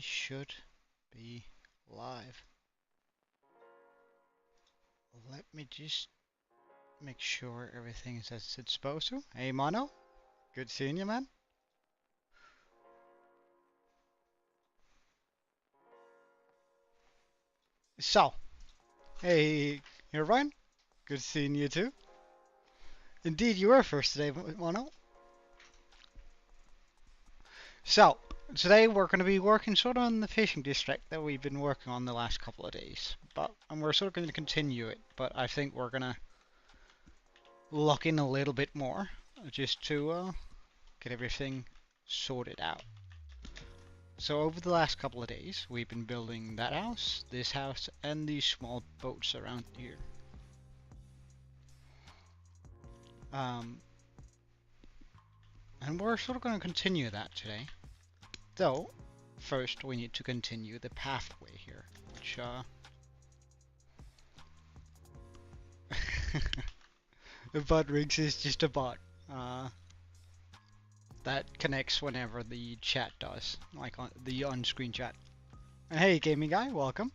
we should be live. Let me just make sure everything is as it's supposed to. Hey Mono, good seeing you, man. So, hey, you're Ryan. Good seeing you too. Indeed, you were first today, Mono. So, today we're going to be working sort of on the fishing district that we've been working on the last couple of days. And we're sort of going to continue it, but I think we're going to look in a little bit more just to get everything sorted out. So over the last couple of days, we've been building that house, this house, and these small boats around here. And we're sort of going to continue that today. Though, first we need to continue the pathway here, which, the bot rigs is just a bot. That connects whenever the chat does, like on the on-screen chat. And hey, gaming guy, welcome.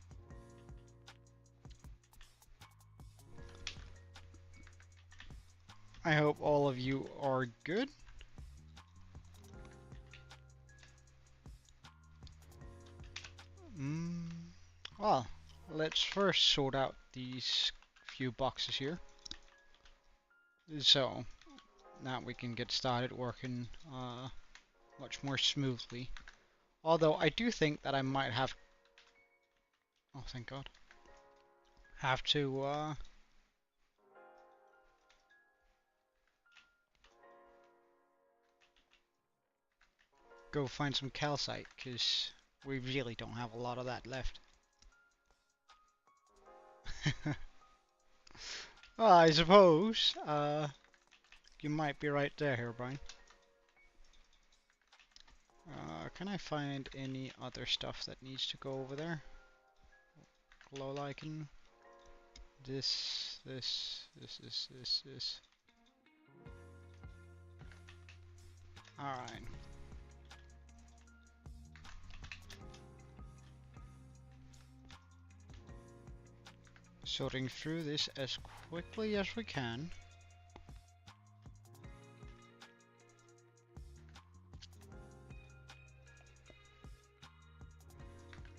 I hope all of you are good. Well, let's first sort out these few boxes here. So, now we can get started working much more smoothly. Although I do think that I might have... Oh, thank God. Have to go find some calcite, because we really don't have a lot of that left. Well, I suppose you might be right there, Herobrine. Can I find any other stuff that needs to go over there? Glow lichen. This. Alright. Sorting through this as quickly as we can.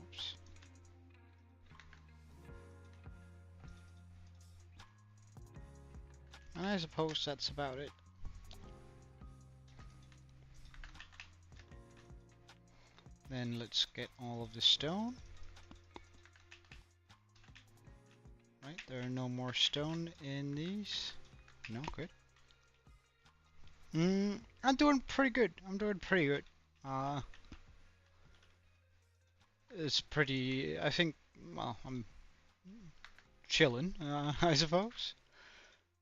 Oops. And I suppose that's about it. Then let's get all of the stone. Right, there are no more stone in these. No, good. I'm doing pretty good. It's pretty, I think, well, I'm chilling, I suppose.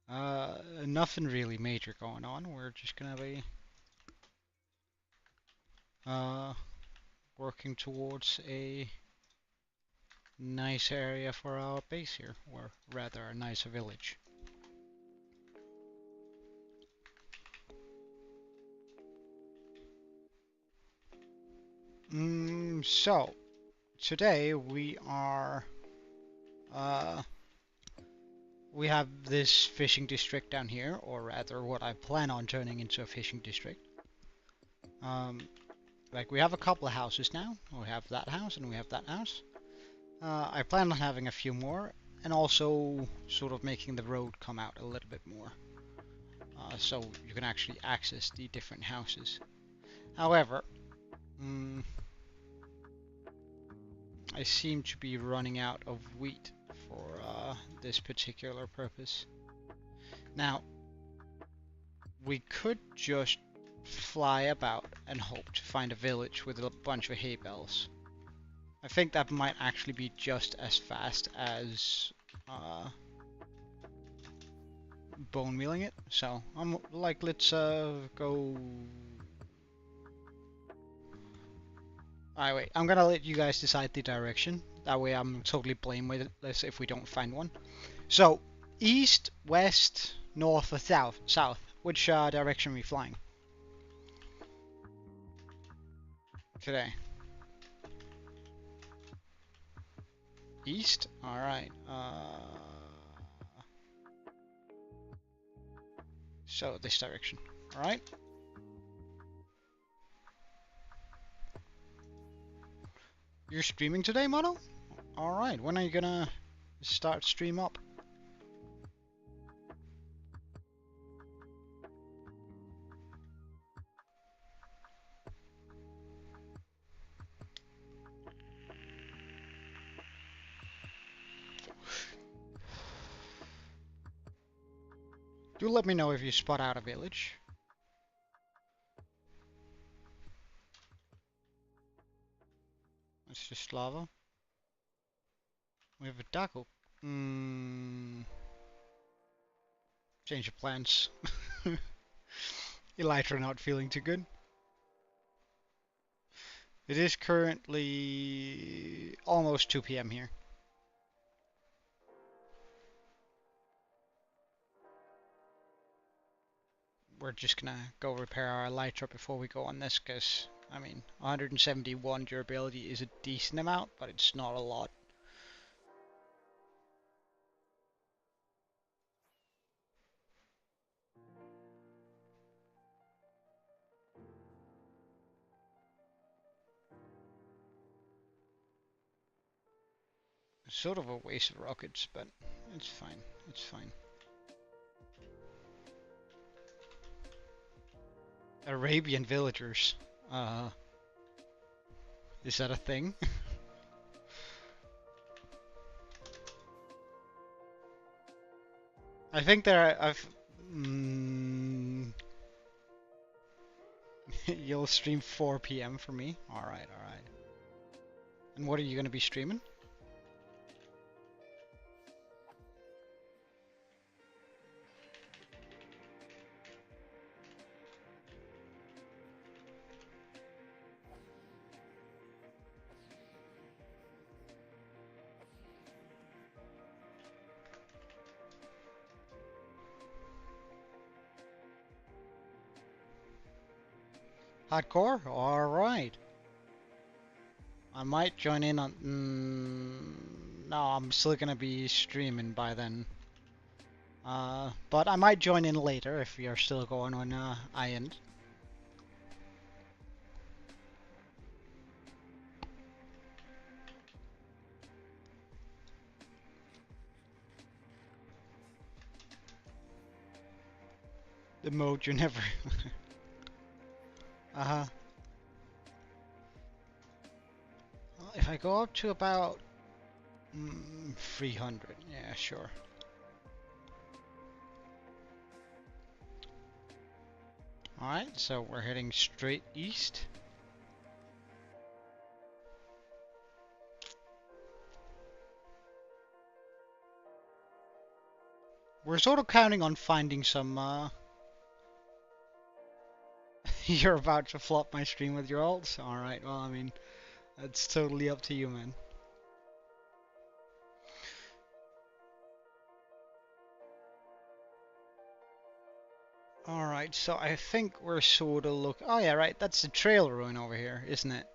Nothing really major going on. We're just gonna be working towards a nice area for our base here, or rather a nicer village. So today we are we have this fishing district down here, or rather what I plan on turning into a fishing district. Like we have a couple of houses now. We have that house and we have that house. I plan on having a few more, and also sort of making the road come out a little bit more, so you can actually access the different houses. However, I seem to be running out of wheat for this particular purpose. Now, we could just fly about and hope to find a village with a bunch of hay bales. I think that might actually be just as fast as bone mealing it. So I'm like, let's go. Alright, wait. I'm gonna let you guys decide the direction. That way I'm totally blameless if we don't find one. So, east, west, north, or south? South. Which direction are we flying today? East? Alright. So, this direction. Alright. You're streaming today, Mono? Alright, when are you gonna start stream up? Do let me know if you spot out a village. It's just lava. We have a taco. Change of plans. Elytra not feeling too good. It is currently almost 2 p.m. here. We're just gonna go repair our elytra before we go on this, because, I mean, 171 durability is a decent amount, but it's not a lot. It's sort of a waste of rockets, but it's fine. It's fine. Arabian villagers. Is that a thing? I think you'll stream 4 p.m. for me? Alright, alright. And what are you gonna be streaming? Hardcore? Alright. I might join in on... no, I'm still gonna be streaming by then. But I might join in later if you're still going on Island. The mode you never... uh-huh. Well, if I go up to about 300, yeah, sure. Alright, so we're heading straight east. We're sort of counting on finding some, You're about to flop my stream with your ults? Alright, well, I mean, that's totally up to you, man. Alright, so I think we're sort of oh yeah, right, that's the trail ruin over here, isn't it?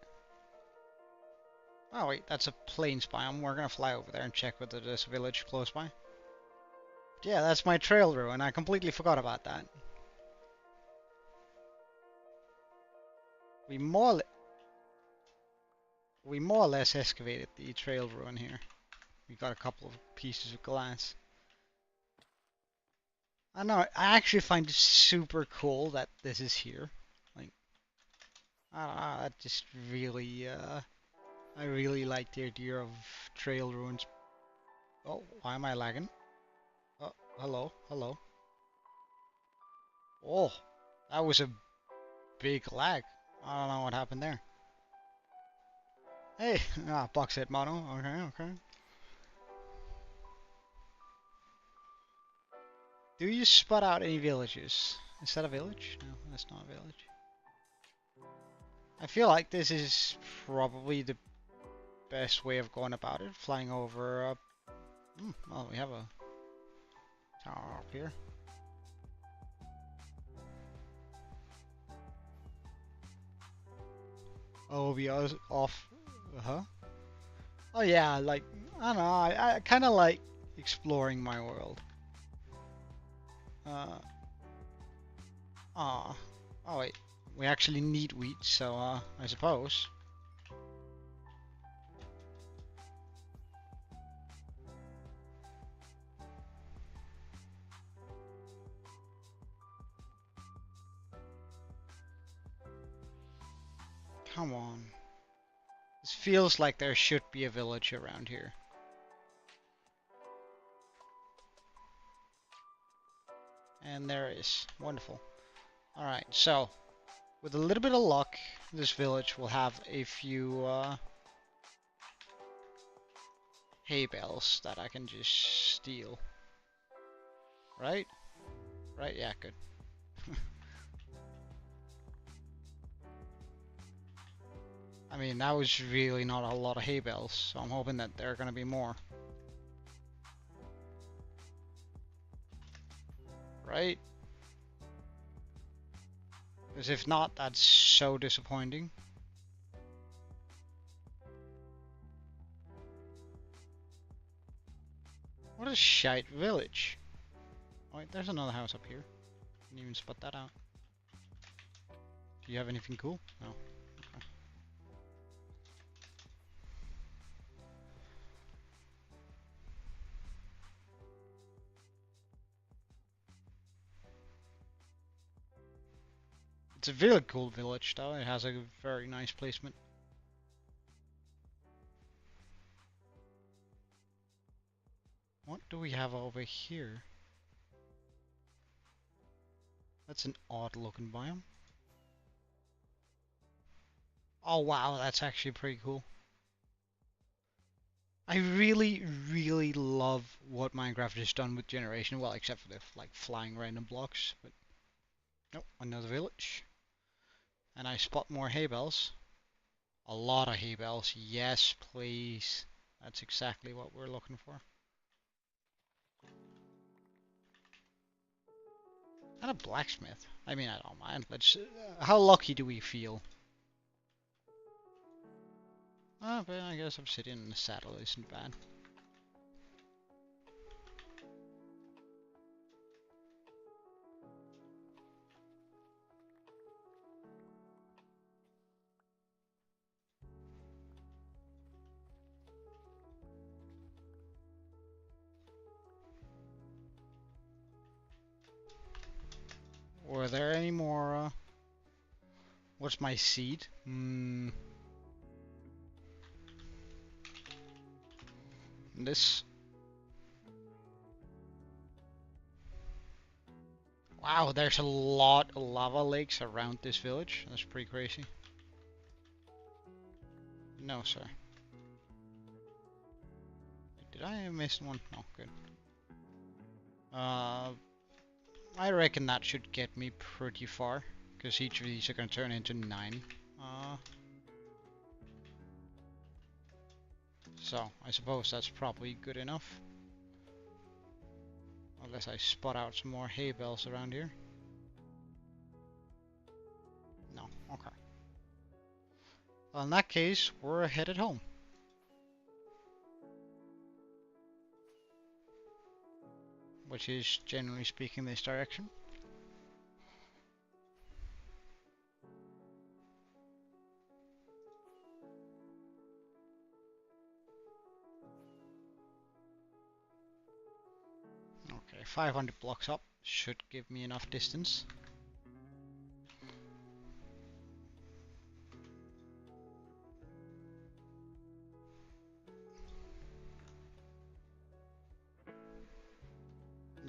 Oh wait, that's a plains biome. We're gonna fly over there and check whether there's a village close by. Yeah, that's my trail ruin. I completely forgot about that. We more or less excavated the trail ruin here. We got a couple of pieces of glass. I know, I actually find it super cool that this is here. Like, I don't know, that just really, I really like the idea of trail ruins. Oh, why am I lagging? Oh, hello, hello. Oh, that was a big lag. I don't know what happened there. Hey, box hit mono. Okay, okay. Do you spot out any villages? Is that a village? No, that's not a village. I feel like this is probably the best way of going about it. Flying over, well, we have a tower up here. Oh, we are off. Oh yeah, like I don't know, I kind of like exploring my world. Uh, oh, oh wait, we actually need wheat, so I suppose. Come on. This feels like there should be a village around here. And there is. Wonderful. Alright, so with a little bit of luck, this village will have a few hay bales that I can just steal. Right? Right? Yeah, good. I mean, that was really not a lot of hay bales, so I'm hoping that there are going to be more. Right? Because if not, that's so disappointing. What a shite village. Oh, wait, there's another house up here. Didn't even spot that out. Do you have anything cool? No. Okay. It's a really cool village, though. It has a very nice placement. What do we have over here? That's an odd looking biome. Oh wow, that's actually pretty cool. I really, really love what Minecraft has done with generation. Well, except for the like flying random blocks. But nope, another village. And I spot more hay bales. A lot of hay bales. Yes, please. That's exactly what we're looking for. And a blacksmith. I mean, I don't mind. Let's. How lucky do we feel? Oh, but I guess obsidian in the saddle isn't bad. Were there any more? What's my seed? This. Wow, there's a lot of lava lakes around this village. That's pretty crazy. No, sir. Did I miss one? No, good. I reckon that should get me pretty far, because each of these are going to turn into 9. So, I suppose that's probably good enough. Unless I spot out some more hay bales around here. No, okay. Well, in that case, we're headed home. Which is, generally speaking, this direction. Okay, 500 blocks up should give me enough distance.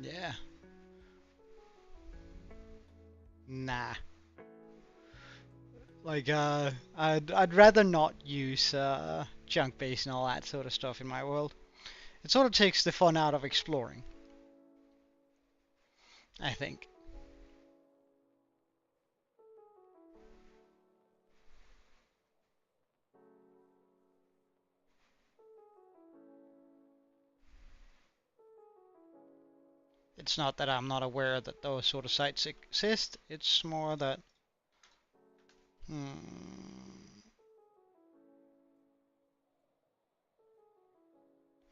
Yeah. Nah. Like, I'd rather not use junk base and all that sort of stuff in my world. It sort of takes the fun out of exploring, I think. It's not that I'm not aware that those sort of sites exist, it's more that...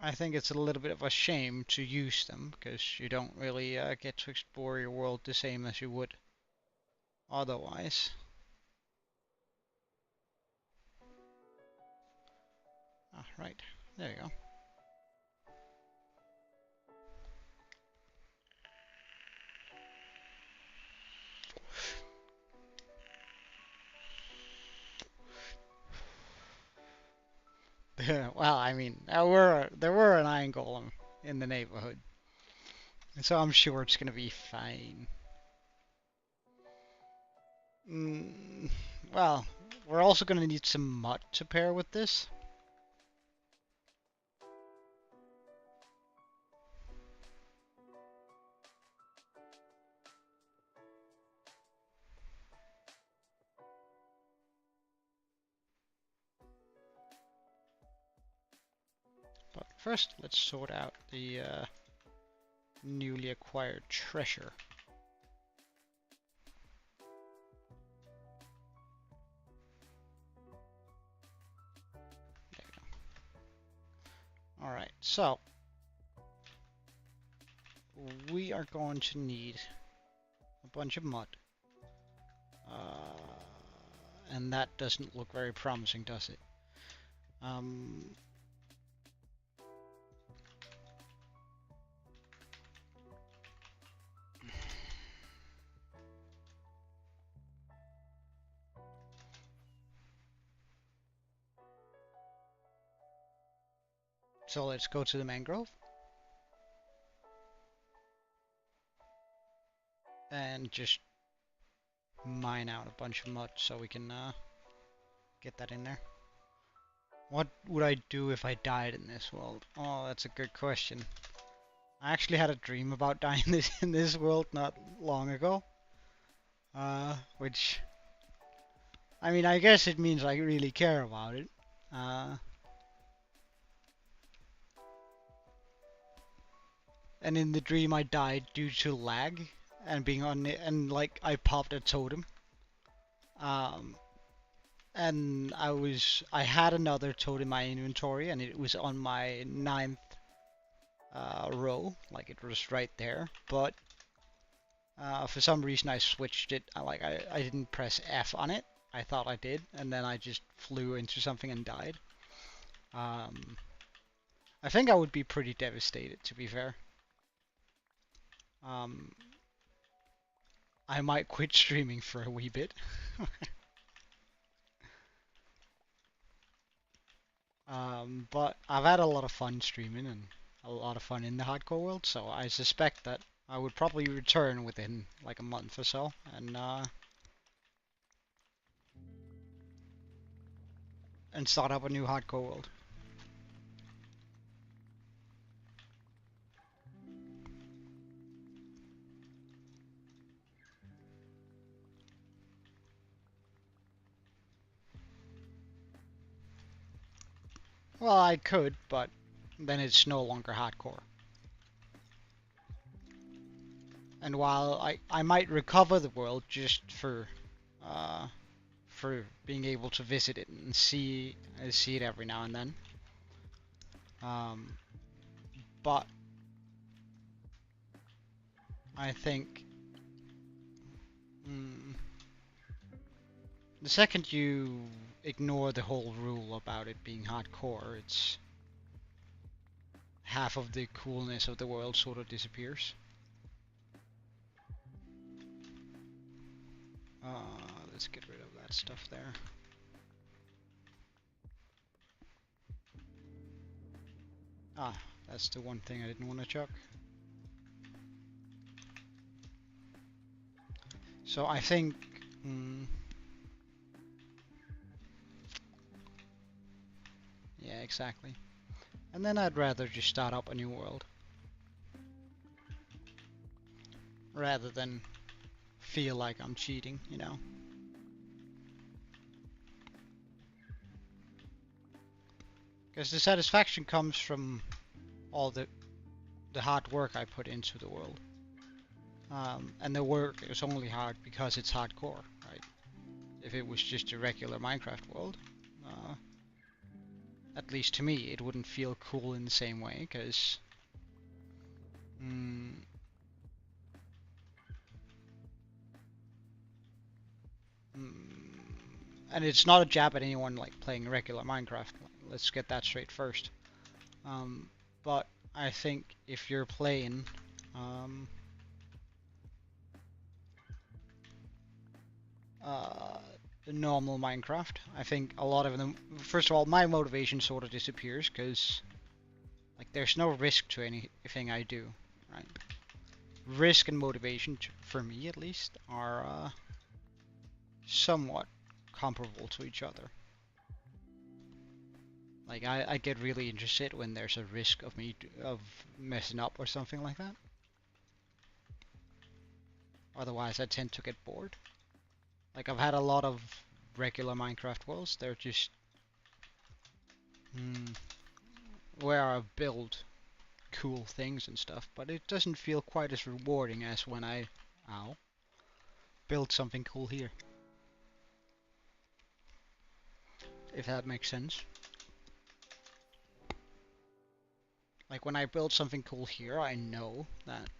I think it's a little bit of a shame to use them because you don't really get to explore your world the same as you would otherwise. Ah, right. There you go. Well, I mean, there were an iron golem in the neighborhood, so I'm sure it's gonna be fine. Mm, well, we're also gonna need some mud to pair with this. But first, let's sort out the newly acquired treasure. There we go. Alright, so we are going to need a bunch of mud. And that doesn't look very promising, does it? So let's go to the mangrove and just mine out a bunch of mud so we can get that in there. What would I do if I died in this world? Oh, that's a good question. I actually had a dream about dying in this world not long ago. Which, I mean, I guess it means I really care about it. And in the dream I died due to lag and being on it, and like I popped a totem. And I had another totem in my inventory and it was on my 9th row, like it was right there, but for some reason I switched it. I didn't press F on it. I thought I did, and then I just flew into something and died. I think I would be pretty devastated, to be fair. I might quit streaming for a wee bit. But I've had a lot of fun streaming and a lot of fun in the hardcore world, so I suspect that I would probably return within like a month or so, and start up a new hardcore world. Well, I could, but then it's no longer hardcore. And while I might recover the world just for being able to visit it and see it every now and then, but I think the second you ignore the whole rule about it being hardcore, it's half of the coolness of the world sort of disappears. Let's get rid of that stuff there. Ah, that's the one thing I didn't want to chuck. So I think yeah, exactly. And then I'd rather just start up a new world rather than feel like I'm cheating, you know. Because the satisfaction comes from all the hard work I put into the world. And the work is only hard because it's hardcore, right? If it was just a regular Minecraft world, At least to me, it wouldn't feel cool in the same way, because and it's not a jab at anyone like playing regular Minecraft. Let's get that straight first. But I think if you're playing the normal Minecraft, I think a lot of them. First of all, my motivation sort of disappears because like there's no risk to anything I do, right? Risk and motivation, for me at least, are somewhat comparable to each other. Like I get really interested when there's a risk of me of messing up or something like that. Otherwise, I tend to get bored. Like I've had a lot of regular Minecraft worlds. They're just where I build cool things and stuff, but it doesn't feel quite as rewarding as when I build something cool here. If that makes sense. Like when I build something cool here, I know that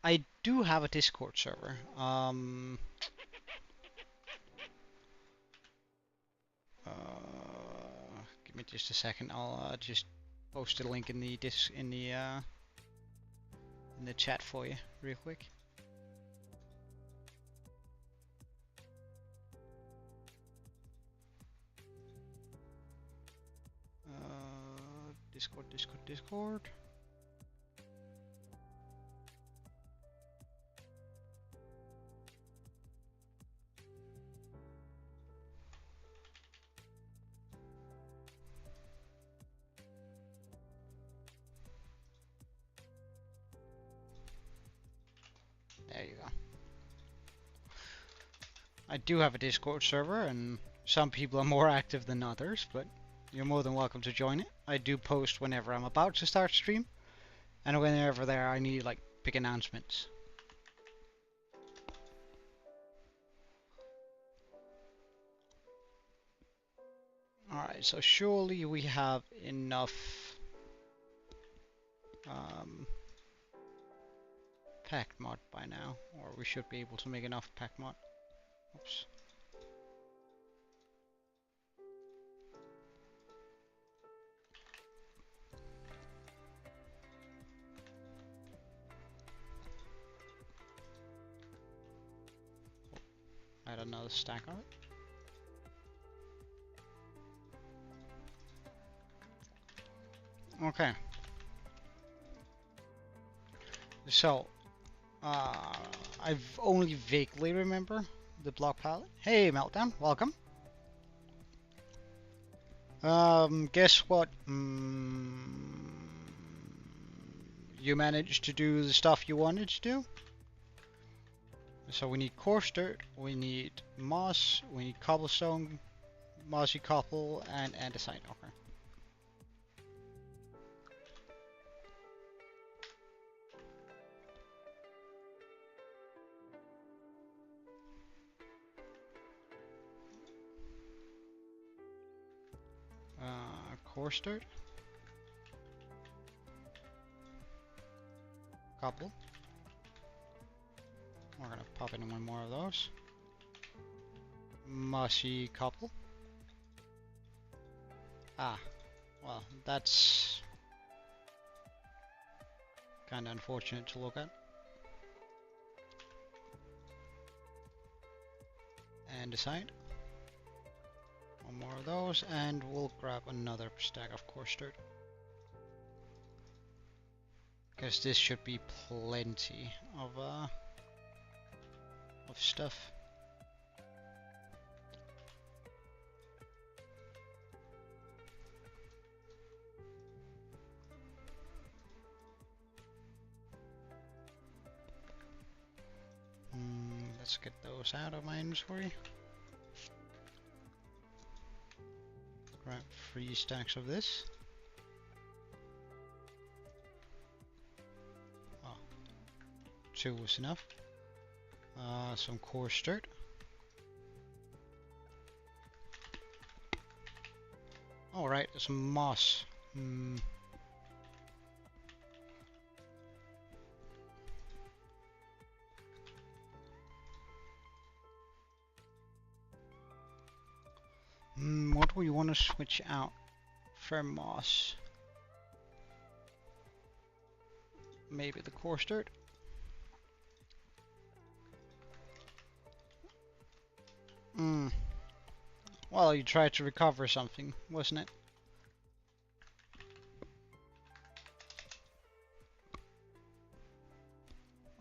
I do have a Discord server. Give me just a second. I'll just post a link in the chat for you real quick. Discord. There you go. I do have a Discord server, and some people are more active than others, but you're more than welcome to join it. I do post whenever I'm about to start stream, and whenever there I need like big announcements. Alright, so surely we have enough packed mod by now, or we should be able to make enough packed mod. Oops. Add another stack of it. Okay. So, I've only vaguely remember the block palette. Hey, Meltdown, welcome. Guess what? You managed to do the stuff you wanted to do. So we need coarse dirt, we need moss, we need cobblestone, mossy cobble, and andesite. Okay. Coarse dirt, cobble. We're gonna pop in one more of those. Mossy cobble. Well, that's kind of unfortunate to look at. Andesite. One more of those, and we'll grab another stack of coarse dirt. Because this should be plenty of stuff. Let's get those out of my inventory. Grab 3 stacks of this. Oh, 2 was enough. Some coarse dirt. All right, there's some moss. What do we want to switch out for moss? Maybe the coarse dirt? Well, you tried to recover something, wasn't it?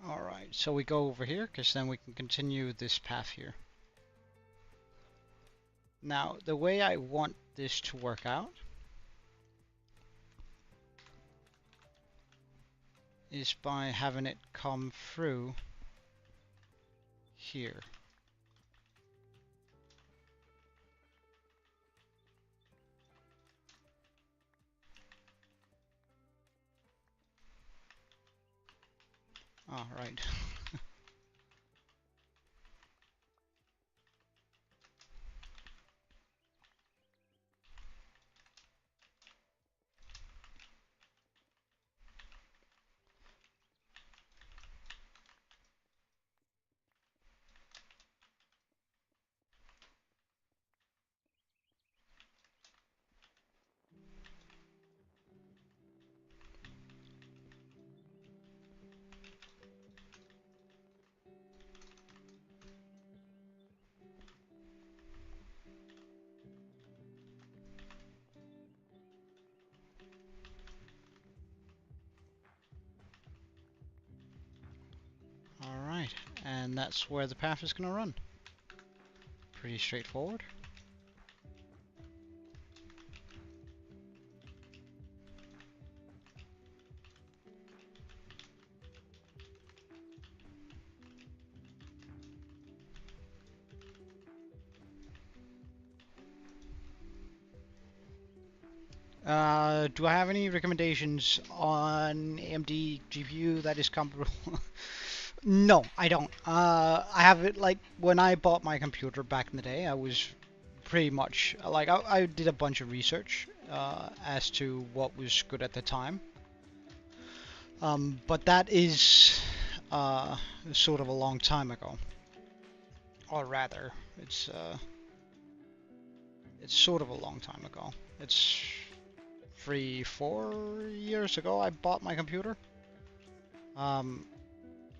Alright, so we go over here, because then we can continue this path here. Now, the way I want this to work out is by having it come through here. Alright. Alright, and that's where the path is going to run. Pretty straightforward. Do I have any recommendations on AMD GPU that is comparable? No, I don't. I have it like when I bought my computer back in the day, I was pretty much like I did a bunch of research as to what was good at the time. But that is sort of a long time ago, or rather, it's sort of a long time ago. It's 3-4 years ago I bought my computer.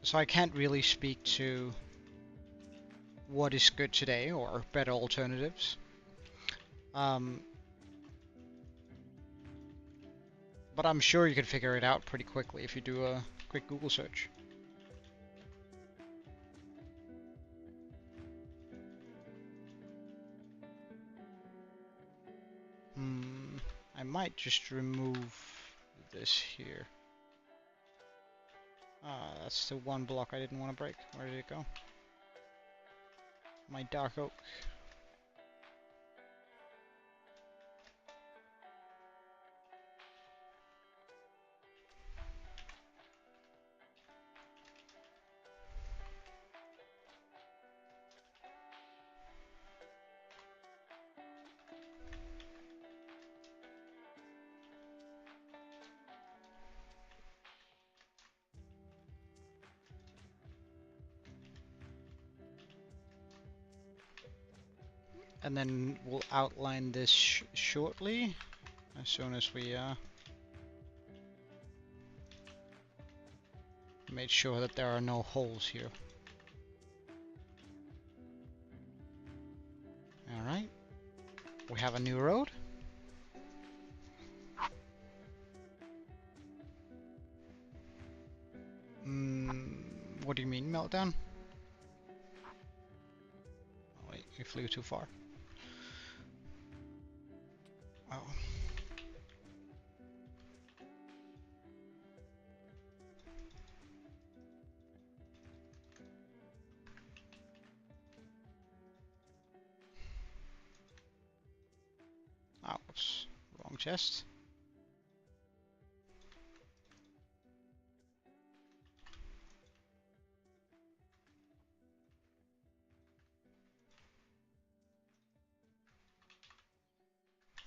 So I can't really speak to what is good today or better alternatives. But I'm sure you can figure it out pretty quickly if you do a quick Google search. I might just remove this here. That's the one block I didn't want to break. Where did it go? My dark oak. And then we'll outline this shortly, as soon as we made sure that there are no holes here. Alright, we have a new road. What do you mean, meltdown? Oh, wait, we flew too far. Oh. Whoops, wrong chest.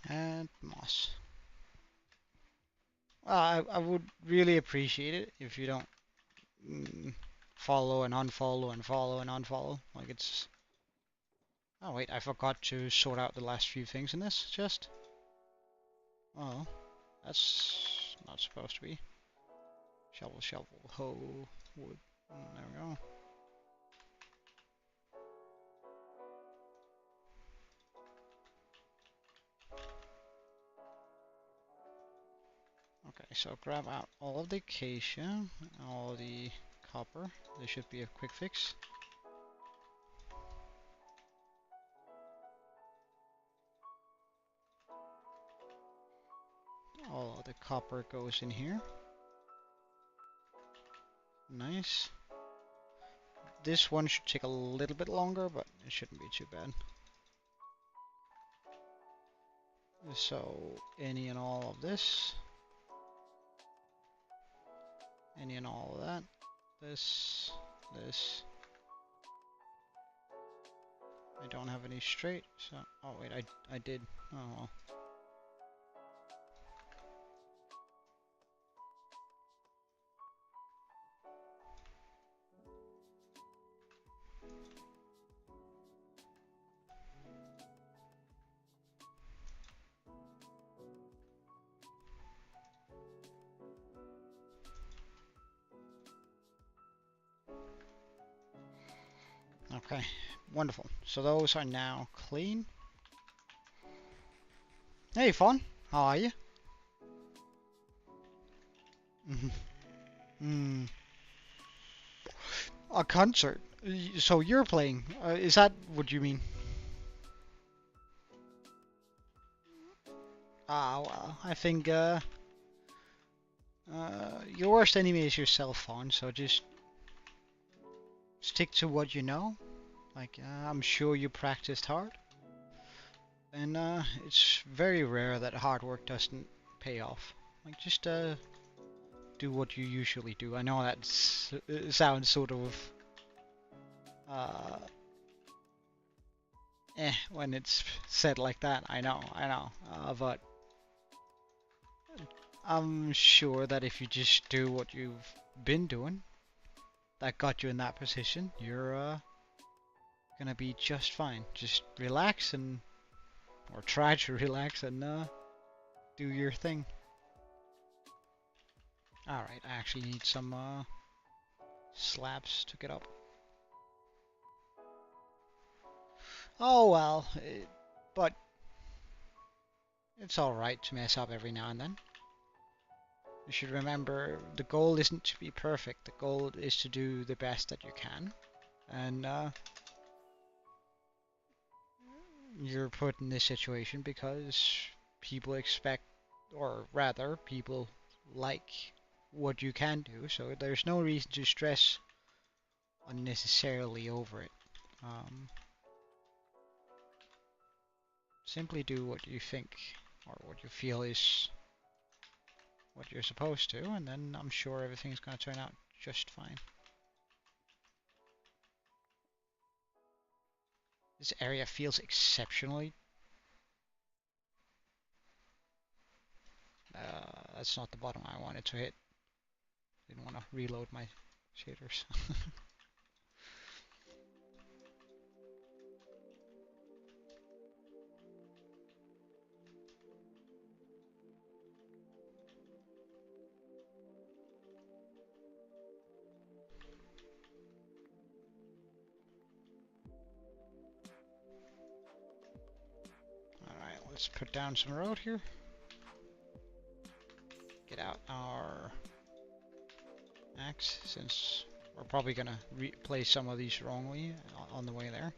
And moss. I would really appreciate it if you don't follow and unfollow and follow and unfollow. Like it's... Oh wait, I forgot to sort out the last few things in this chest. Oh, that's not supposed to be. Shovel, shovel, hoe, wood. There we go. Okay, so grab out all of the acacia, all the copper. There should be a quick fix. All of the copper goes in here. Nice. This one should take a little bit longer, but it shouldn't be too bad. So, any and all of this. Any and all of that. This. I don't have any straight, so... Oh wait, I did. Oh well. Okay, wonderful. So those are now clean. Hey, Fawn. How are you? A concert? So you're playing? Is that what you mean? Ah, well, I think your worst enemy is yourself, Fawn. So just stick to what you know. Like, I'm sure you practiced hard. And it's very rare that hard work doesn't pay off. Like, just do what you usually do. I know that sounds sort of when it's said like that. I know. But I'm sure that if you just do what you've been doing, that got you in that position, you're gonna be just fine. Just relax and, or try to relax and do your thing. Alright, I actually need some slabs to get up. Oh well, but it's alright to mess up every now and then. You should remember, the goal isn't to be perfect, the goal is to do the best that you can. And you're put in this situation because people expect, or rather, people like what you can do, so there's no reason to stress unnecessarily over it. Simply do what you think, or what you feel is what you're supposed to, and then I'm sure everything's going to turn out just fine. This area feels exceptionally... that's not the bottom I wanted to hit. Didn't want to reload my shaders. Alright, let's put down some road here. Get out our axe, since we're probably gonna place some of these wrongly on the way there.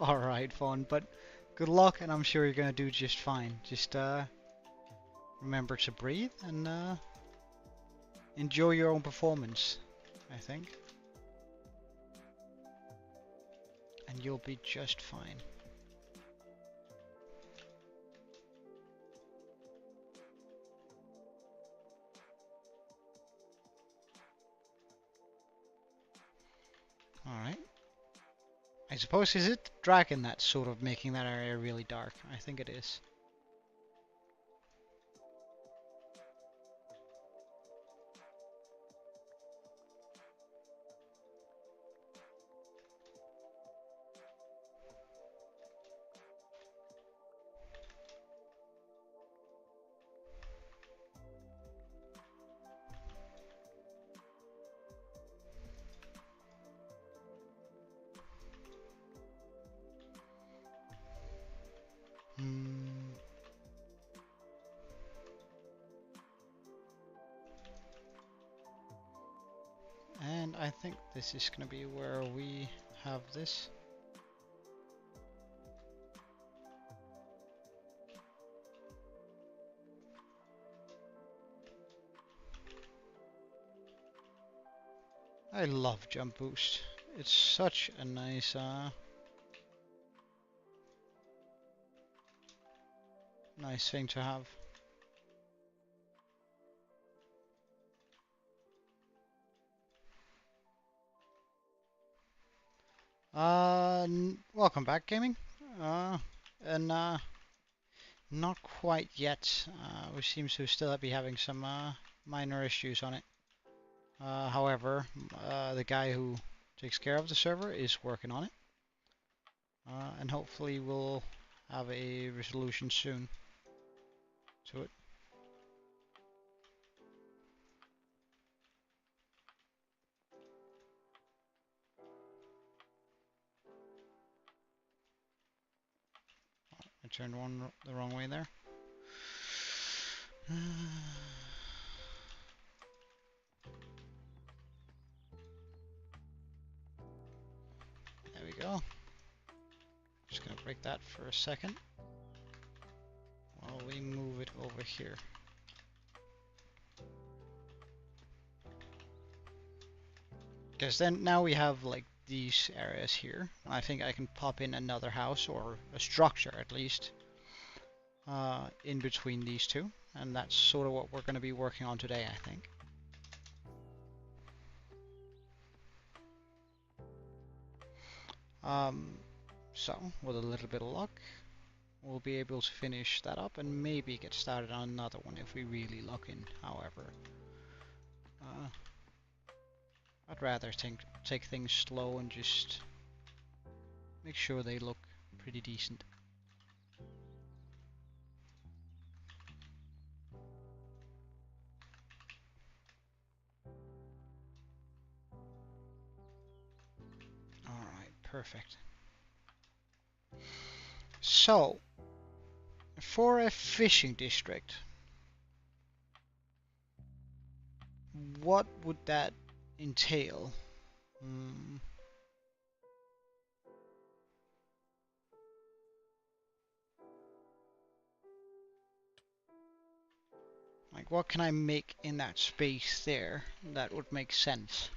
Alright, Fawn, but good luck, and I'm sure you're gonna do just fine. Just remember to breathe and enjoy your own performance, I think. And you'll be just fine. Alright. I suppose, is it the dragon that's sort of making that area really dark? I think it is. And I think this is gonna be where we have this. I love jump boost. It's such a nice nice thing to have. Welcome back, gaming. And not quite yet. We seem to still be having some minor issues on it. However, the guy who takes care of the server is working on it. And hopefully we'll have a resolution soon to it. I turned the wrong way there. There we go. Just gonna break that for a second while we move it over here. Because then now we have like these areas here. I think I can pop in another house or a structure at least in between these two, and that's sort of what we're going to be working on today, I think. So with a little bit of luck, we'll be able to finish that up and maybe get started on another one if we really luck in. However, I'd rather take things slow and just make sure they look pretty decent. Alright, perfect. So, for a fishing district, what would that entail? Like, what can I make in that space there that would make sense?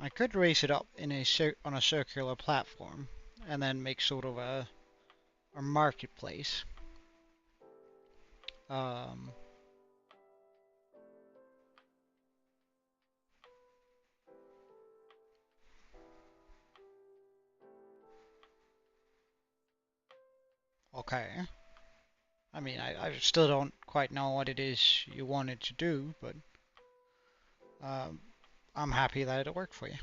I could raise it up in on a circular platform and then make sort of a marketplace. Okay. I mean, I still don't quite know what it is you wanted to do, but I'm happy that it'll work for you.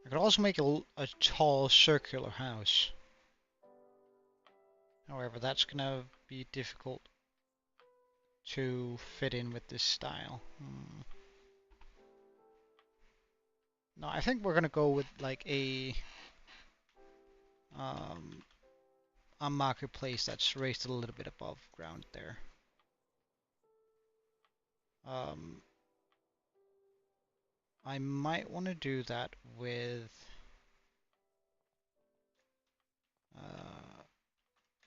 I could also make a tall circular house. However, that's gonna be difficult to fit in with this style. No, I think we're gonna go with like a marketplace that's raised a little bit above ground there. I might want to do that with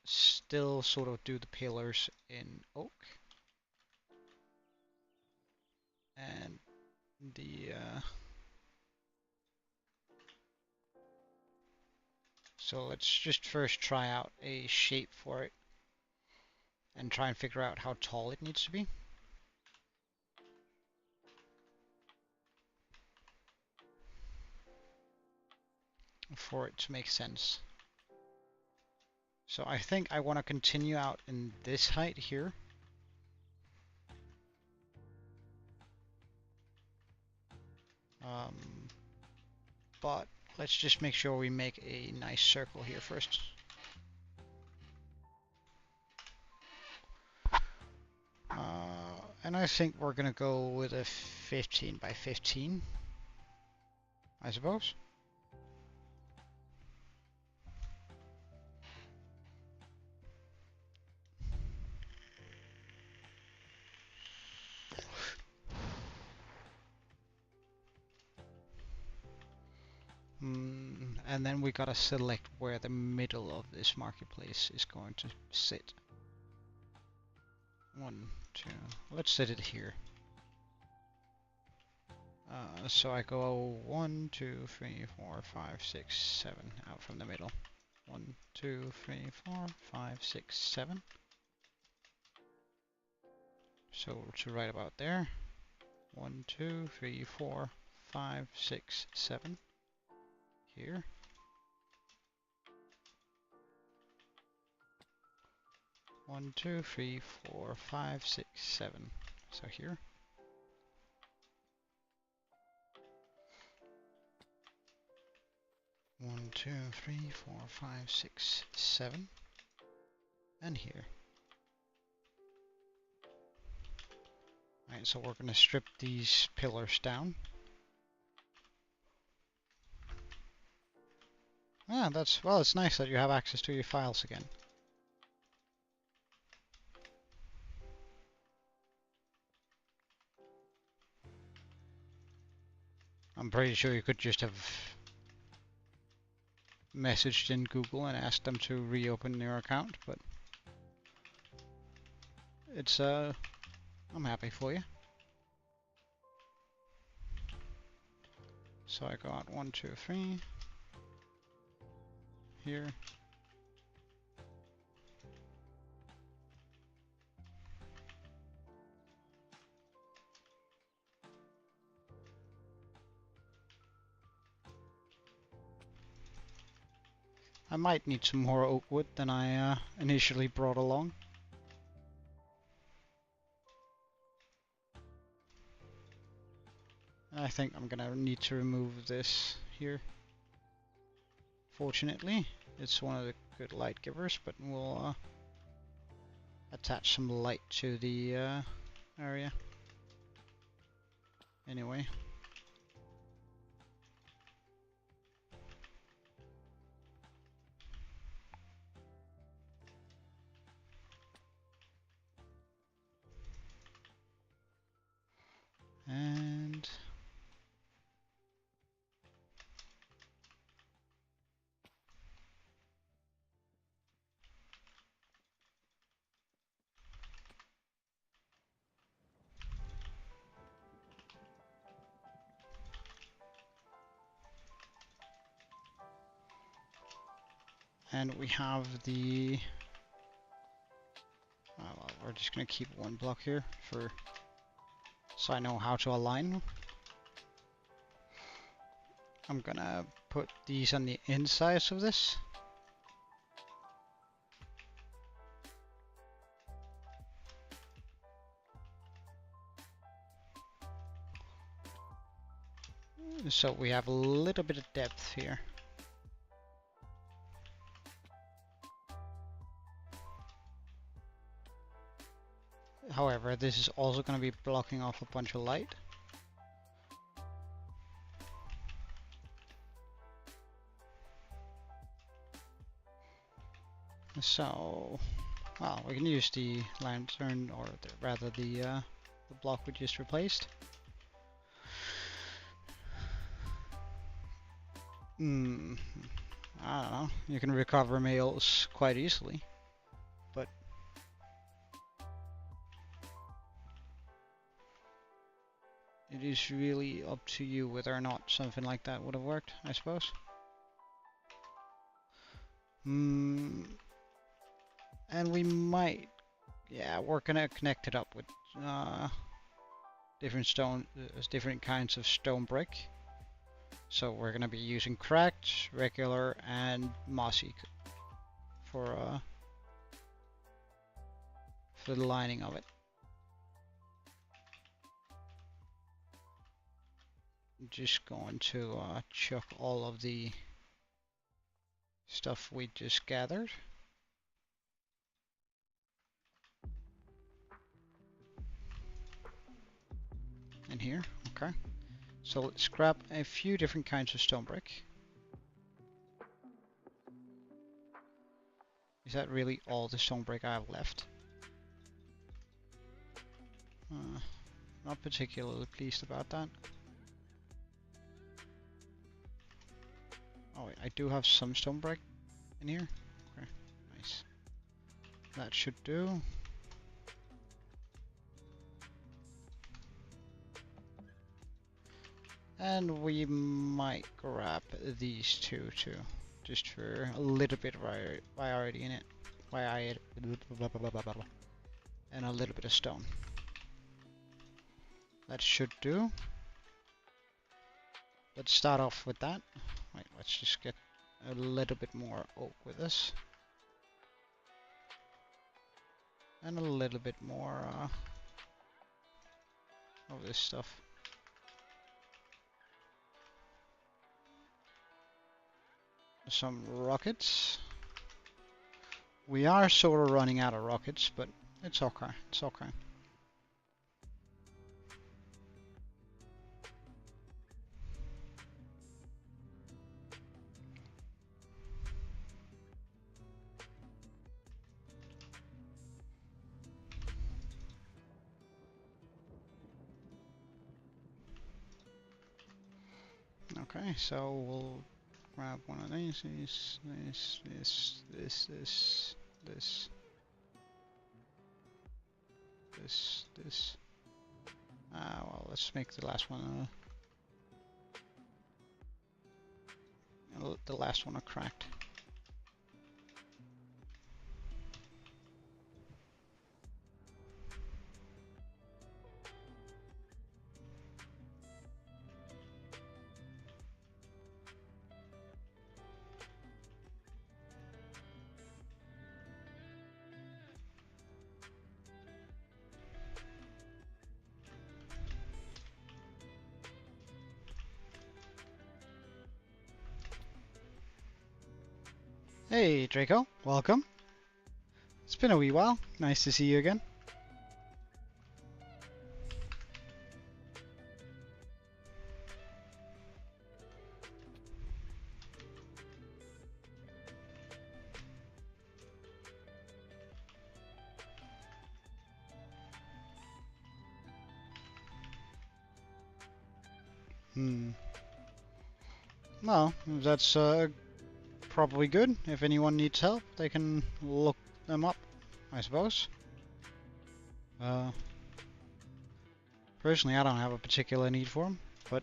still sort of do the pillars in oak and the so let's just first try out a shape for it and try and figure out how tall it needs to be for it to make sense. So I think I want to continue out in this height here. But let's just make sure we make a nice circle here first. And I think we're gonna go with a 15 by 15, I suppose. And then we gotta select where the middle of this marketplace is going to sit. 1, 2, let's set it here. So I go 1, 2, 3, 4, 5, 6, 7 out from the middle. 1, 2, 3, 4, 5, 6, 7. So to right about there. 1, 2, 3, 4, 5, 6, 7. Here. 1, 2, 3, 4, 5, 6, 7. So here. 1, 2, 3, 4, 5, 6, 7. And here. Alright, so we're going to strip these pillars down. Yeah, well, it's nice that you have access to your files again. I'm pretty sure you could just have messaged in Google and asked them to reopen your account, but it's, I'm happy for you. So I go out 1, 2, 3. Here. I might need some more oak wood than I initially brought along. I think I'm gonna need to remove this here. Fortunately, it's one of the good light givers, but we'll attach some light to the area. Anyway. And we have the well, we're just gonna keep one block here for so I know how to align. I'm gonna put these on the insides of this. So we have a little bit of depth here. However, this is also going to be blocking off a bunch of light. So, well, we can use the lantern, or rather the the block we just replaced. I don't know. You can recover mails quite easily, but it is really up to you whether or not something like that would have worked, I suppose. And we might, yeah, we're gonna connect it up with different kinds of stone brick. So we're gonna be using cracked, regular, and mossy for the lining of it. I'm just going to chuck all of the stuff we just gathered in here. Okay. So let's grab a few different kinds of stone brick. Is that really all the stone brick I have left? Not particularly pleased about that. Oh wait, I do have some stone brick in here. Okay, nice. That should do. And we might grab these two too, just for a little bit of variety in it. And a little bit of stone. That should do. Let's start off with that. Wait, let's just get a little bit more oak with this. And a little bit more of this stuff. Some rockets. We are sort of running out of rockets, but it's okay. It's okay. Okay, so we'll grab one of these, this. Well, let's make the last one a cracked. Hey Draco, welcome. It's been a wee while. Nice to see you again. Well, that's probably good. If anyone needs help, they can look them up, I suppose. Personally, I don't have a particular need for them, but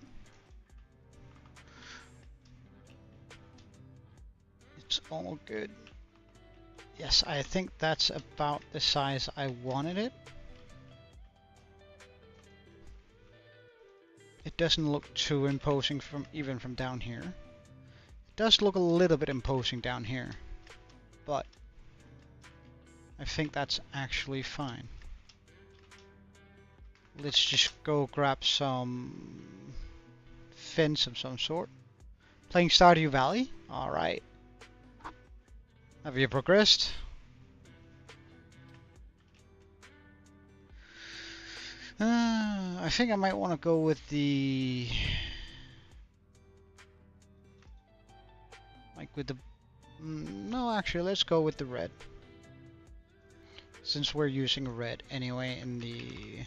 it's all good. Yes, I think that's about the size I wanted it. It doesn't look too imposing even from down here. It does look a little bit imposing down here, but I think that's actually fine. Let's just go grab some fence of some sort. Playing Stardew Valley? Alright. Have you progressed? I think I might want to go with the... No, actually, let's go with the red. Since we're using red anyway in the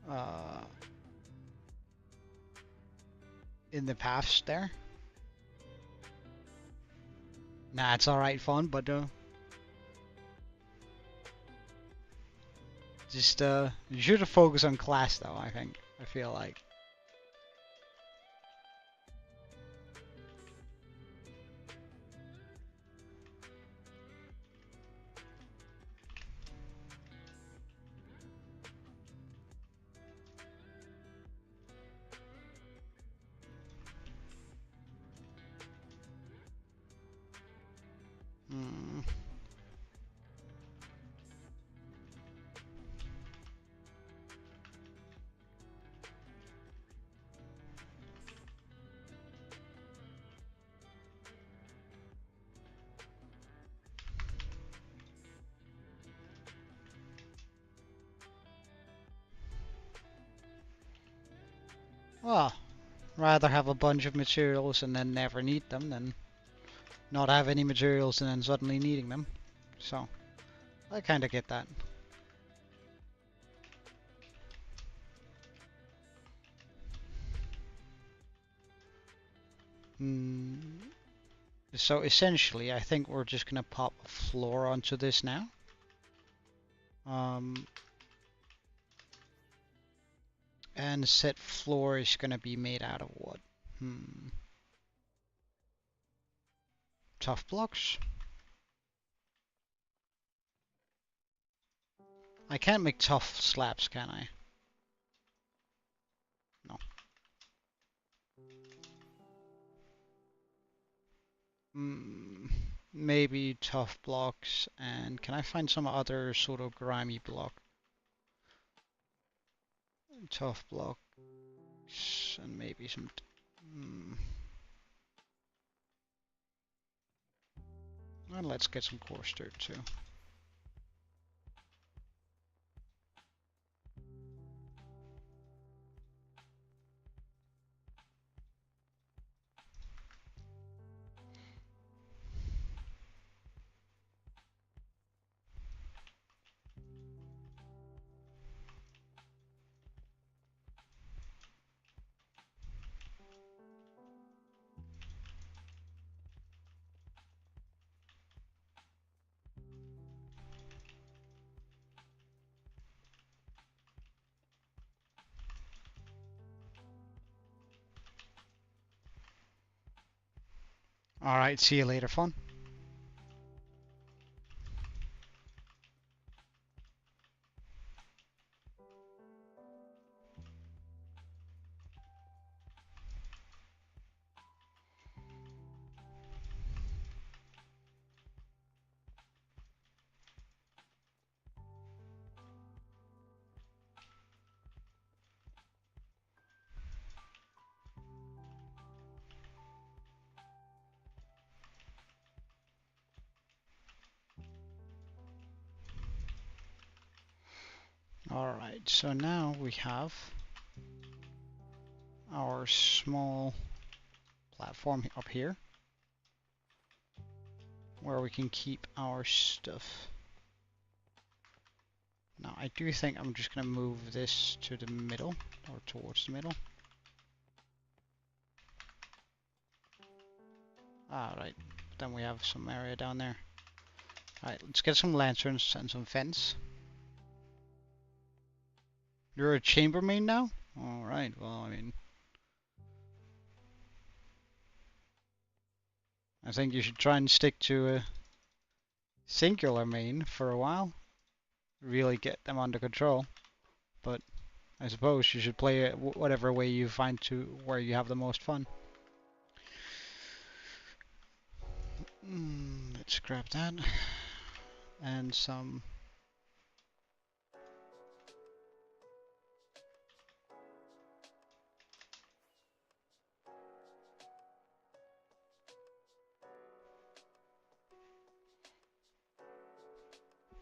uh, in the paths there. Nah, it's alright fun, but just you should have focused on class though, I think. I feel like. Hmm. Well, rather have a bunch of materials and then never need them than not have any materials and then suddenly needing them. So, I kind of get that. Hmm. So essentially, I think we're just gonna pop a floor onto this now. Um, and said floor is gonna be made out of what? Tough blocks. I can't make tough slabs, can I? No. Maybe tough blocks, and can I find some other sort of grimy block? Tough blocks, and maybe some. And let's get some coarse dirt too. Alright, see you later, fun. Alright, so now we have our small platform up here where we can keep our stuff. Now I do think I'm just going to move this to the middle, or towards the middle. Alright, then we have some area down there. Alright, let's get some lanterns and some fence. You're a chambermaid now? Alright, well, I mean, I think you should try and stick to a singular main for a while. Really get them under control. But I suppose you should play it whatever way you find to where you have the most fun. Let's grab that. And some.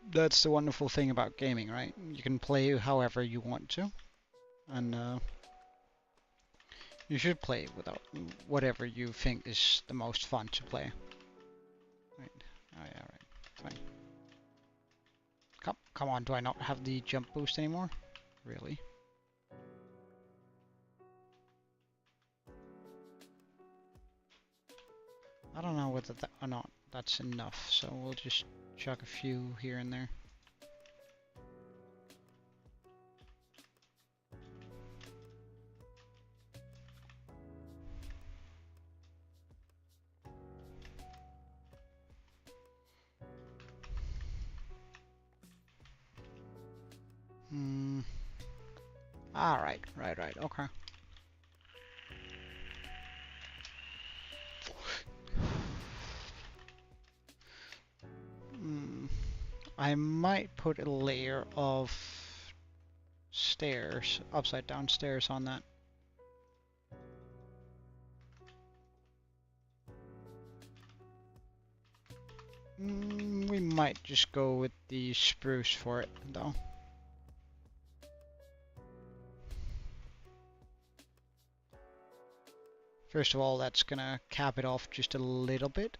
That's the wonderful thing about gaming, right? You can play however you want to. And you should play without whatever you think is the most fun to play. Right. Oh yeah, right. Fine. Come on, do I not have the jump boost anymore? Really? I don't know whether that or not that's enough, so we'll just chuck a few here and there. Hmm. Alright, right, okay. I might put a layer of stairs, upside down stairs on that. We might just go with the spruce for it, though. First of all, that's gonna cap it off just a little bit.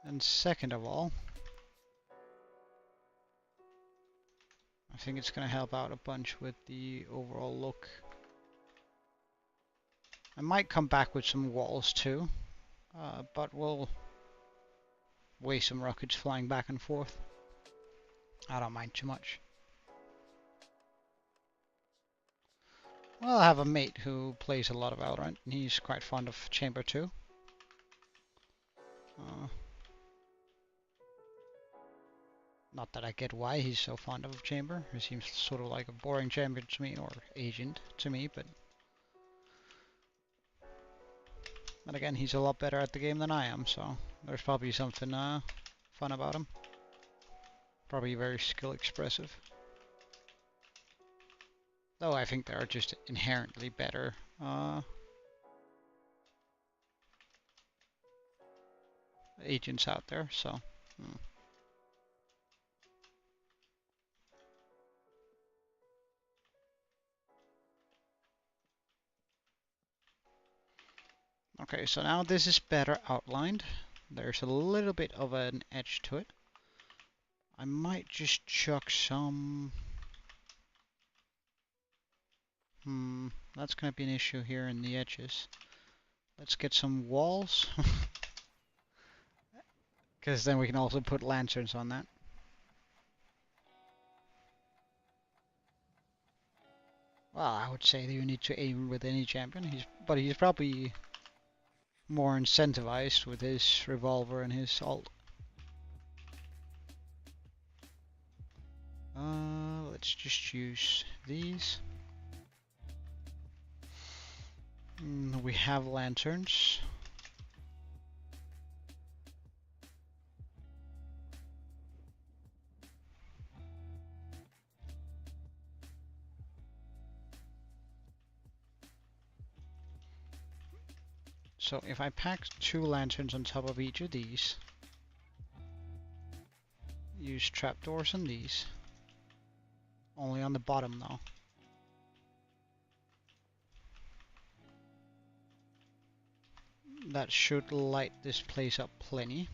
And second of all, I think it's gonna help out a bunch with the overall look. I might come back with some walls too, but we'll waste some rockets flying back and forth. I don't mind too much. Well, I have a mate who plays a lot of Valorant, and he's quite fond of Chamber too. Not that I get why he's so fond of Chamber. He seems sort of like a boring champion to me, or agent to me, but then again, he's a lot better at the game than I am, so there's probably something fun about him. Probably very skill expressive. Though I think there are just inherently better agents out there, so. Okay, so now this is better outlined. There's a little bit of an edge to it. I might just chuck some... that's gonna be an issue here in the edges. Let's get some walls. Because then we can also put lanterns on that. Well, I would say that you need to aim with any champion. But he's probably more incentivized with his revolver and his ult. Let's just use these. We have lanterns. So if I pack 2 lanterns on top of each of these, use trapdoors on these, only on the bottom though. That should light this place up plenty,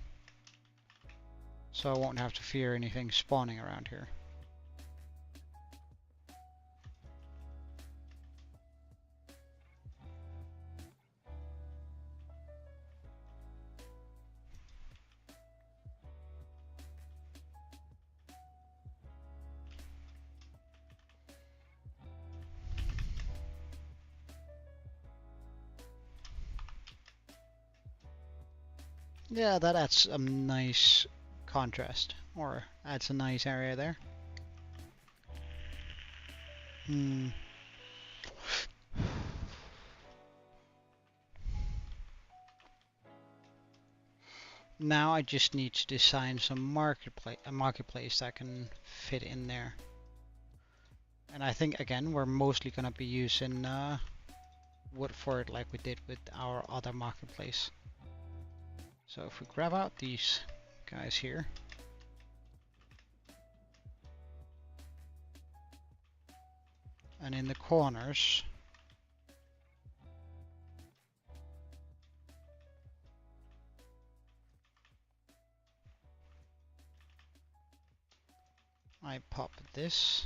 so I won't have to fear anything spawning around here. Yeah, that adds a nice contrast, or adds a nice area there. Now I just need to design some marketplace that can fit in there. And I think again we're mostly gonna be using wood for it like we did with our other marketplace. So if we grab out these guys here, and in the corners I pop this,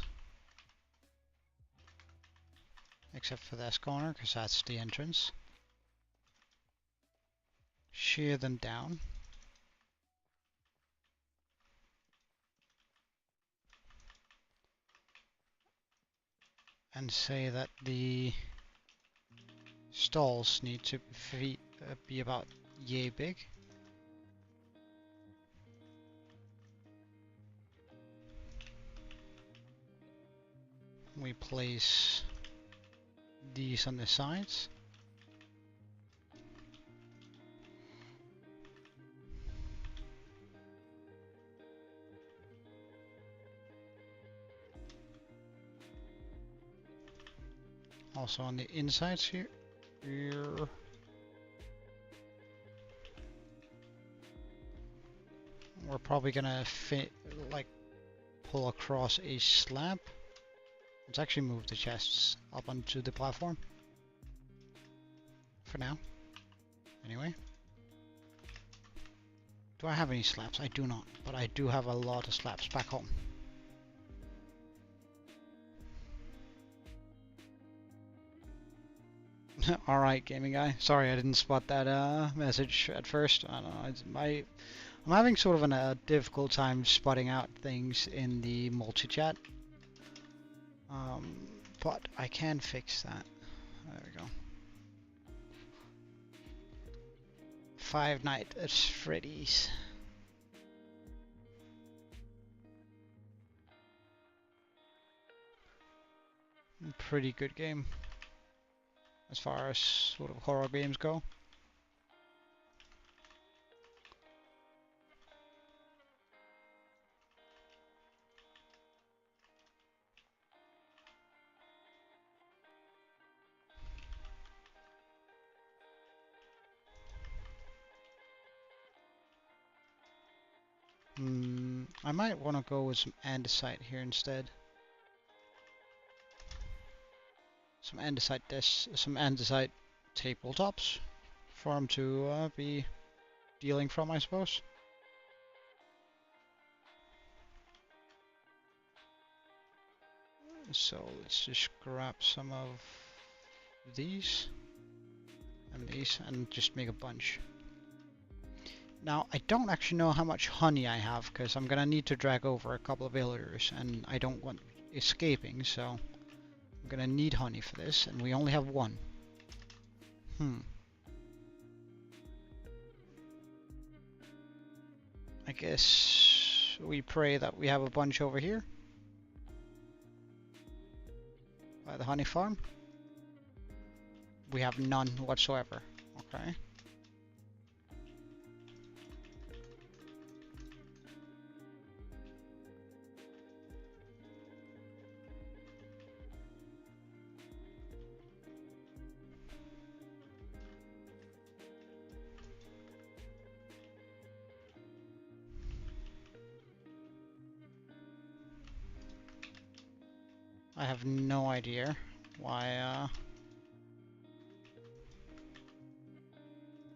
except for this corner because that's the entrance. shear them down. And say that the stalls need to be about yay big. We place these on the sides. Also on the insides here. We're probably gonna pull across a slab. Let's actually move the chests up onto the platform. For now. Anyway. Do I have any slabs? I do not, but I do have a lot of slabs back home. Alright, gaming guy. Sorry I didn't spot that message at first. I don't know, I'm having sort of a difficult time spotting out things in the multi-chat. But I can fix that. There we go. Five Nights at Freddy's. Pretty good game as far as sort of horror games go. I might want to go with some andesite here instead. Some andesite tabletops for them to be dealing from, I suppose. So let's just grab some of these and just make a bunch. Now I don't actually know how much honey I have because I'm gonna need to drag over a couple of villagers and I don't want escaping, so I'm gonna need honey for this, and we only have one. I guess we pray that we have a bunch over here by the honey farm. We have none whatsoever. Okay. I have no idea why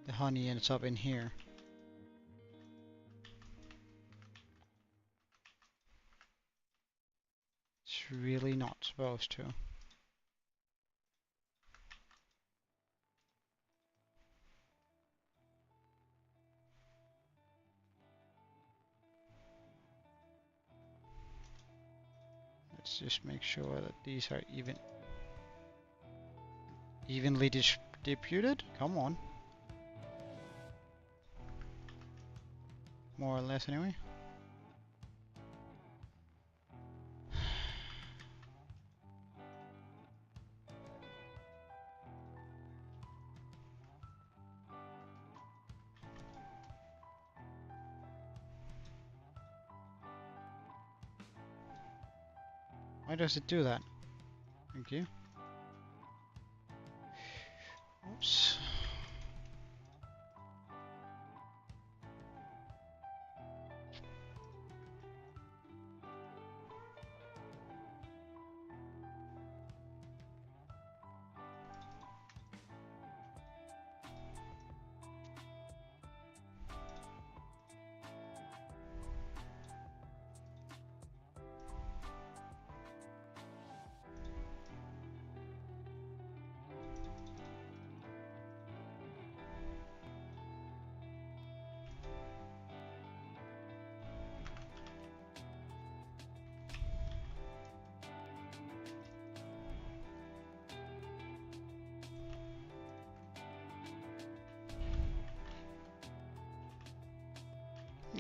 the honey ends up in here. It's really not supposed to. Let's just make sure that these are evenly distributed. Come on. More or less anyway. Why does it do that? Thank you. Oops.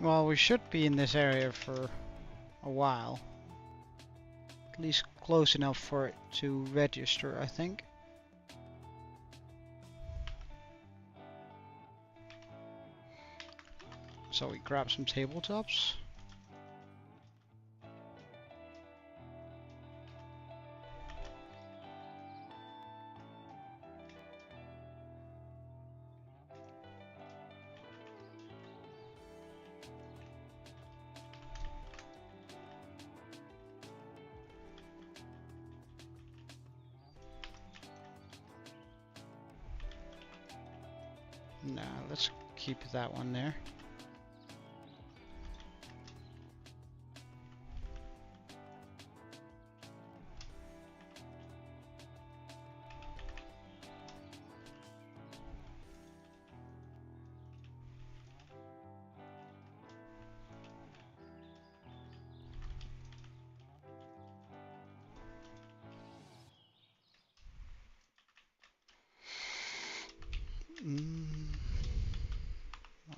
Well, we should be in this area for a while. At least close enough for it to register, I think. So we grab some tabletops. Nah, let's keep that one there.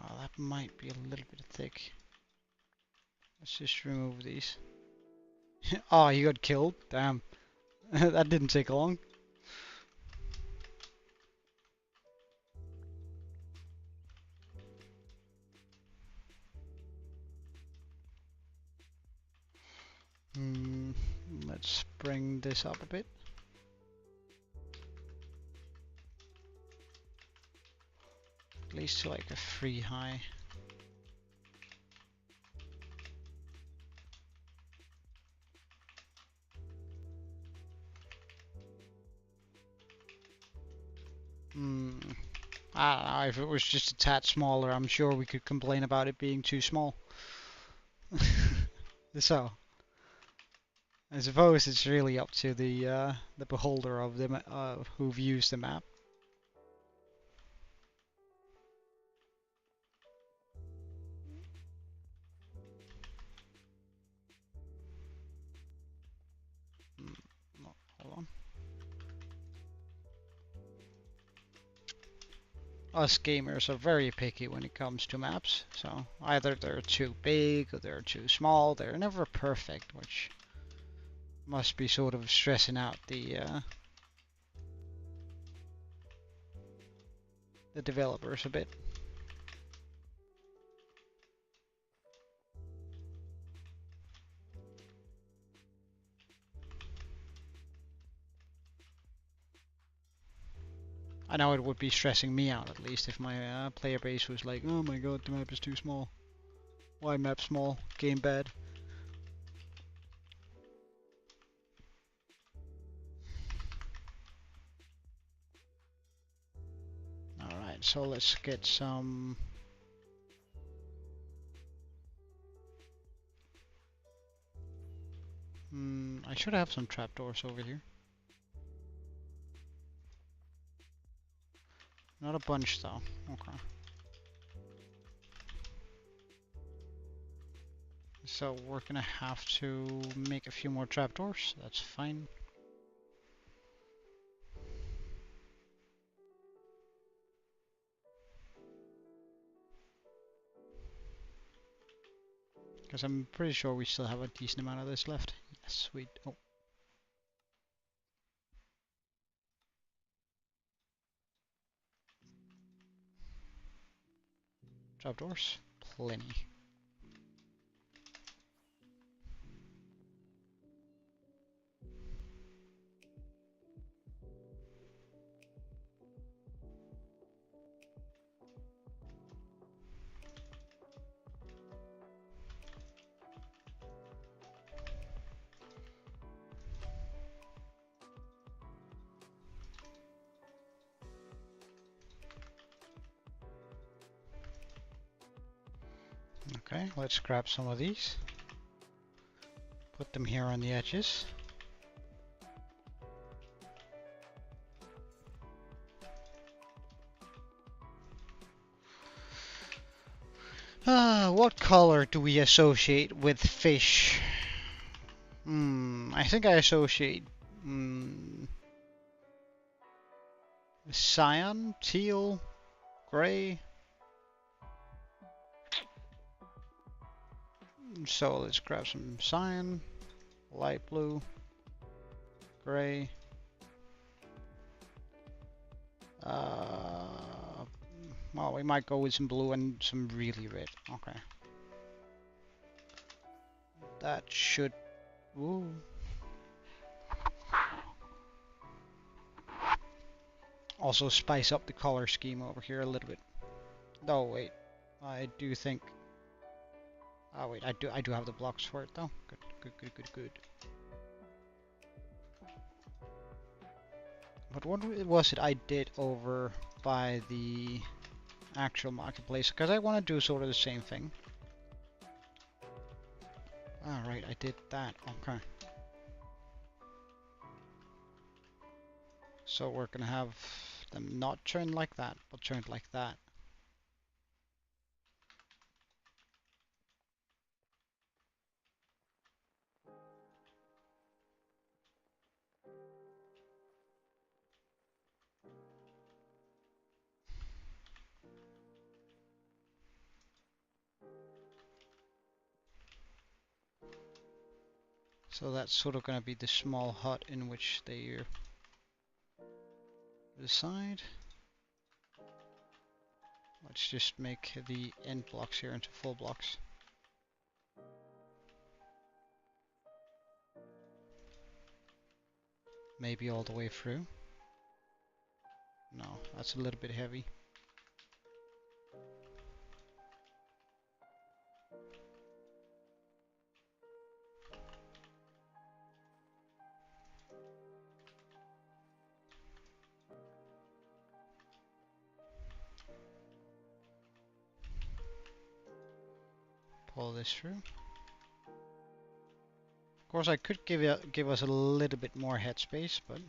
Oh, that might be a little bit thick. Let's just remove these. Oh, you got killed? Damn. That didn't take long. Let's bring this up a bit. At least to like a 3 high. I don't know, if it was just a tad smaller, I'm sure we could complain about it being too small. So, I suppose it's really up to the beholder of the who views the map. No, hold on. Us gamers are very picky when it comes to maps, so either they're too big or they're too small. They're never perfect, which must be sort of stressing out the developers a bit. I know it would be stressing me out, at least, if my player base was like, oh my god, the map is too small. Why map small? Game bad. Alright, so let's get some... I should have some trapdoors over here. Not a bunch though. Okay. So we're gonna have to make a few more trapdoors. That's fine. Because I'm pretty sure we still have a decent amount of this left. Yes, we... Oh. Trapdoors? Plenty. Okay, let's grab some of these. Put them here on the edges. What color do we associate with fish? I think I associate cyan, teal, gray. So let's grab some cyan, light blue, gray. Well, we might go with some blue and some really red. Okay. That should... Ooh. Also spice up the color scheme over here a little bit. Oh wait, I do think... Oh wait, I do have the blocks for it though. Good, good, good, good, good. But what was it I did over by the actual marketplace? Because I want to do sort of the same thing. Ah, right, I did that. Okay. So we're gonna have them not turned like that, but turned like that. So that's sort of gonna be the small hut in which they reside. Let's just make the end blocks here into full blocks. Maybe all the way through. No, that's a little bit heavy. Pull this through. Of course, I could give us a little bit more headspace, but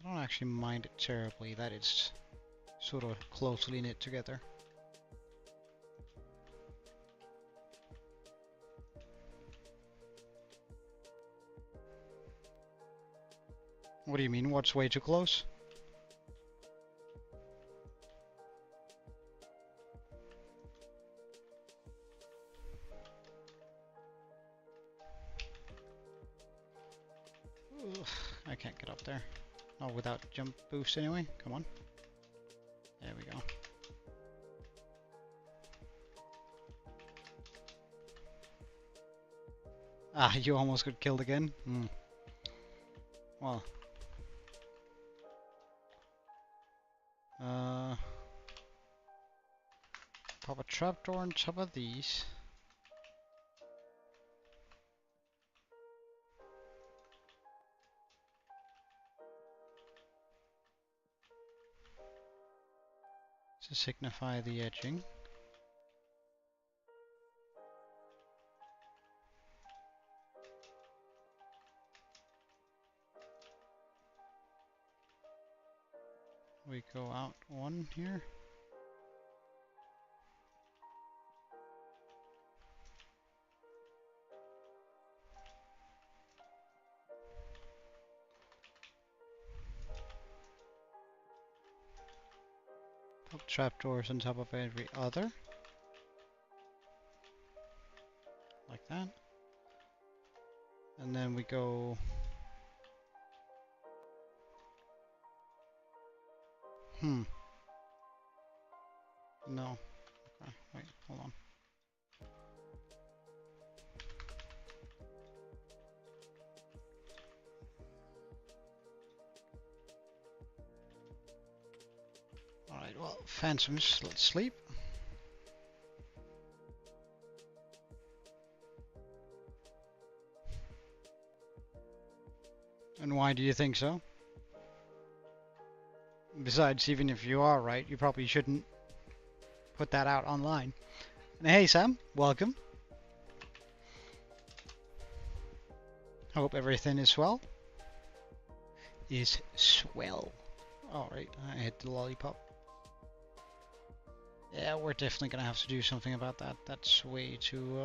I don't actually mind it terribly that it's sort of closely knit together. What do you mean? What's way too close? Ugh, I can't get up there. Oh, without jump boost anyway. Come on. There we go. Ah, you almost got killed again? Hmm. Well. Pop a trapdoor on top of these. To signify the edging. We go out one here. Put trapdoors on top of every other. Like that. And then we go... No. Okay, wait, hold on. Alright, well, phantoms, let's sleep. And why do you think so? Besides, even if you are right, you probably shouldn't put that out online. And hey Sam, welcome. Hope everything is swell. Is swell. Alright, I hit the lollipop. Yeah, we're definitely gonna have to do something about that. That's way too,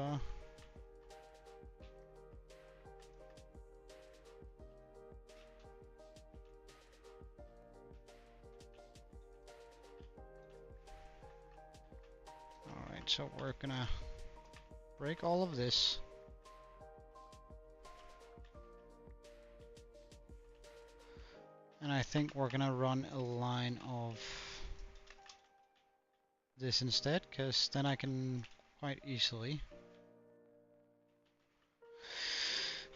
Alright, so we're gonna break all of this. And I think we're gonna run a line of this instead, because then I can quite easily.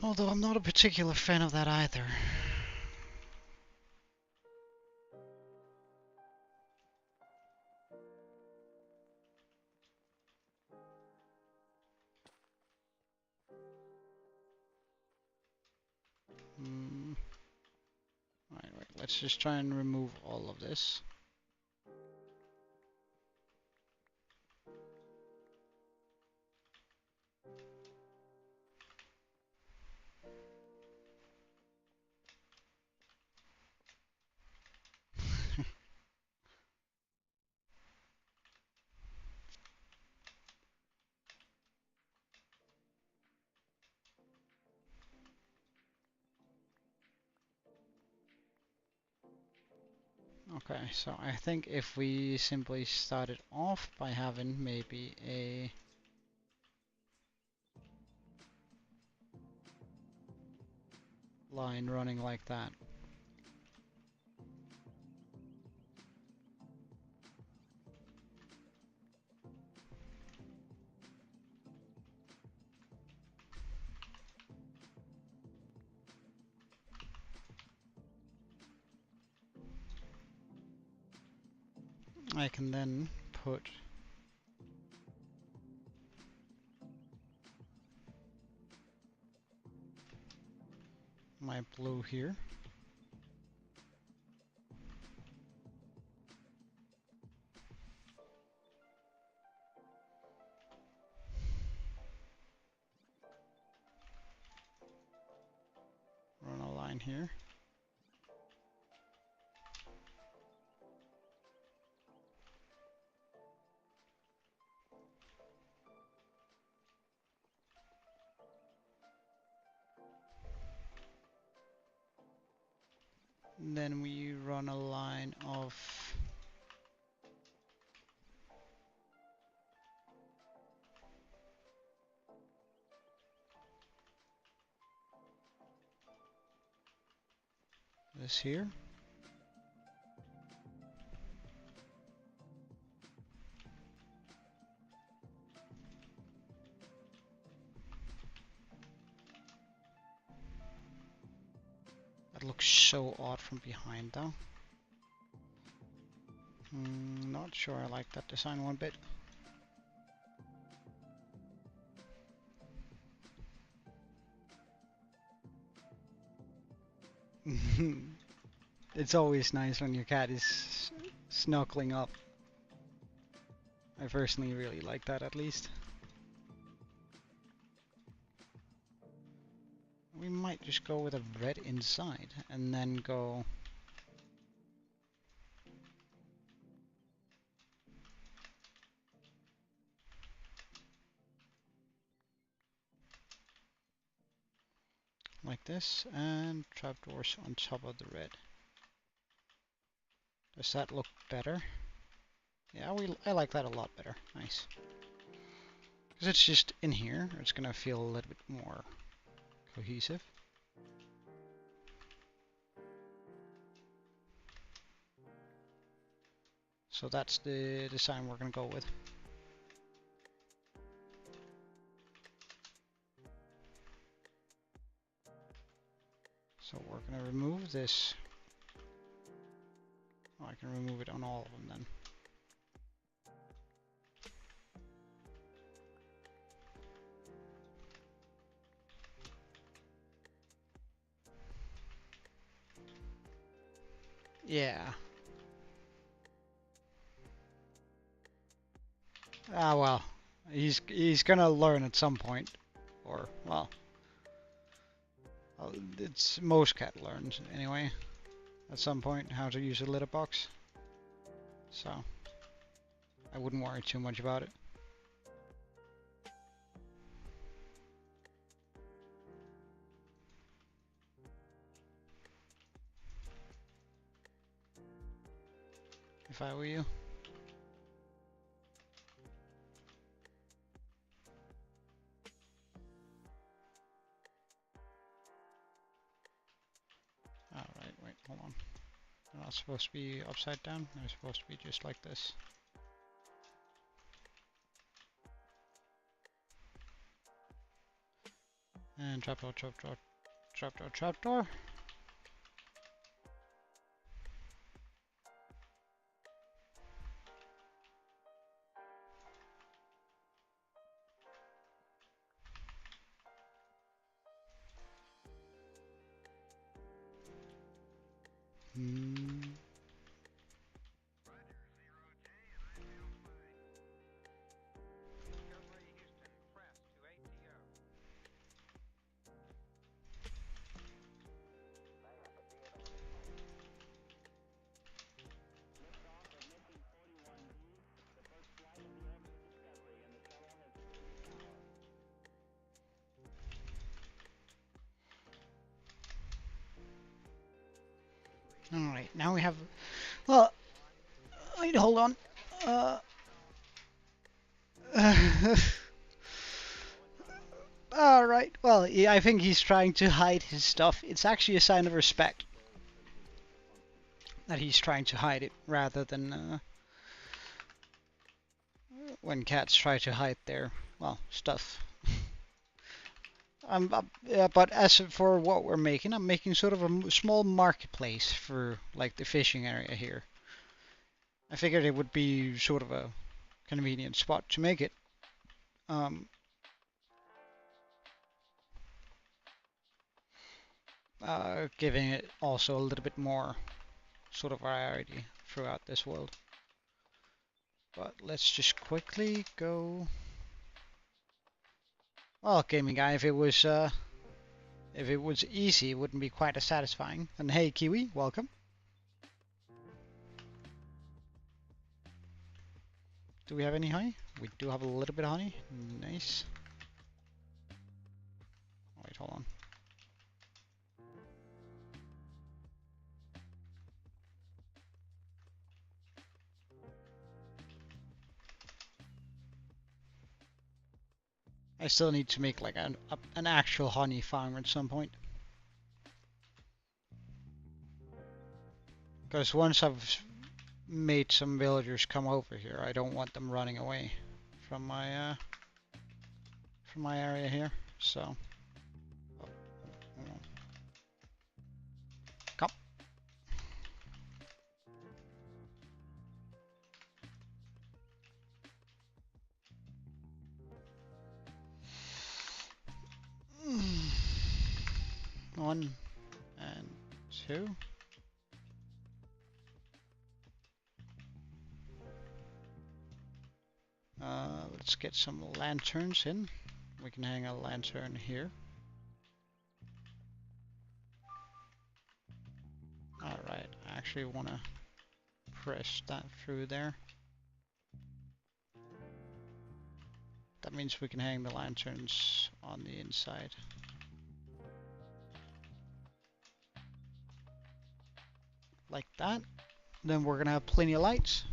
Although I'm not a particular fan of that either. Right, let's just try and remove all of this. Okay, so I think if we simply started off by having maybe a line running like that. I can then put my blue here. Run a line here. And then we run a line of this here. That looks so odd from behind though. Not sure I like that design one bit. It's always nice when your cat is snuggling up. I personally really like that at least. We might just go with a red inside and then go like this and trapdoors on top of the red. Does that look better? Yeah, I like that a lot better. Nice. Because it's just in here, it's gonna feel a little bit more cohesive. So that's the design we're gonna go with. So we're gonna remove this. Oh, I can remove it on all of them then. Yeah. Ah well, he's gonna learn at some point, or well, it's most cat learns anyway, at some point how to use a litter box. So I wouldn't worry too much about it. If I were you. wait, hold on. They're not supposed to be upside down. They're supposed to be just like this. And trapdoor, trapdoor, trapdoor, trapdoor. Alright, now we have... Well, wait, hold on. Alright, well, yeah, I think he's trying to hide his stuff. It's actually a sign of respect that he's trying to hide it, rather than when cats try to hide their, well, stuff. But as for what we're making, I'm making sort of a small marketplace for like the fishing area here. I figured it would be sort of a convenient spot to make it. Giving it also a little bit more sort of variety throughout this world. But let's just quickly go. Well, gaming guy, if it was easy, it wouldn't be quite as satisfying. And hey, Kiwi, welcome. Do we have any honey? We do have a little bit of honey. Nice. Wait, hold on. I still need to make like an actual honey farm at some point. Because once I've made some villagers come over here, I don't want them running away from my area here. So, come. One and two. Let's get some lanterns in. We can hang a lantern here. Alright, I actually want to press that through there. That means we can hang the lanterns on the inside. Like that. Then we're gonna have plenty of lights.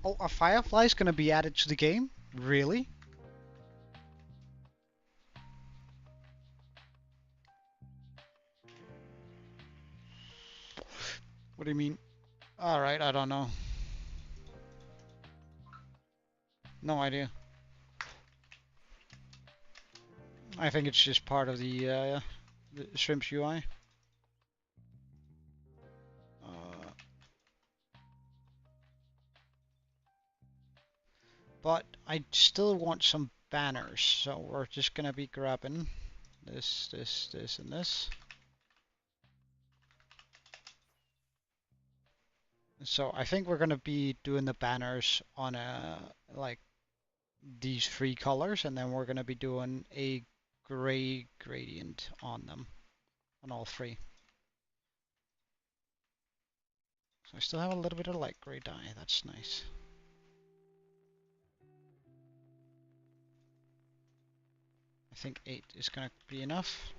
Oh, a firefly is gonna be added to the game? Really? What do you mean? Alright, I don't know. No idea. I think it's just part of the Shrimp's UI. But I still want some banners, so we're just gonna be grabbing this, this, this, and this. So I think we're gonna be doing the banners on like these three colors, and then we're gonna be doing a gray gradient on them, on all three. So I still have a little bit of light gray dye, that's nice. I think 8 is gonna be enough.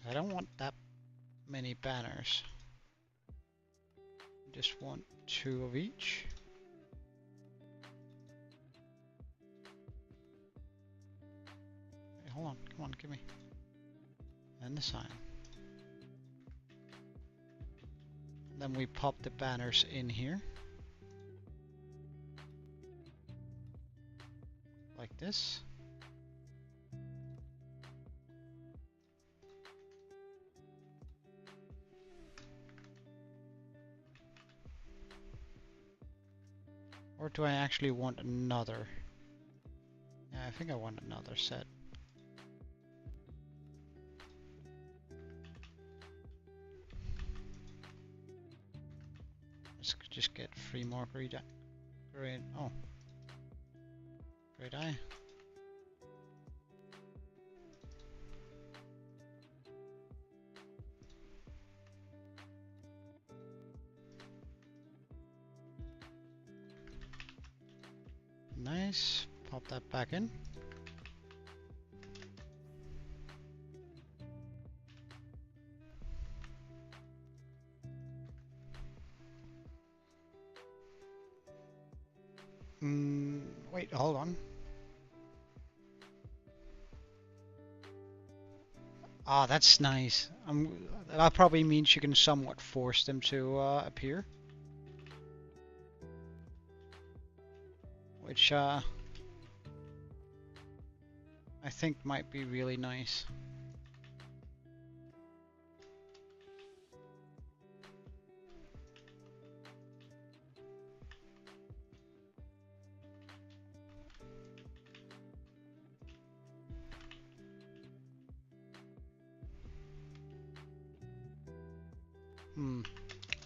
I don't want that many banners. Just want 2 of each. Hey, hold on, come on, give me. and the sign. Then we pop the banners in here. Like this. Or do I actually want another? Yeah, I think I want another set. Let's just get 3 more green oh. Great eye. Nice. Pop that back in. Wait, hold on. Ah, that's nice. That probably means you can somewhat force them to appear. Which I think might be really nice.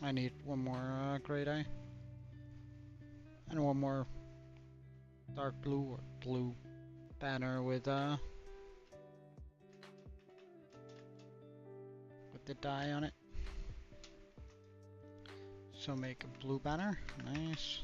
I need one more great eye. And one more dark blue or blue banner with the dye on it. So make a blue banner. Nice.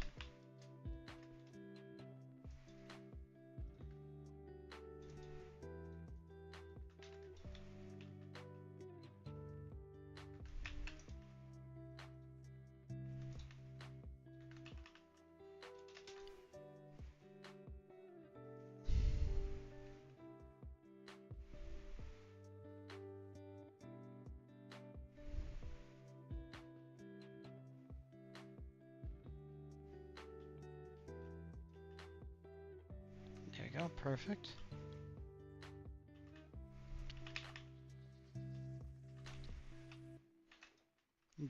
There you go, perfect.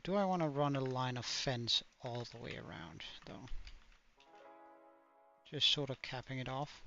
Do I want to run a line of fence all the way around, though? Just sort of capping it off.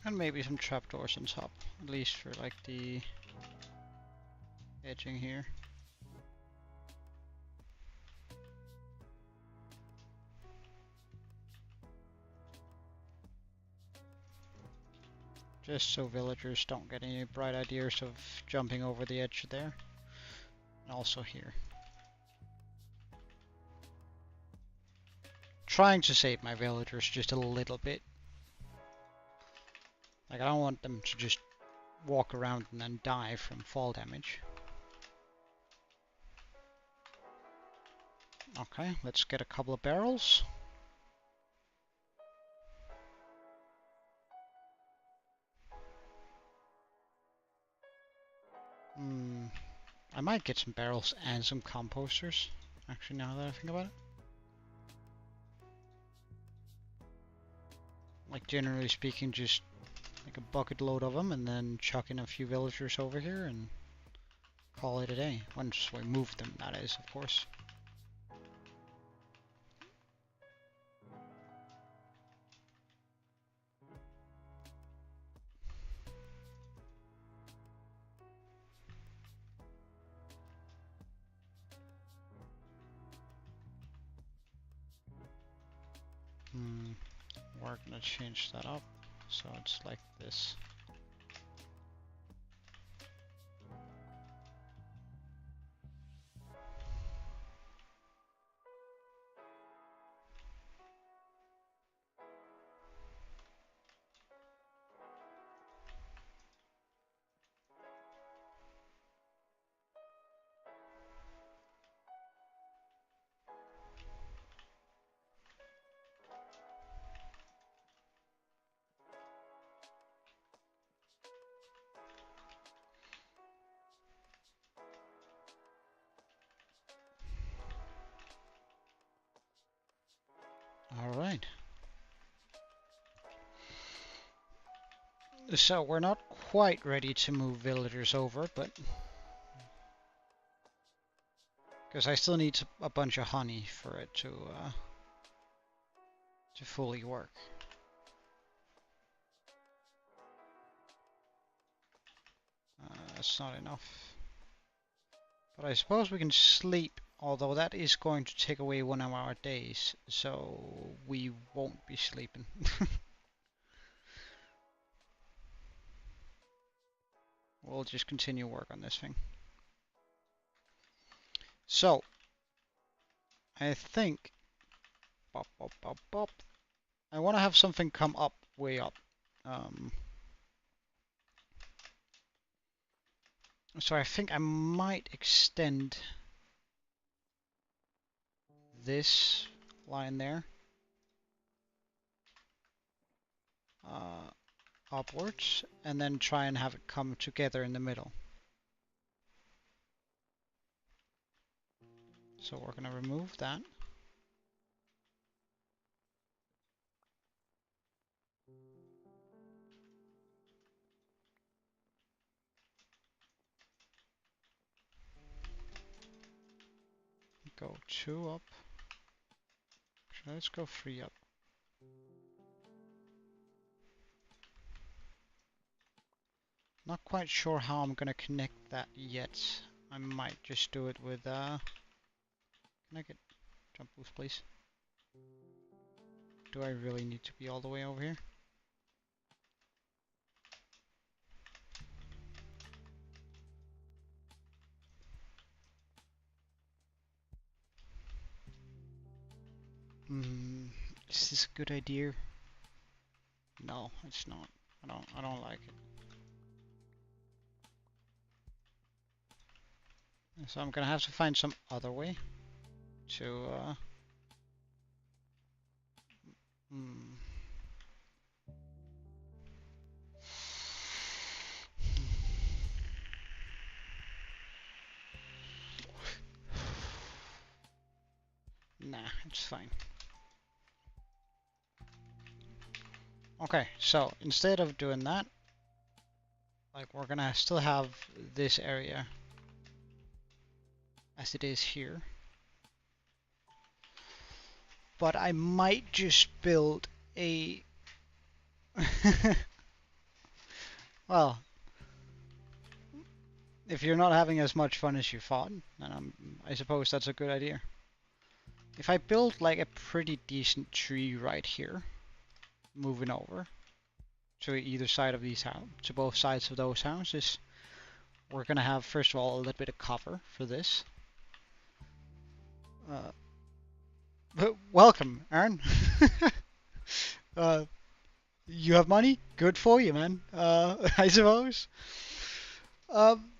And maybe some trapdoors on top, at least for like the edging here. Just so villagers don't get any bright ideas of jumping over the edge there. And also here. Trying to save my villagers just a little bit. Like, I don't want them to just walk around and then die from fall damage. Okay, let's get a couple of barrels. I might get some barrels and some composters, actually, now that I think about it. Like, generally speaking, just like a bucket load of them and then chuck in a few villagers over here and call it a day. Once we move them, that is, of course. Hmm. We're gonna change that up so it's like this. All right. So we're not quite ready to move villagers over, but because I still need a bunch of honey for it to fully work. That's not enough. But I suppose we can sleep, although that is going to take away one of our days, so we won't be sleeping. We'll just continue work on this thing. So, I think bop, bop, bop, bop. I want to have something come up, way up. So I think I might extend this line there upwards, and then try and have it come together in the middle. So we're going to remove that. Go 2 up. Actually, let's go 3 up. Not quite sure how I'm going to connect that yet. I might just do it with, can I get jump boost, please? Do I really need to be all the way over here? Is this a good idea? No, it's not. I don't like it. So I'm gonna have to find some other way to hmm. Nah, it's fine. Okay, so instead of doing that, like we're gonna still have this area as it is here. But I might just build a well, if you're not having as much fun as you thought, then I suppose that's a good idea. If I build like a pretty decent tree right here, moving over to either side of these houses, to both sides of those houses, we're gonna have first of all a little bit of cover for this. Welcome, Aaron. You have money? Good for you, man. I suppose. Um,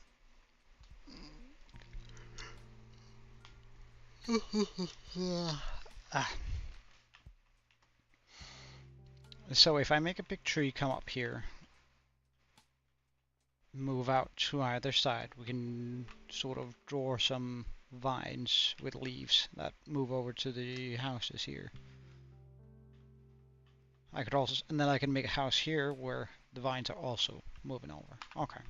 so if I make a big tree come up here, move out to either side, we can sort of draw some vines with leaves that move over to the houses here. I could also, and then I can make a house here where the vines are also moving over. Okay.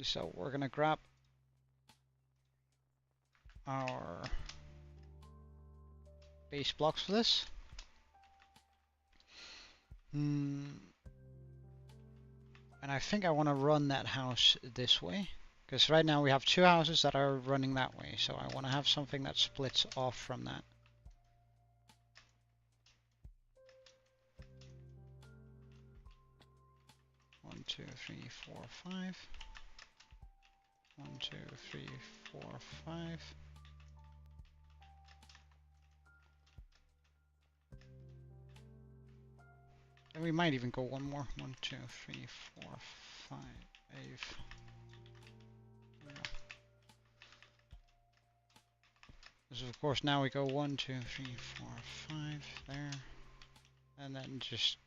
So we're gonna grab our base blocks for this. And I think I want to run that house this way. Because right now we have two houses that are running that way, so I want to have something that splits off from that. One, two, three, four, five. 1, 2, 3, 4, 5. And we might even go one more. 1, 2, 3, 4, 5. So of course now we go 1, 2, 3, 4, 5 there. And then just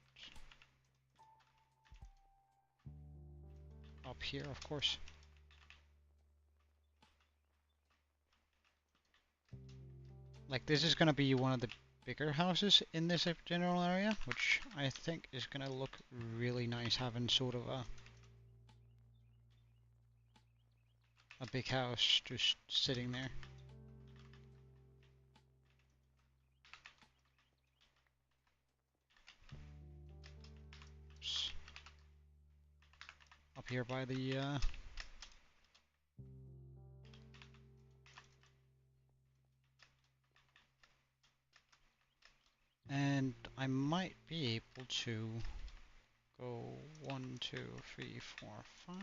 up here, of course. Like this is gonna be one of the bigger houses in this general area, which I think is gonna look really nice having sort of a big house just sitting there. Just up here by the and I might be able to go 1, 2, 3, 4, 5.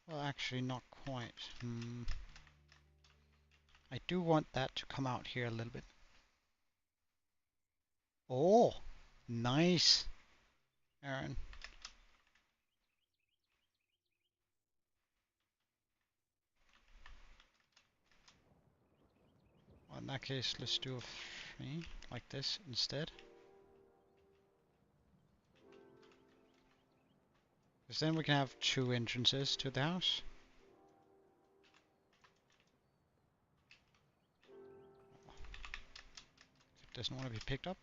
Well, actually, not quite. I do want that to come out here a little bit. Oh, nice, Aaron. Well, in that case, let's do a 3 like this instead. Because then we can have 2 entrances to the house. It doesn't want to be picked up.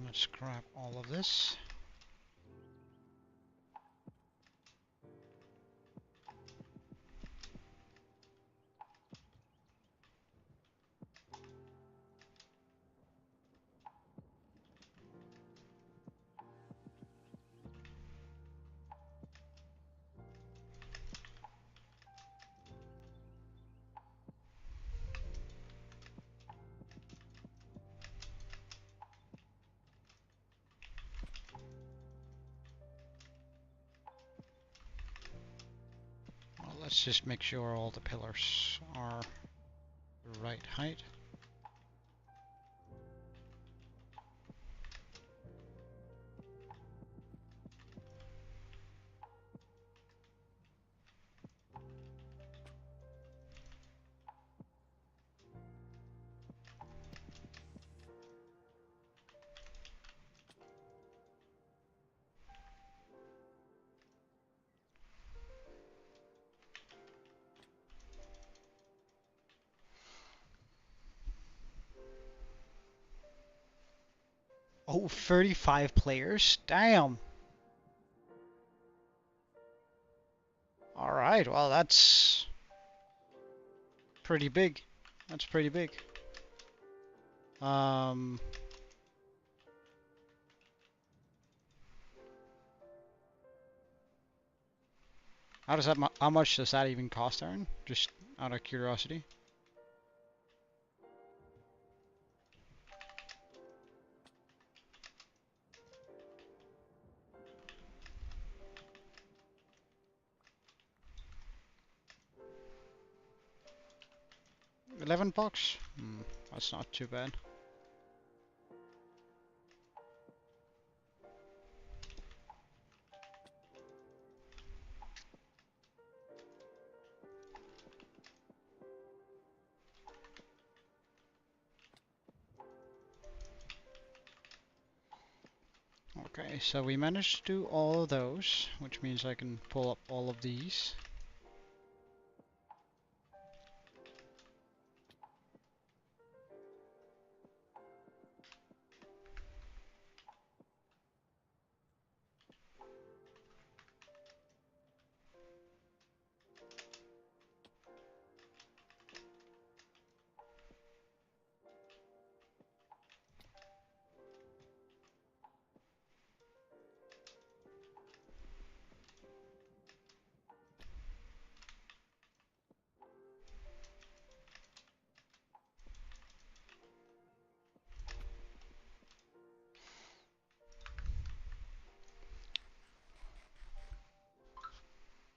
Let's grab all of this. Well, let's just make sure all the pillars are the right height. Oh, 35 players? Damn! Alright, well that's pretty big. That's pretty big. How does that, how much does that even cost, Aaron? Just out of curiosity. $11? That's not too bad. Okay, so we managed to do all of those, which means I can pull up all of these.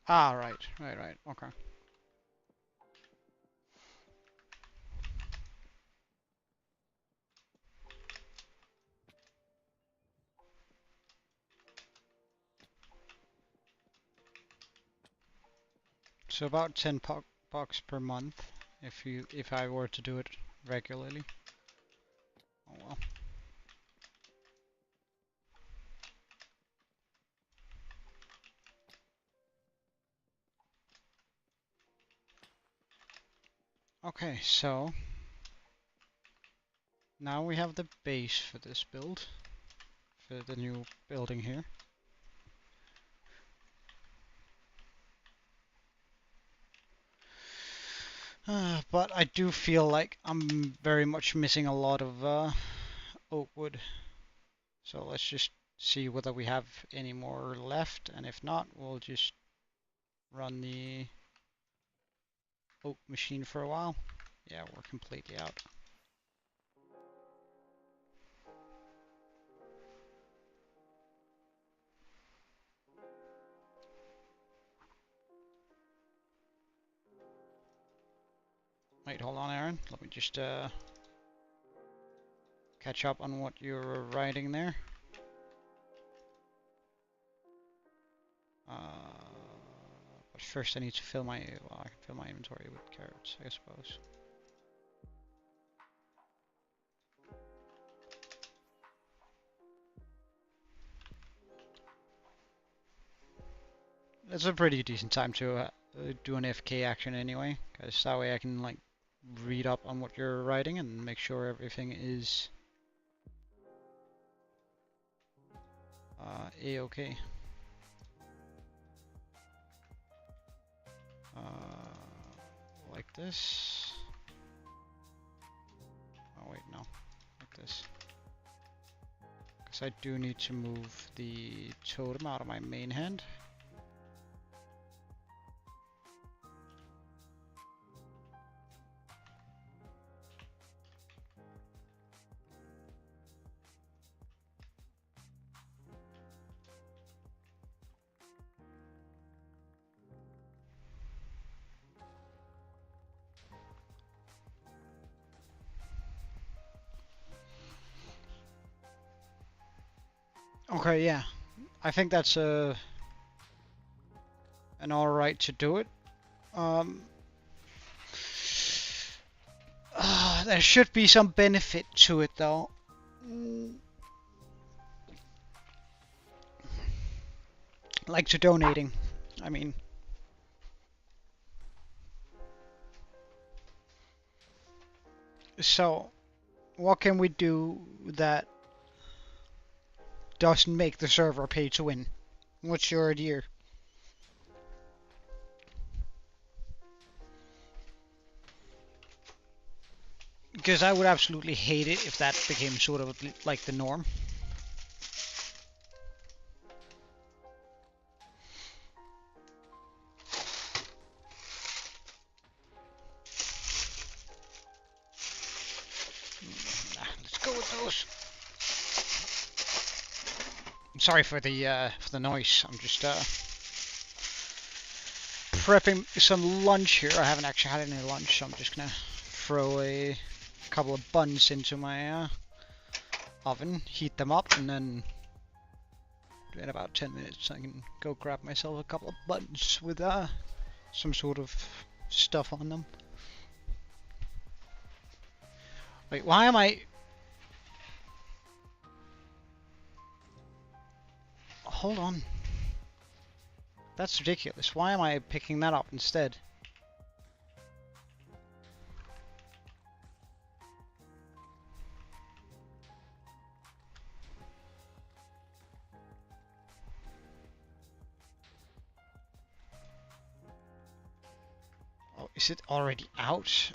Ah, right. Okay. So about 10 bucks per month if I were to do it regularly. Oh well. Okay, so now we have the base for this build, for the new building here. But I do feel like I'm very much missing a lot of oak wood. So let's just see whether we have any more left, and if not, we'll just run the oak machine for a while. Yeah, we're completely out. Wait, hold on, Aaron. Let me just catch up on what you're writing there. But first I need to fill my, well, I can fill my inventory with carrots, I suppose. It's a pretty decent time to do an FK action anyway, because that way I can like read up on what you're writing and make sure everything is a-okay. Like this. Oh wait, no, like this. Because I do need to move the totem out of my main hand. Okay, yeah. I think that's an alright to do it. There should be some benefit to it though. Like to donating. I mean, so what can we do that doesn't make the server pay to win? What's your idea? Because I would absolutely hate it if that became sort of like the norm. Let's go with those. I'm sorry for the noise. I'm just prepping some lunch here. I haven't actually had any lunch, so I'm just gonna throw a couple of buns into my oven, heat them up, and then in about 10 minutes I can go grab myself a couple of buns with some sort of stuff on them. Wait, why am I... Hold on. That's ridiculous. Why am I picking that up instead? Oh, is it already out?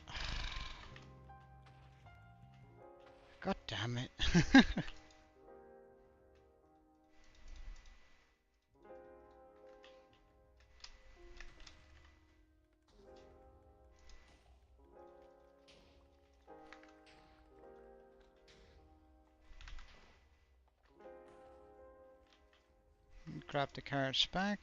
God damn it. Grab the carrots back.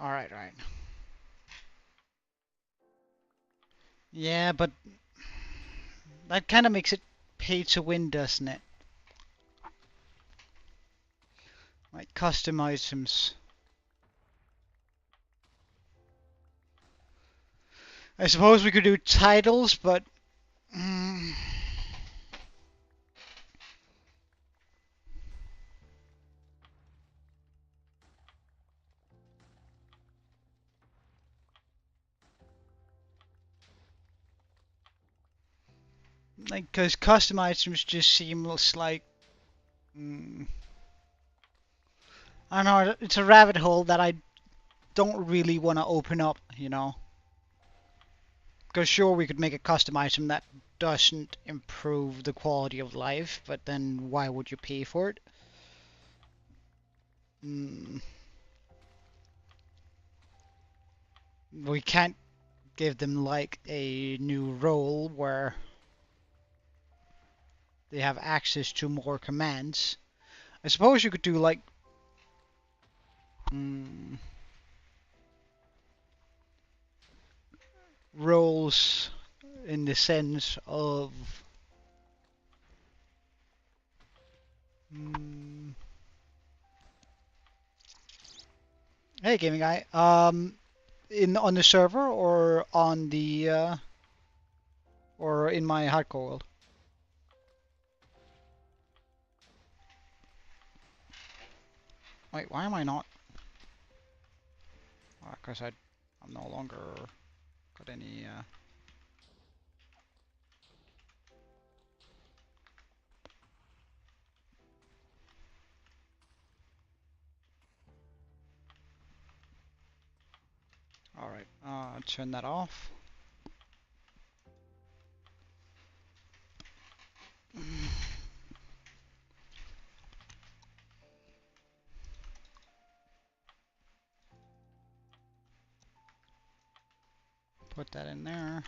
Alright, right. Yeah, but that kind of makes it pay to win, doesn't it? Like custom items. I suppose we could do titles, but like, because custom items just seems like I don't know. It's a rabbit hole that I don't really want to open up, you know. Because sure, we could make a custom item that doesn't improve the quality of life, but then why would you pay for it? We can't give them like a new role where they have access to more commands. I suppose you could do like roles in the sense of hey gaming guy, in on the server or on the or in my hardcore world. Wait, why am I not? Because I'm no longer got any. All right, turn that off. Put that in there.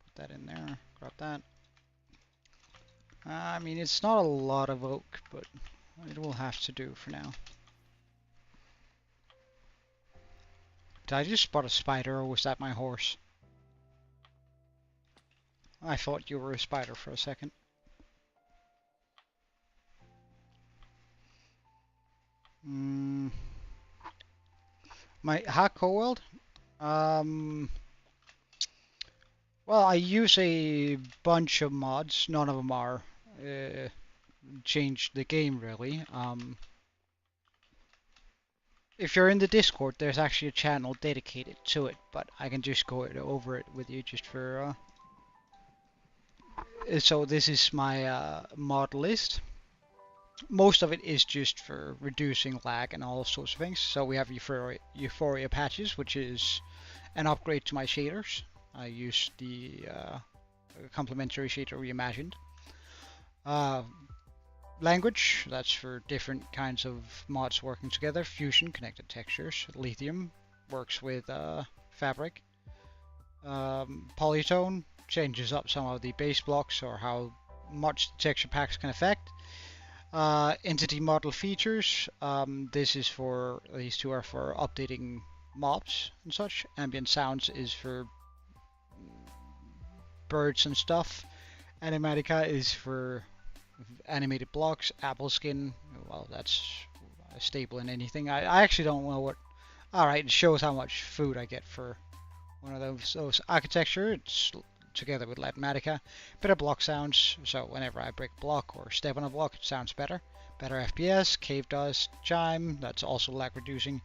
Put that in there. Grab that. I mean, it's not a lot of oak, but it will have to do for now. Did I just spot a spider, or was that my horse? I thought you were a spider for a second. My hardcore world? Well, I use a bunch of mods. None of them are change the game really. If you're in the Discord, there's actually a channel dedicated to it, but I can just go over it with you just for. So this is my mod list. Most of it is just for reducing lag and all sorts of things. So we have Euphoria patches, which is an upgrade to my shaders. I use the complementary shader reimagined. Language, that's for different kinds of mods working together. Fusion, connected textures. Lithium works with fabric. Polytone changes up some of the base blocks or how much the texture packs can affect. Entity model features, these two are for updating mobs and such. Ambient sounds is for birds and stuff. Animatica is for animated blocks. Apple skin, well, that's stable in anything. I actually don't know what. Alright, it shows how much food I get for one of those. Architecture, it's together with Latmatica. Better block sounds, so whenever I break a block or step on a block, it sounds better. Better FPS, cave dust, chime, that's also lag reducing.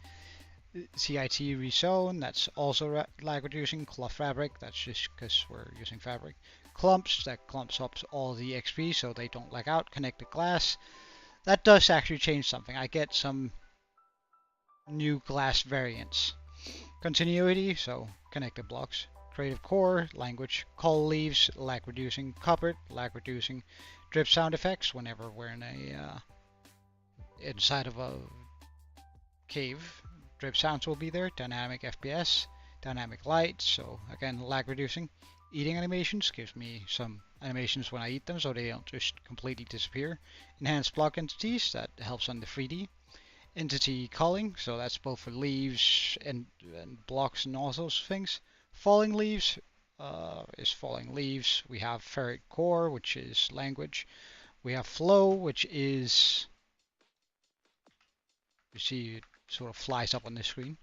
CIT rezone, that's also lag reducing. Cloth fabric, that's just because we're using fabric. Clumps, that clumps up all the XP so they don't lag out. Connected glass, that does actually change something. I get some new glass variants. Continuity, so connected blocks. Creative core, language, call leaves, lag reducing. Cupboard, lag reducing. Drip sound effects, whenever we're in a inside of a cave, drip sounds will be there. Dynamic FPS, dynamic light, so again lag reducing. Eating animations gives me some animations when I eat them so they don't just completely disappear. Enhanced block entities, that helps on the 3D. entity culling, so that's both for leaves and blocks and all those things. Falling leaves is falling leaves. We have ferret core, which is language. We have flow, which is, you see it sort of flies up on the screen.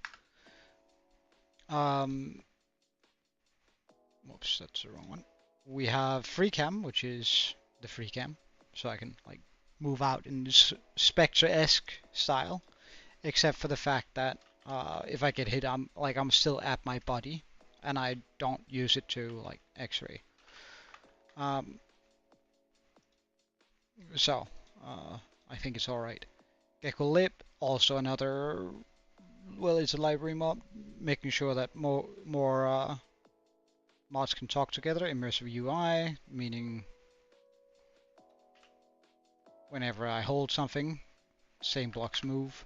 Whoops, that's the wrong one. We have free cam, which is the free cam, so I can like move out in this Spectre-esque style, except for the fact that if I get hit, I'm still at my body, and I don't use it to like X-ray. So I think it's all right. Gecko Lip, also another. Well, it's a library mod, making sure that more mods can talk together. Immersive UI, meaning whenever I hold something, same blocks move,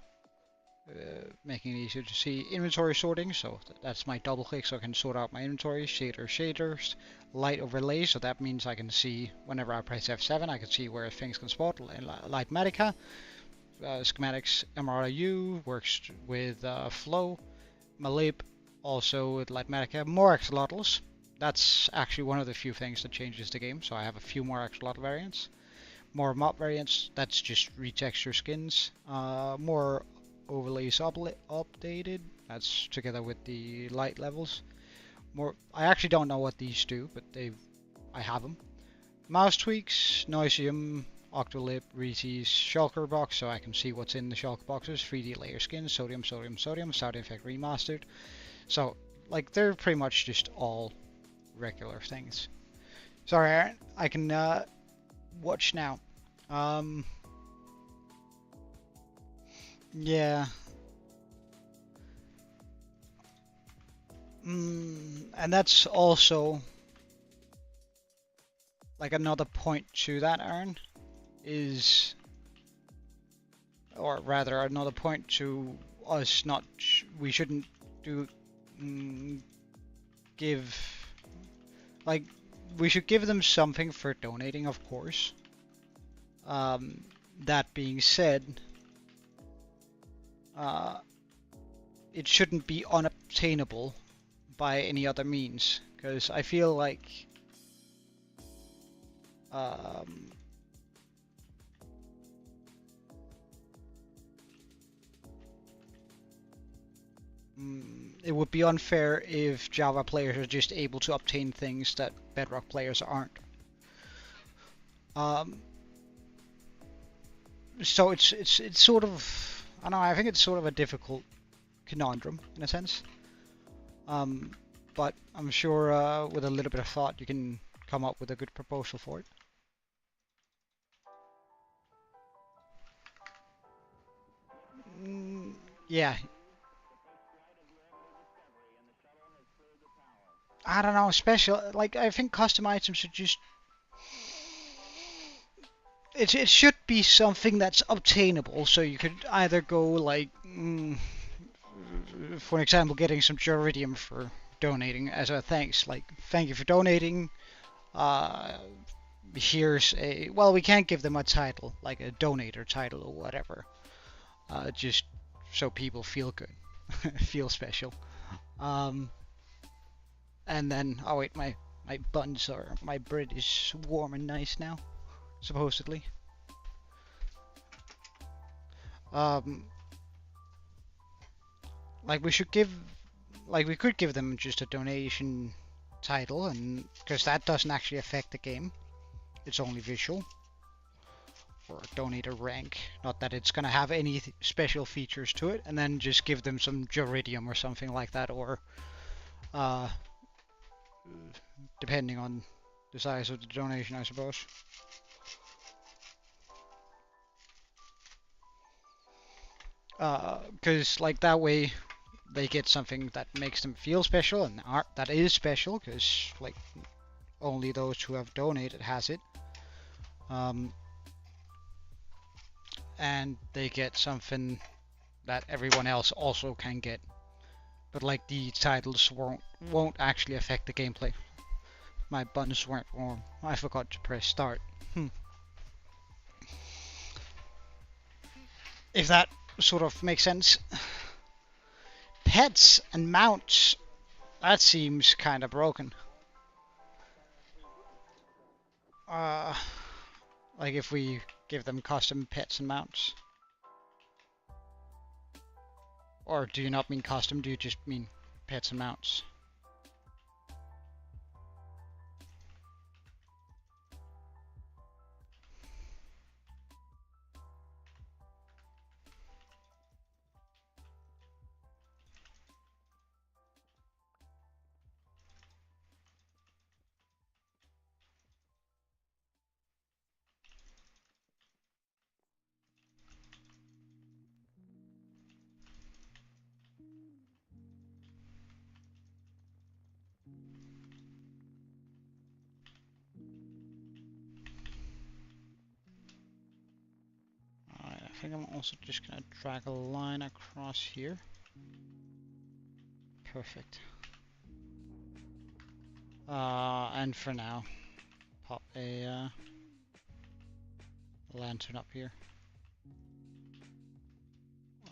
making it easier to see. Inventory sorting, so that's my double click, so I can sort out my inventory. Shaders. Light overlay, so that means I can see whenever I press F7, I can see where things can spot. Lightmatica, schematics. MRU works with flow. Malib also with Lightmatica. More axolotls. That's actually one of the few things that changes the game, so I have a few more axolotl variants. More mob variants, that's just retexture skins. More overlays updated, that's together with the light levels. More, I actually don't know what these do, but I have them. Mouse tweaks, Noisium, Octolip, Reese's, Shulker box, so I can see what's in the Shulker boxes. 3D layer skins, Sodium, Sound Effect Remastered. So, like, they're pretty much just all regular things. Sorry, Aaron, I can watch now. Yeah. And that's also like another point to that, Aaron, is, or rather another point to us not, we shouldn't do, give, like, we should give them something for donating, of course. That being said, it shouldn't be unobtainable by any other means, because I feel like it would be unfair if Java players are just able to obtain things that Bedrock players aren't. So it's sort of, I don't know, I think it's sort of a difficult conundrum in a sense. But I'm sure with a little bit of thought you can come up with a good proposal for it. Yeah. I don't know, special, like, I think custom items should just, it should be something that's obtainable, so you could either go like, for example, getting some Juridium for donating as a thanks, like, thank you for donating, here's a, well, we can't give them a title, like a donator title or whatever, just so people feel good, feel special. And then, oh wait, my buns are, my bread is warm and nice now, supposedly. Like, we should give, like, we could give them just a donation title, and because that doesn't actually affect the game, it's only visual. Or a donator rank, not that it's gonna have any special features to it, and then just give them some Juridium or something like that, or depending on the size of the donation, I suppose. Because like that way they get something that makes them feel special, and art that is special, because like only those who have donated has it. And they get something that everyone else also can get. But like the titles won't actually affect the gameplay. My buttons weren't warm. I forgot to press start. If that sort of makes sense. Pets and mounts. That seems kind of broken. Uh, like if we give them custom pets and mounts. Or do you not mean custom? Do you just mean pets and mounts? Alright, I think I'm also just gonna drag a line across here. Perfect. And for now, pop a lantern up here.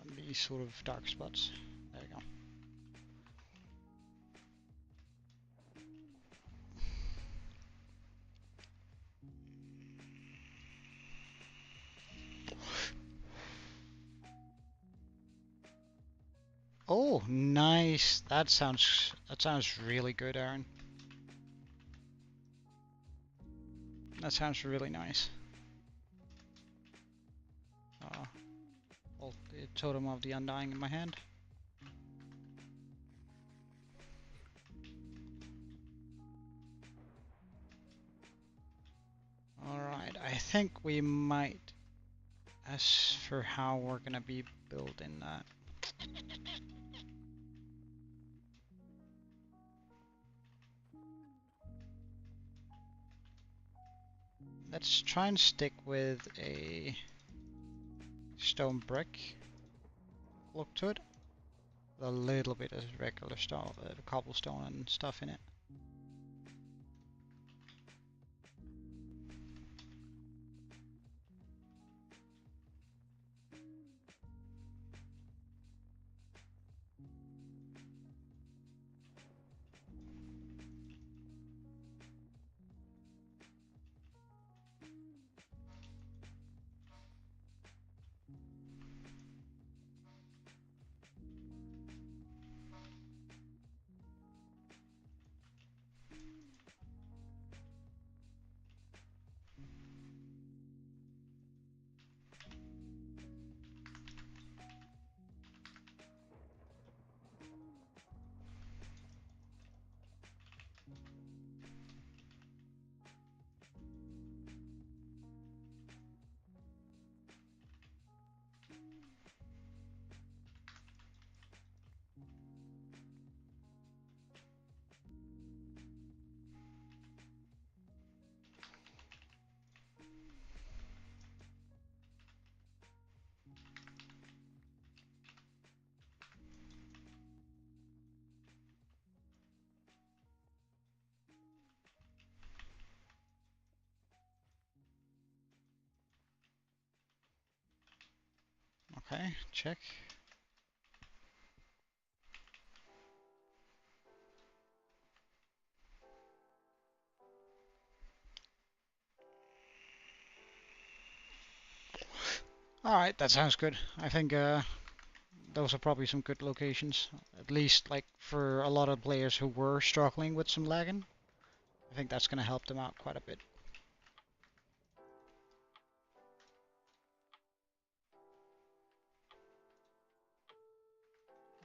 On these sort of dark spots. There we go. Oh, nice. That sounds really good, Aaron. That sounds really nice. Hold the totem of the undying in my hand. Alright, I think we might, as for how we're gonna be building that. Let's try and stick with a stone brick look to it. A little bit of regular stone, cobblestone and stuff in it. Okay, check. Alright, that sounds good. I think those are probably some good locations. At least like for a lot of players who were struggling with some lagging. I think that's gonna help them out quite a bit.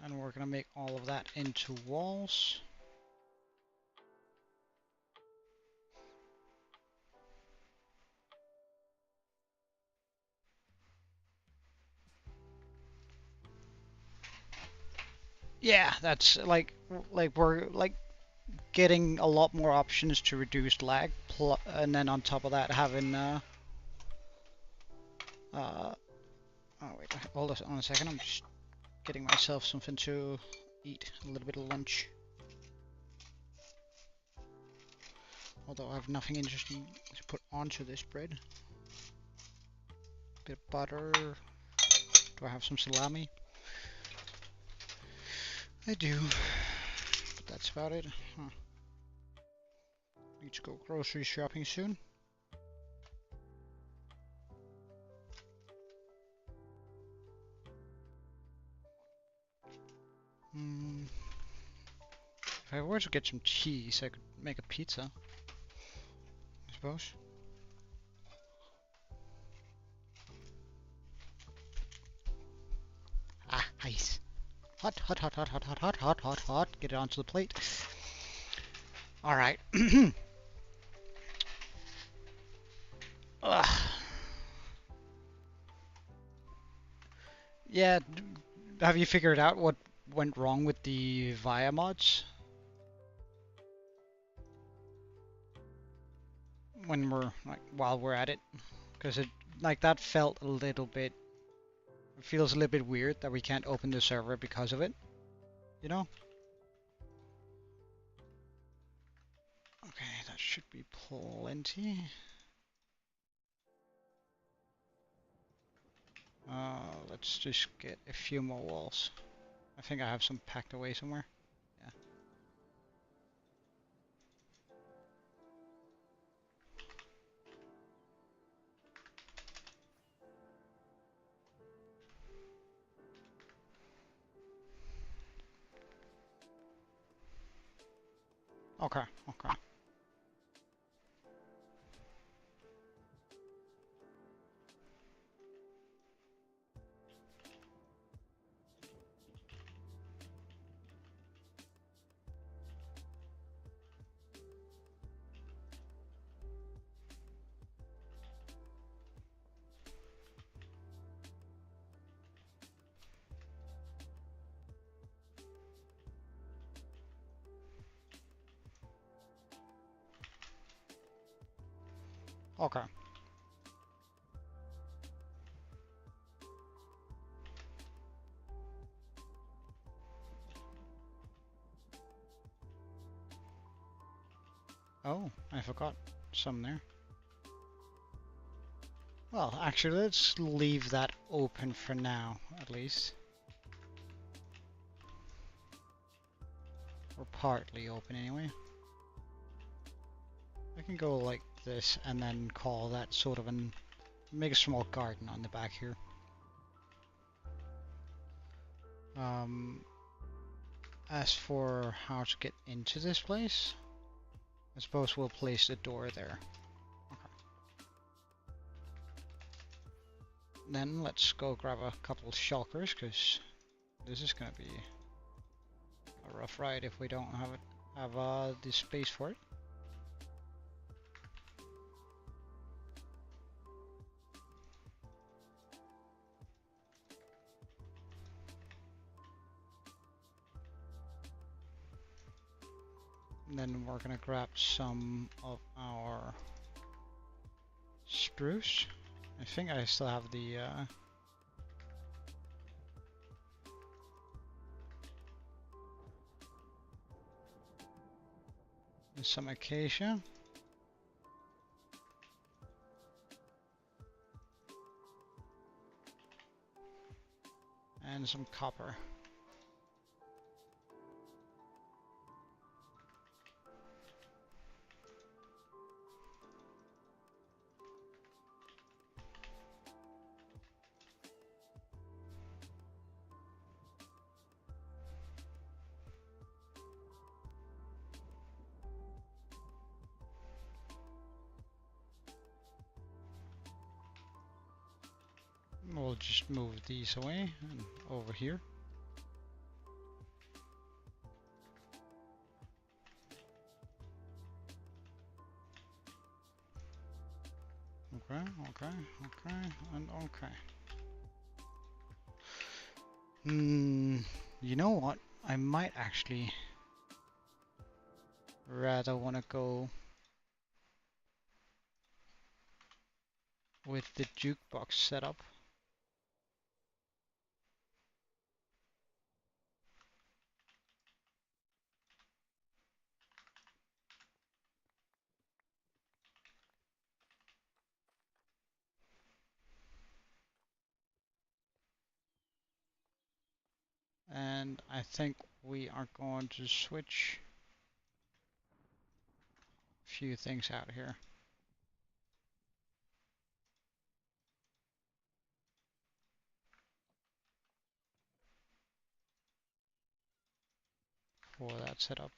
And we're gonna make all of that into walls. Yeah, that's like we're like getting a lot more options to reduce lag, and then on top of that having oh wait, hold on a second. I'm just getting myself something to eat, a little bit of lunch. Although I have nothing interesting to put onto this bread. Bit of butter. Do I have some salami? I do. But that's about it. Huh. Need to go grocery shopping soon. If I were to get some cheese, I could make a pizza, I suppose. Ah, ice. Hot, hot, hot, hot, hot, hot, hot, hot, hot, hot. Get it onto the plate. Alright. Yeah, have you figured out what went wrong with the VIA mods? When we're, like, while we're at it? Because it, like, that felt a little bit, it feels a little bit weird that we can't open the server because of it, you know? Okay, that should be plenty. Let's just get a few more walls. I think I have some packed away somewhere. Yeah. Okay, okay. Okay. Oh, I forgot some there. Well, actually, let's leave that open for now, at least. Or partly open anyway. I can go like this and then call that sort of an... make a small garden on the back here. As for how to get into this place, I suppose we'll place the door there. Okay. Then let's go grab a couple of shulkers, because this is gonna be a rough ride if we don't have the space for it. And then we're gonna grab some of our spruce. I think I still have the some acacia. And some copper. We'll just move these away and over here. Okay, okay, okay, and okay. You know what? I might actually rather want to go with the jukebox setup. And I think we are going to switch a few things out here. For that setup.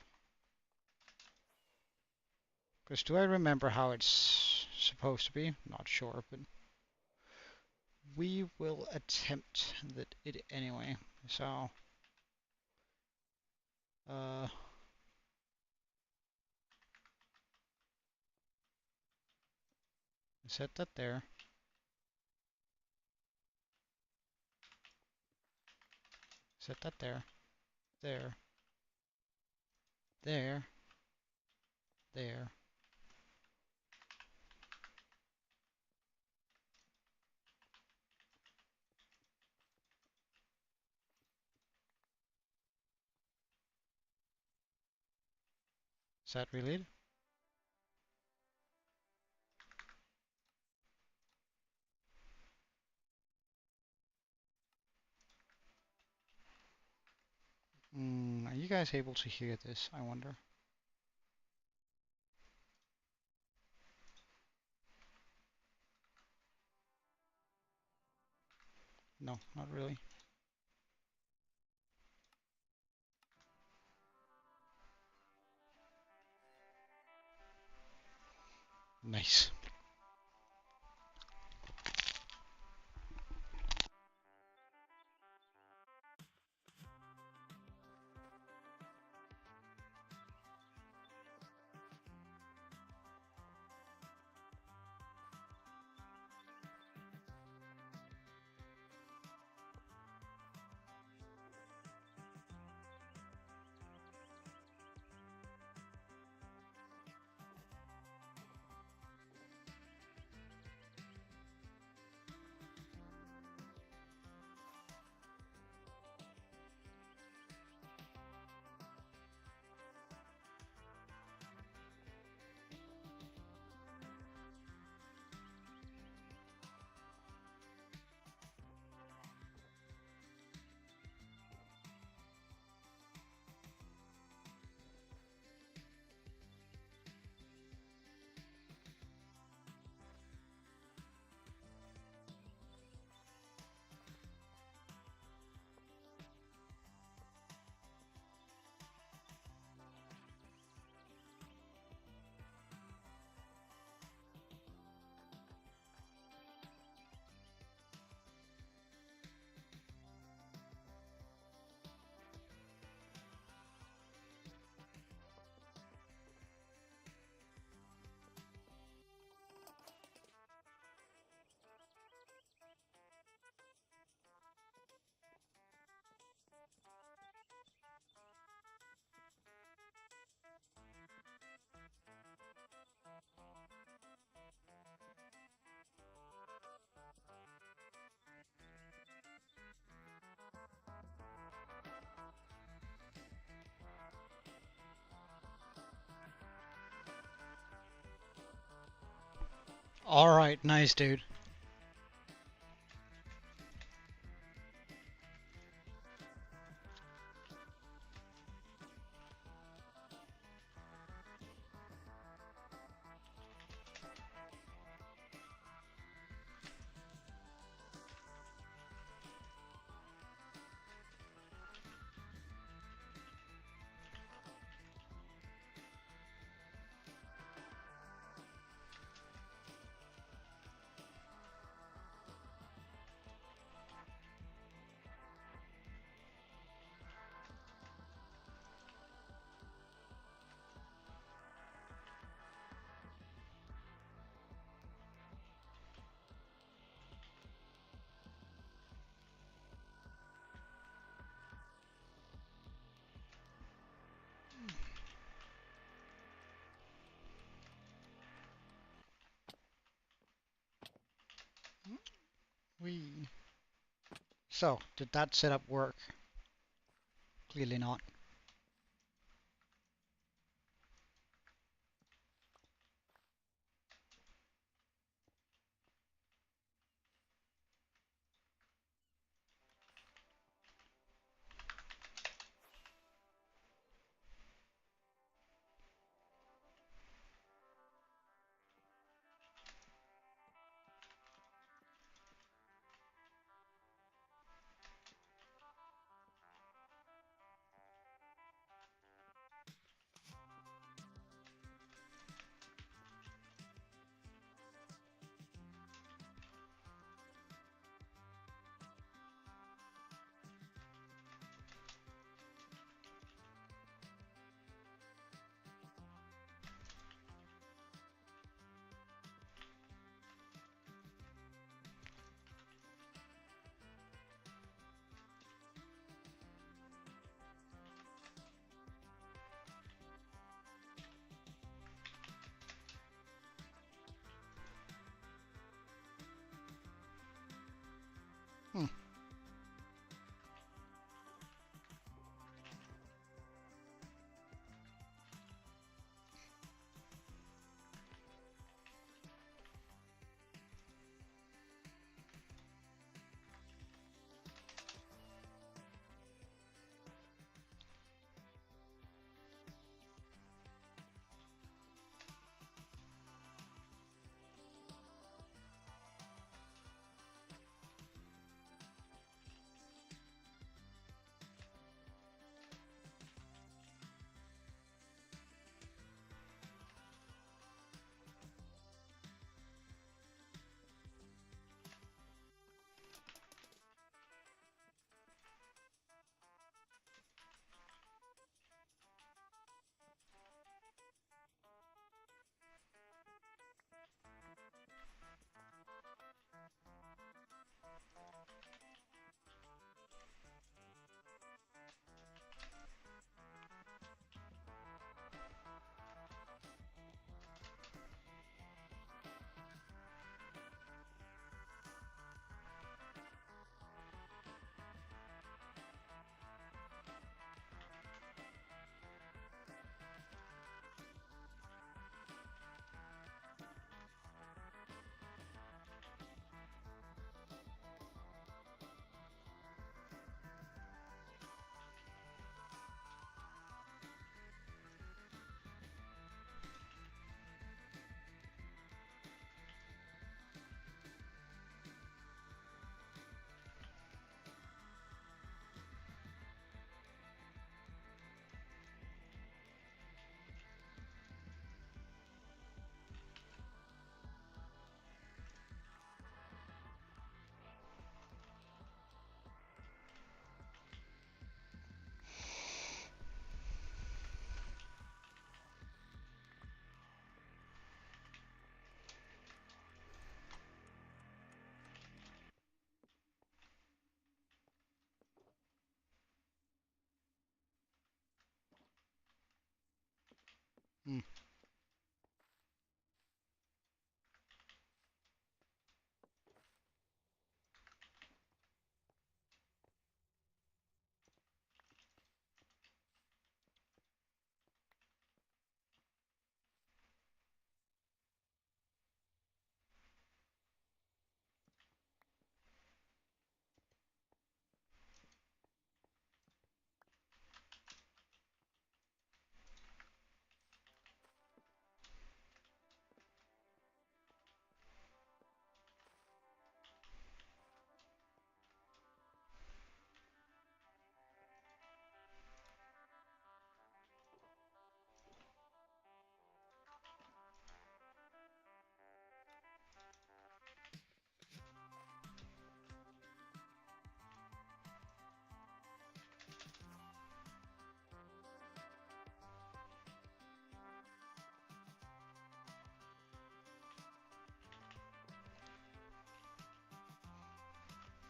Because do I remember how it's supposed to be? Not sure, but we will attempt it anyway. So, uh, set that there. Set that there. There. There. There. Is that really it? Are you guys able to hear this, I wonder? No, not really. Nice. Alright, nice, dude. We. So, did that setup work? Clearly not.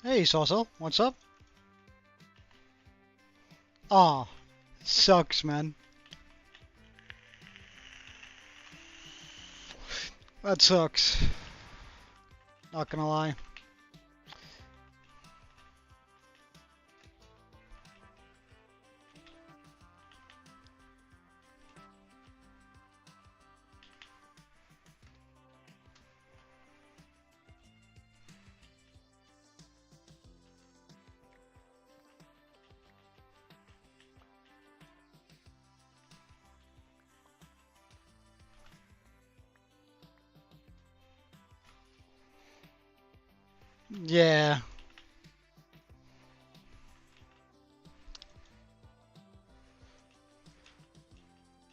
Hey, Saucel, what's up? Aw, sucks, man. That sucks. Not gonna lie. Yeah.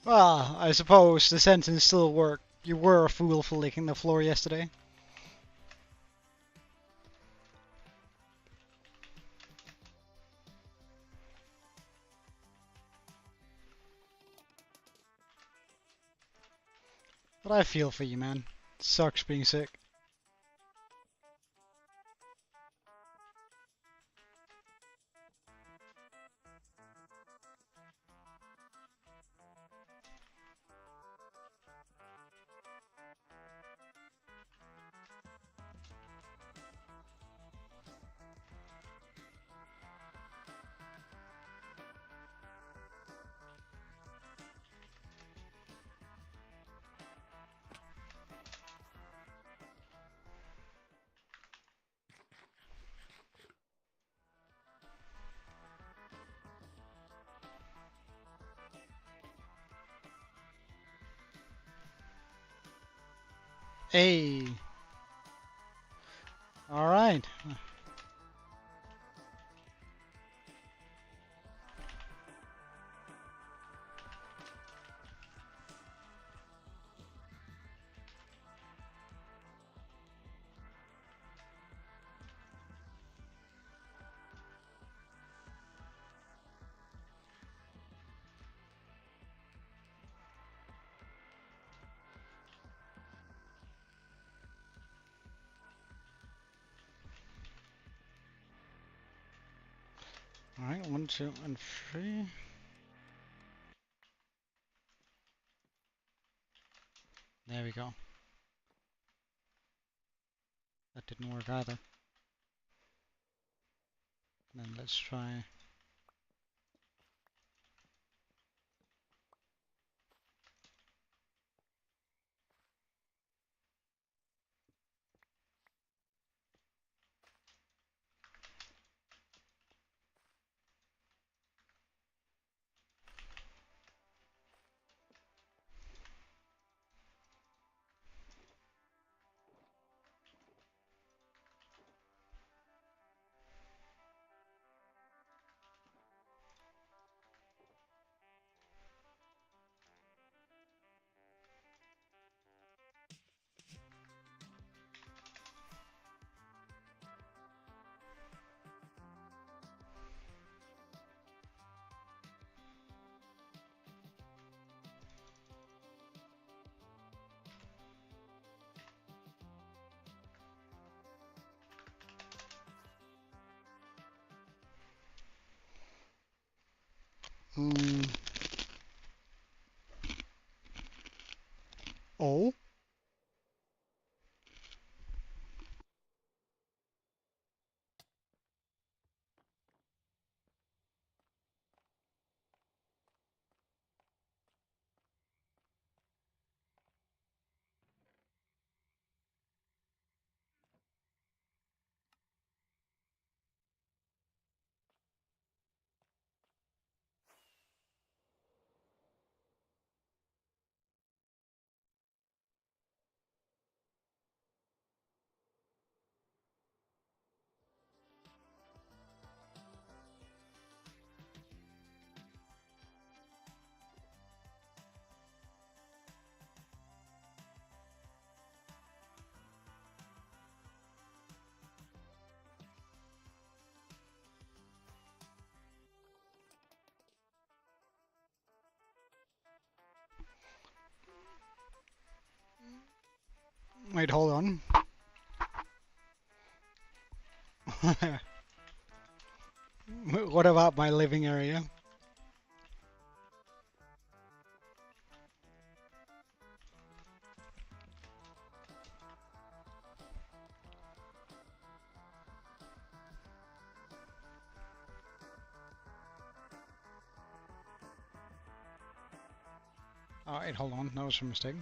Well, I suppose the sentence still worked. You were a fool for licking the floor yesterday. But I feel for you, man. Sucks being sick. Hey. Alright. Alright, 1, 2, and 3. There we go. That didn't work either. Then let's try. Hmm. Oh. Wait, hold on. What about my living area? Alright, hold on. That was a mistake.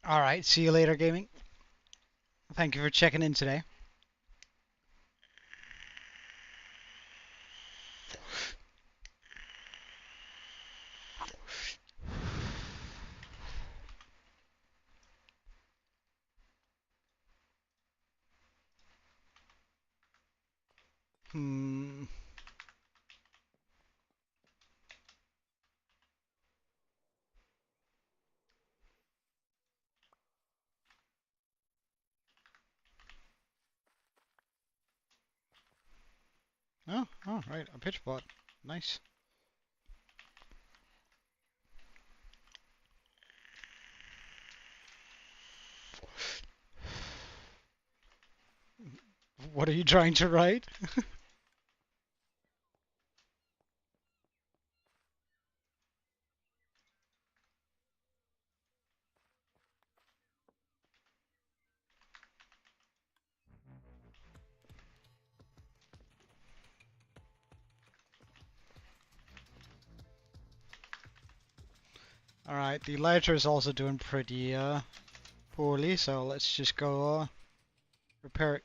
Alright, see you later, gaming. Thank you for checking in today. Hmm. Oh, right, a pitch bot. Nice. What are you trying to write? Alright, the lighter is also doing pretty poorly, so let's just go repair it.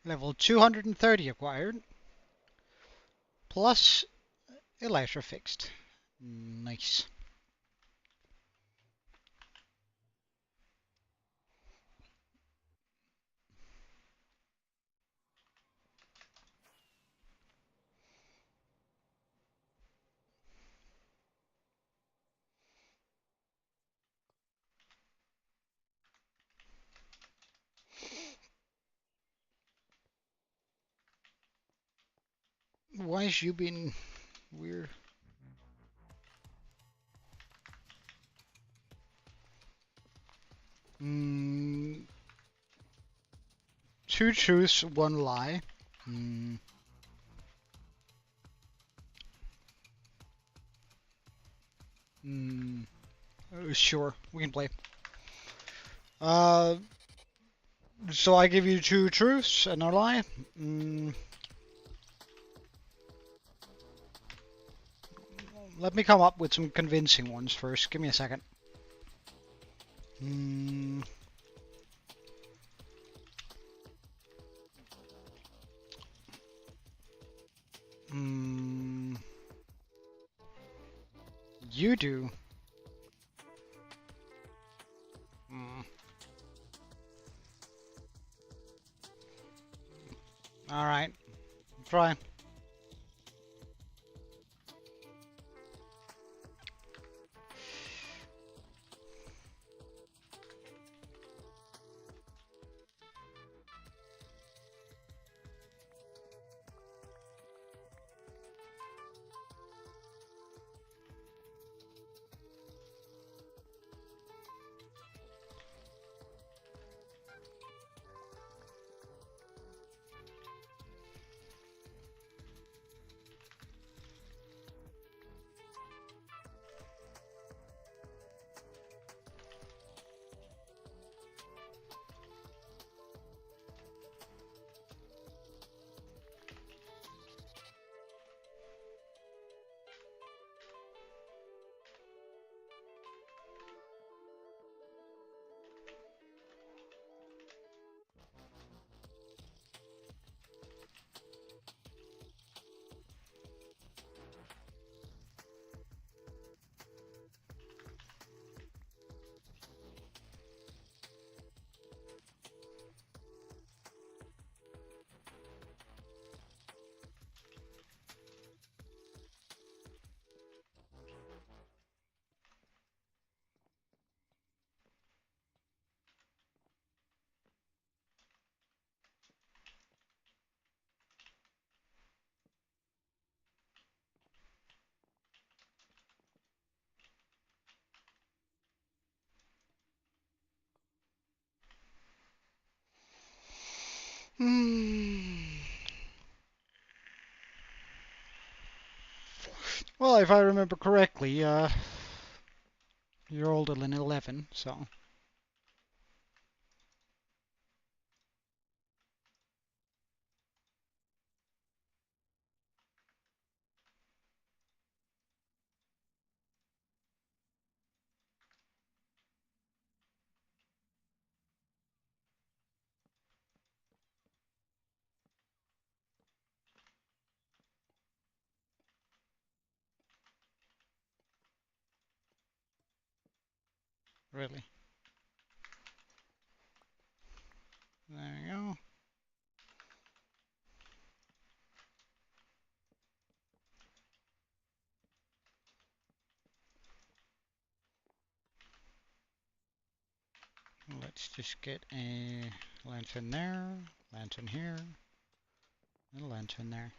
Level 230 acquired, plus Elytra fixed. Nice. Why is you being weird? Mm, two truths, one lie. Mm, mm, sure, we can play. Uh, so I give you two truths and a lie. Mm, let me come up with some convincing ones first. Give me a second. Mm, mm, you do. Mm, all right, try. Hmm. Well, if I remember correctly, you're older than 11, so really. There you go. Let's just get a lantern there, lantern here, and a lantern there.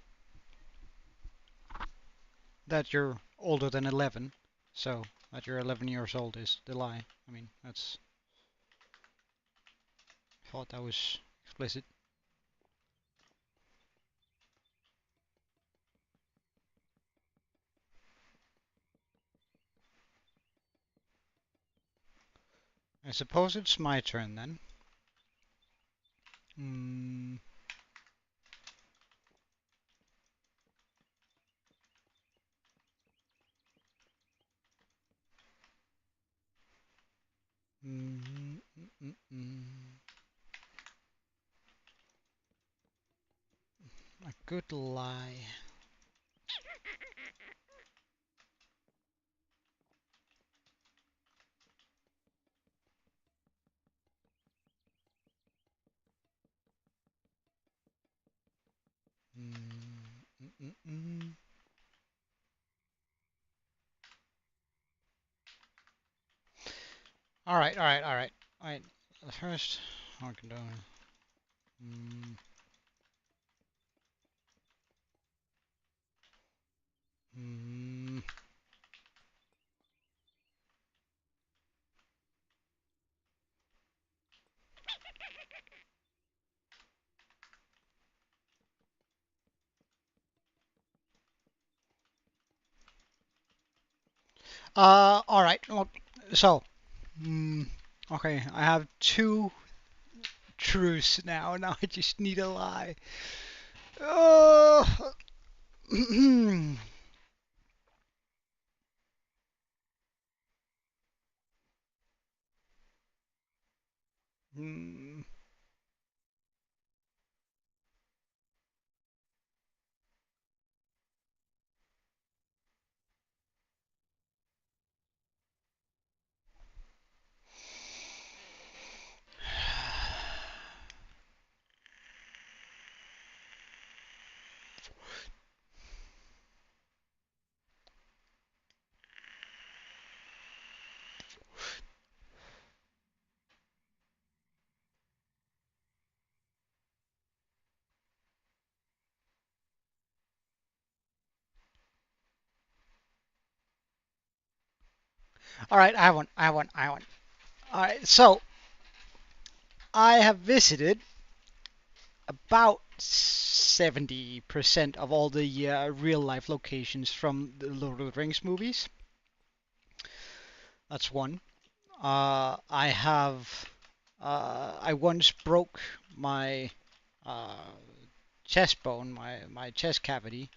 That you're older than 11, so that you're 11 years old is the lie. I mean, that's. I thought that was explicit. I suppose it's my turn then. Mm, mm, mm, mm, mm. A good lie. Mm, mm, mm, mm. All right, all right, all right. All right. The first, I can do. Mm, mm, All right. Look, so, mm, okay, I have two truths now. Now I just need a lie. Oh. Hmm. All right, I have one. I have one. I have one. All right, so I have visited about 70% of all the real life locations from the Lord of the Rings movies. That's one. I have. I once broke my uh, chest bone, my chest cavity,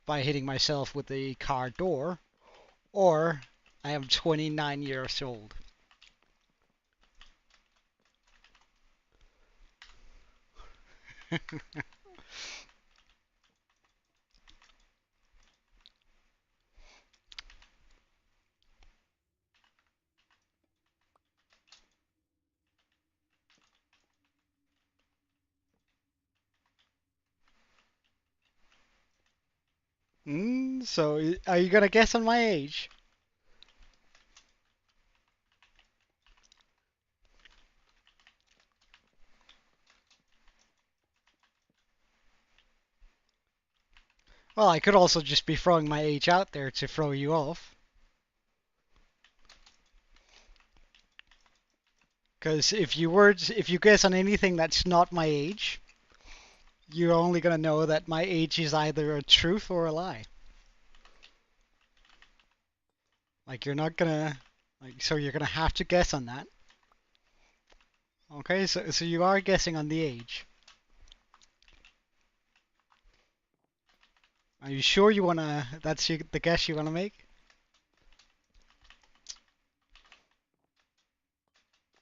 by hitting myself with the car door, or I am 29 years old. So are you gonna guess on my age? Well, I could also just be throwing my age out there to throw you off. Because if you guess on anything that's not my age, you're only gonna know that my age is either a truth or a lie. Like you're not gonna, like so you're gonna have to guess on that. Okay, so you are guessing on the age. Are you sure you wanna? That's the guess you wanna make?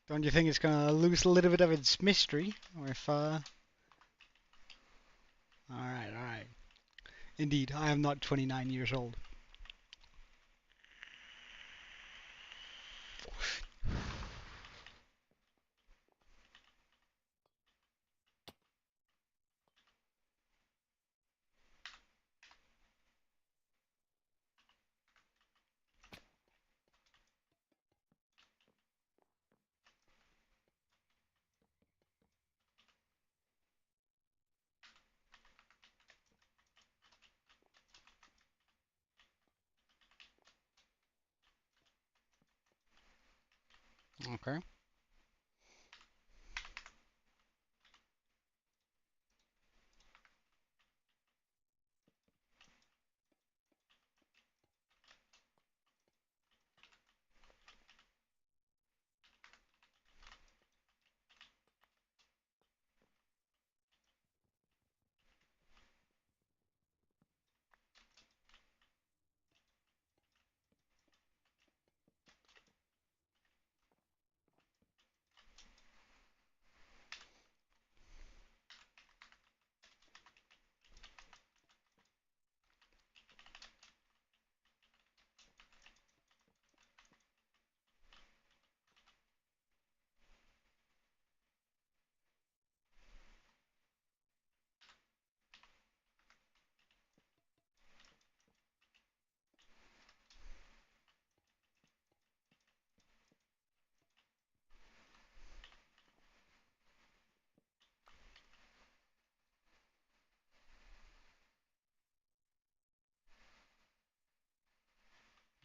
Don't you think it's gonna lose a little bit of its mystery? Or if all right, all right. Indeed, I am not 29 years old. Okay.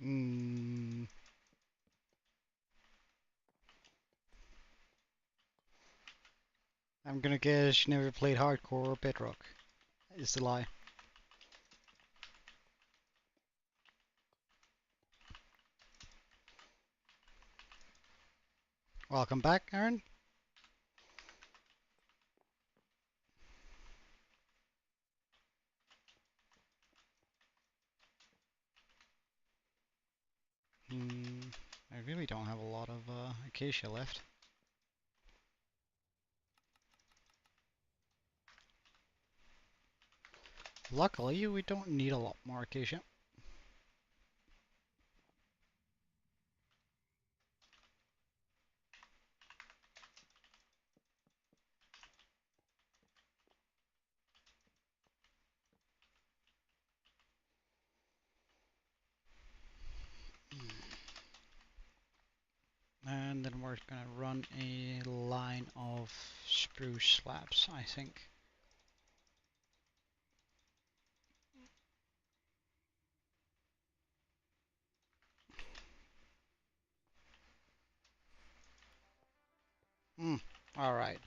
Mm, I'm gonna guess you never played hardcore or Bedrock. Is the lie. Welcome back, Aaron. I really don't have a lot of acacia left. Luckily, we don't need a lot more acacia. And then we're gonna run a line of spruce slabs, I think. Alright.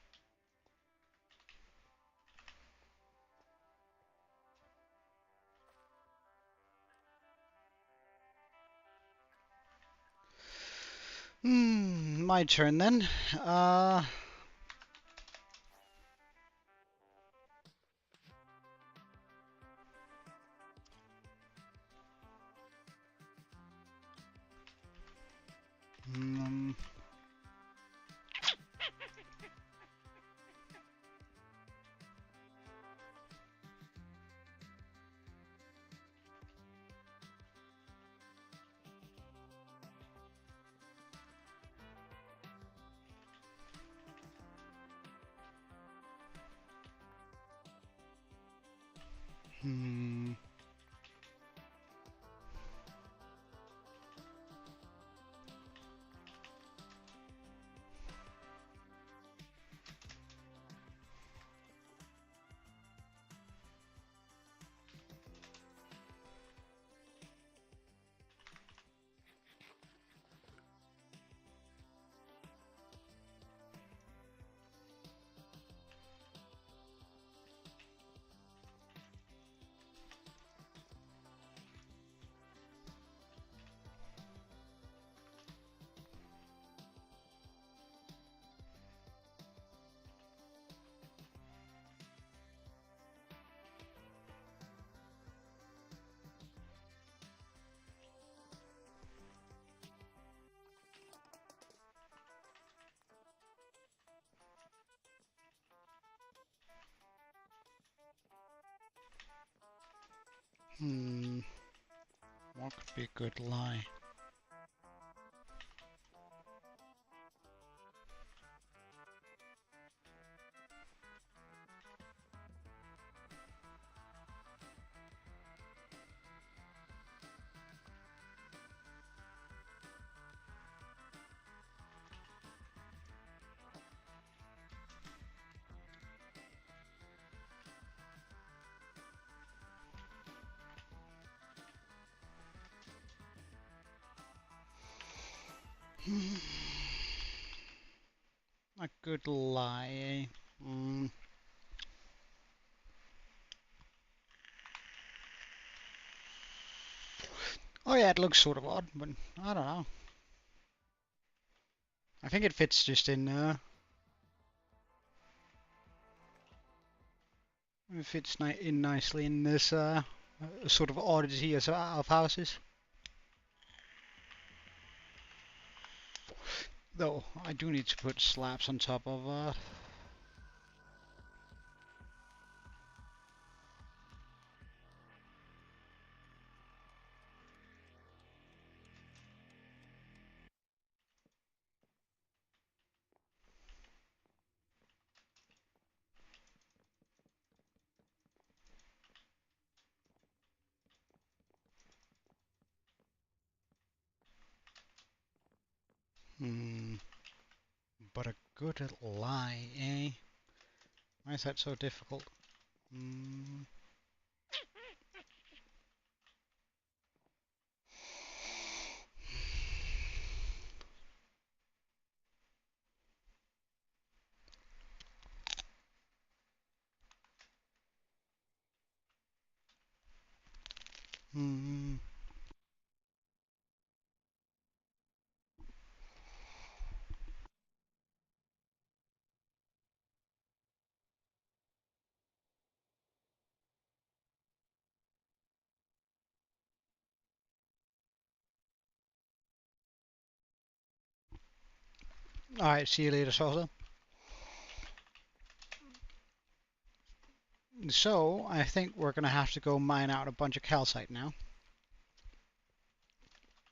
My turn then. Um, hmm. Hmm. What could be a good lie? A good lie, eh? Oh yeah, it looks sort of odd, but I don't know. I think it fits just in, it fits in nicely in this, sort of oddity of houses. Though, I do need to put slabs on top of, hmm, but a good lie, eh? Why is that so difficult? Hmm. Hmm. Alright, see you later, Sosa. So, I think we're gonna have to go mine out a bunch of calcite now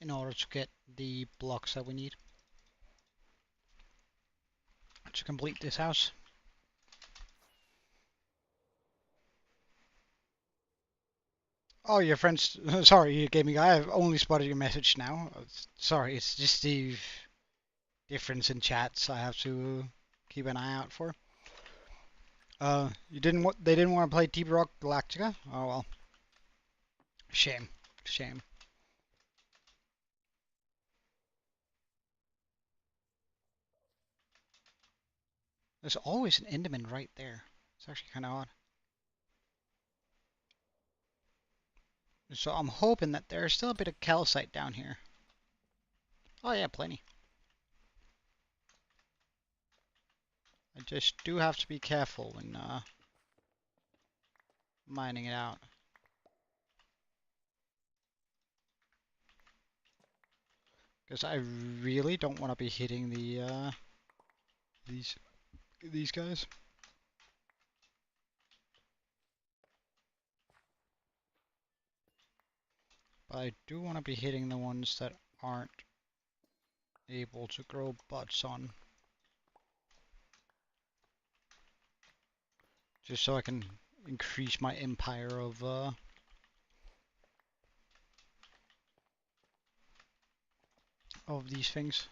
in order to get the blocks that we need to complete this house. Oh, your friends. Sorry, you gave me. I've only spotted your message now. Sorry, it's just the difference in chats I have to keep an eye out for. You didn't want. They didn't want to play Bedrock Galactica. Oh well. Shame. Shame. There's always an Enderman right there. It's actually kind of odd. So I'm hoping that there's still a bit of calcite down here. Oh yeah, plenty. I just do have to be careful when mining it out. Because I really don't want to be hitting the these guys. But I do want to be hitting the ones that aren't able to grow buds on. Just so I can increase my empire of these things.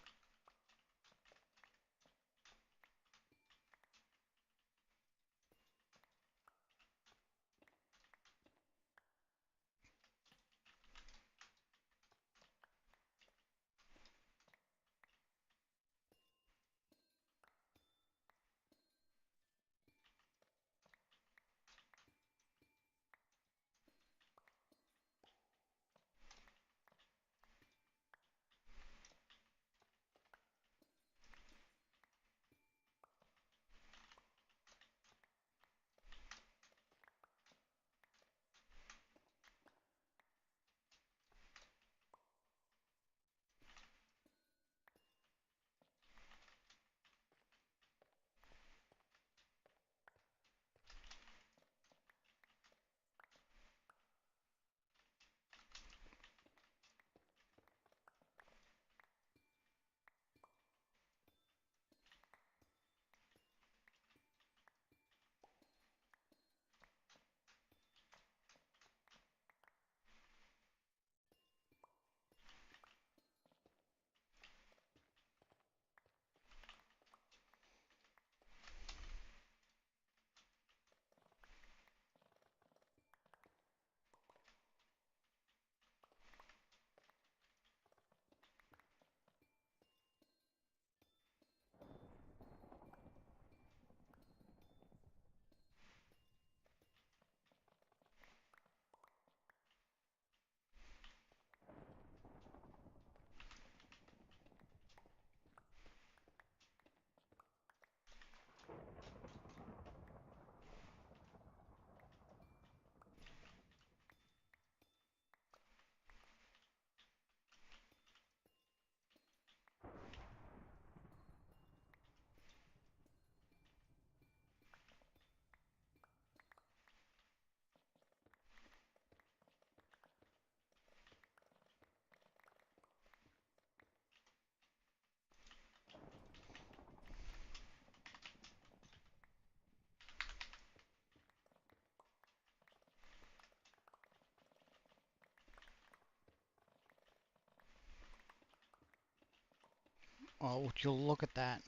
Oh, would you look at that?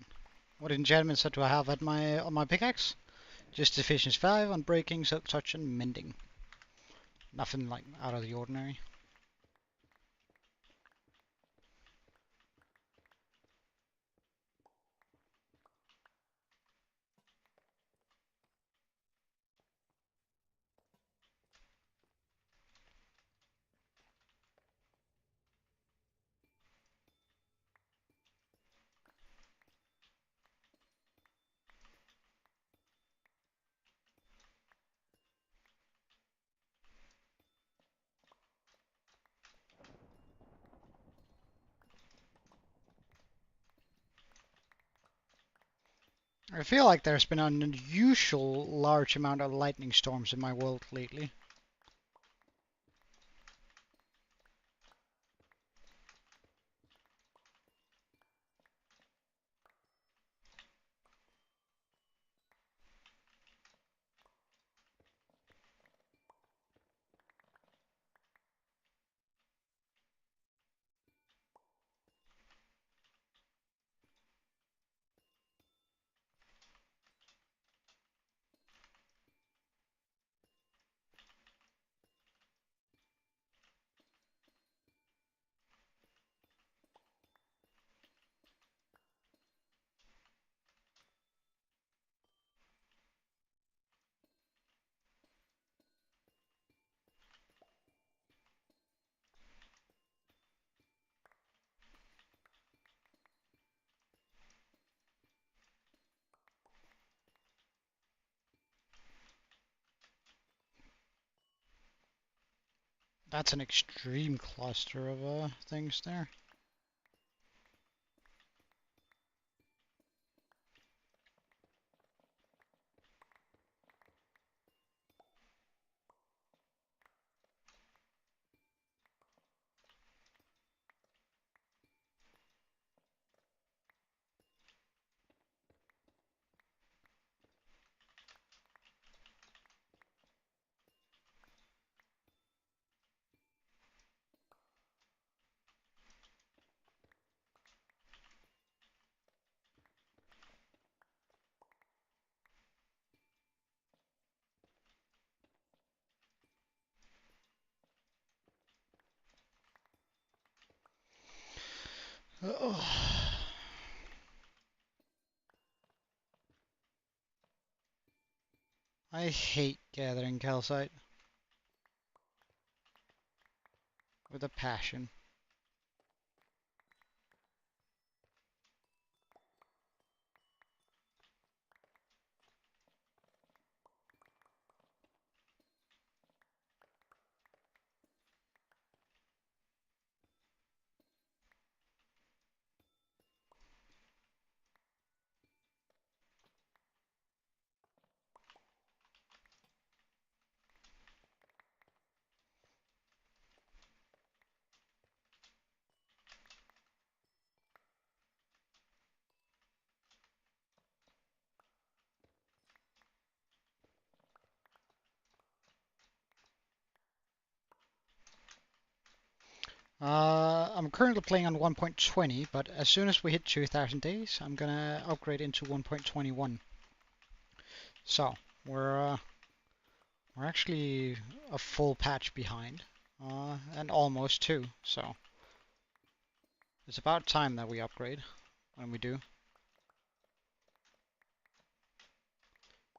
What enchantment set do I have at my on my pickaxe? Just efficiency 5 on breaking, silk touch, and mending. Nothing like out of the ordinary. I feel like there's been an unusual large amount of lightning storms in my world lately. That's an extreme cluster of things there. Ugh. I hate gathering calcite with a passion. I'm currently playing on 1.20, but as soon as we hit 2,000 days, I'm gonna upgrade into 1.21. So we're actually a full patch behind, and almost two. So it's about time that we upgrade when we do.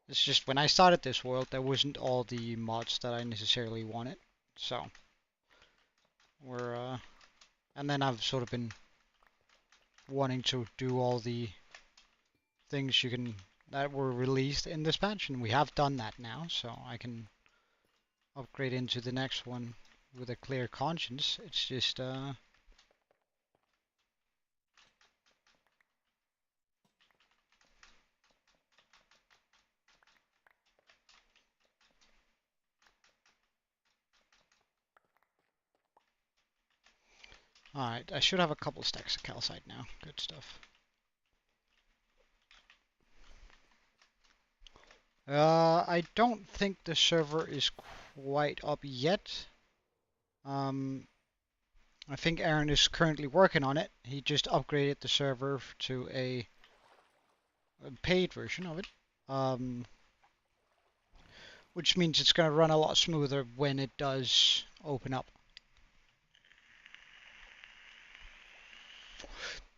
It's just when I started this world, there wasn't all the mods that I necessarily wanted. So and then I've sort of been wanting to do all the things that were released in this patch, and we have done that now, so I can upgrade into the next one with a clear conscience. It's just alright, I should have a couple stacks of calcite now. Good stuff. I don't think the server is quite up yet. I think Aaron is currently working on it. He just upgraded the server to a paid version of it. Which means it's going to run a lot smoother when it does open up.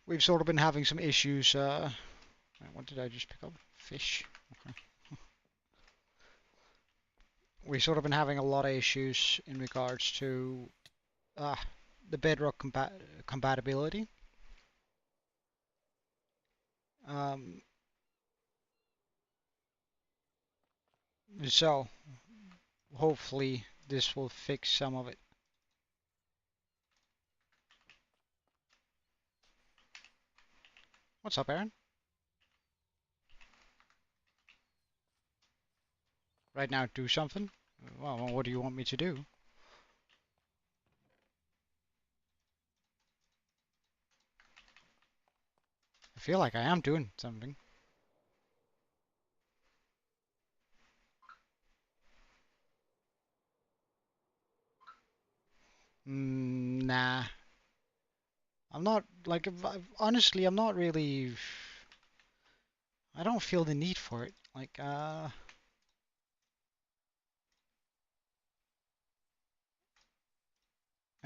We've sort of been having some issues. What did I just pick up? Fish. Okay. We've sort of been having a lot of issues in regards to the Bedrock compatibility. So hopefully this will fix some of it. What's up, Aaron? Right now, do something? Well, what do you want me to do? I feel like I am doing something. Nah. I'm not, like, honestly, I'm not really, I don't feel the need for it. Like, I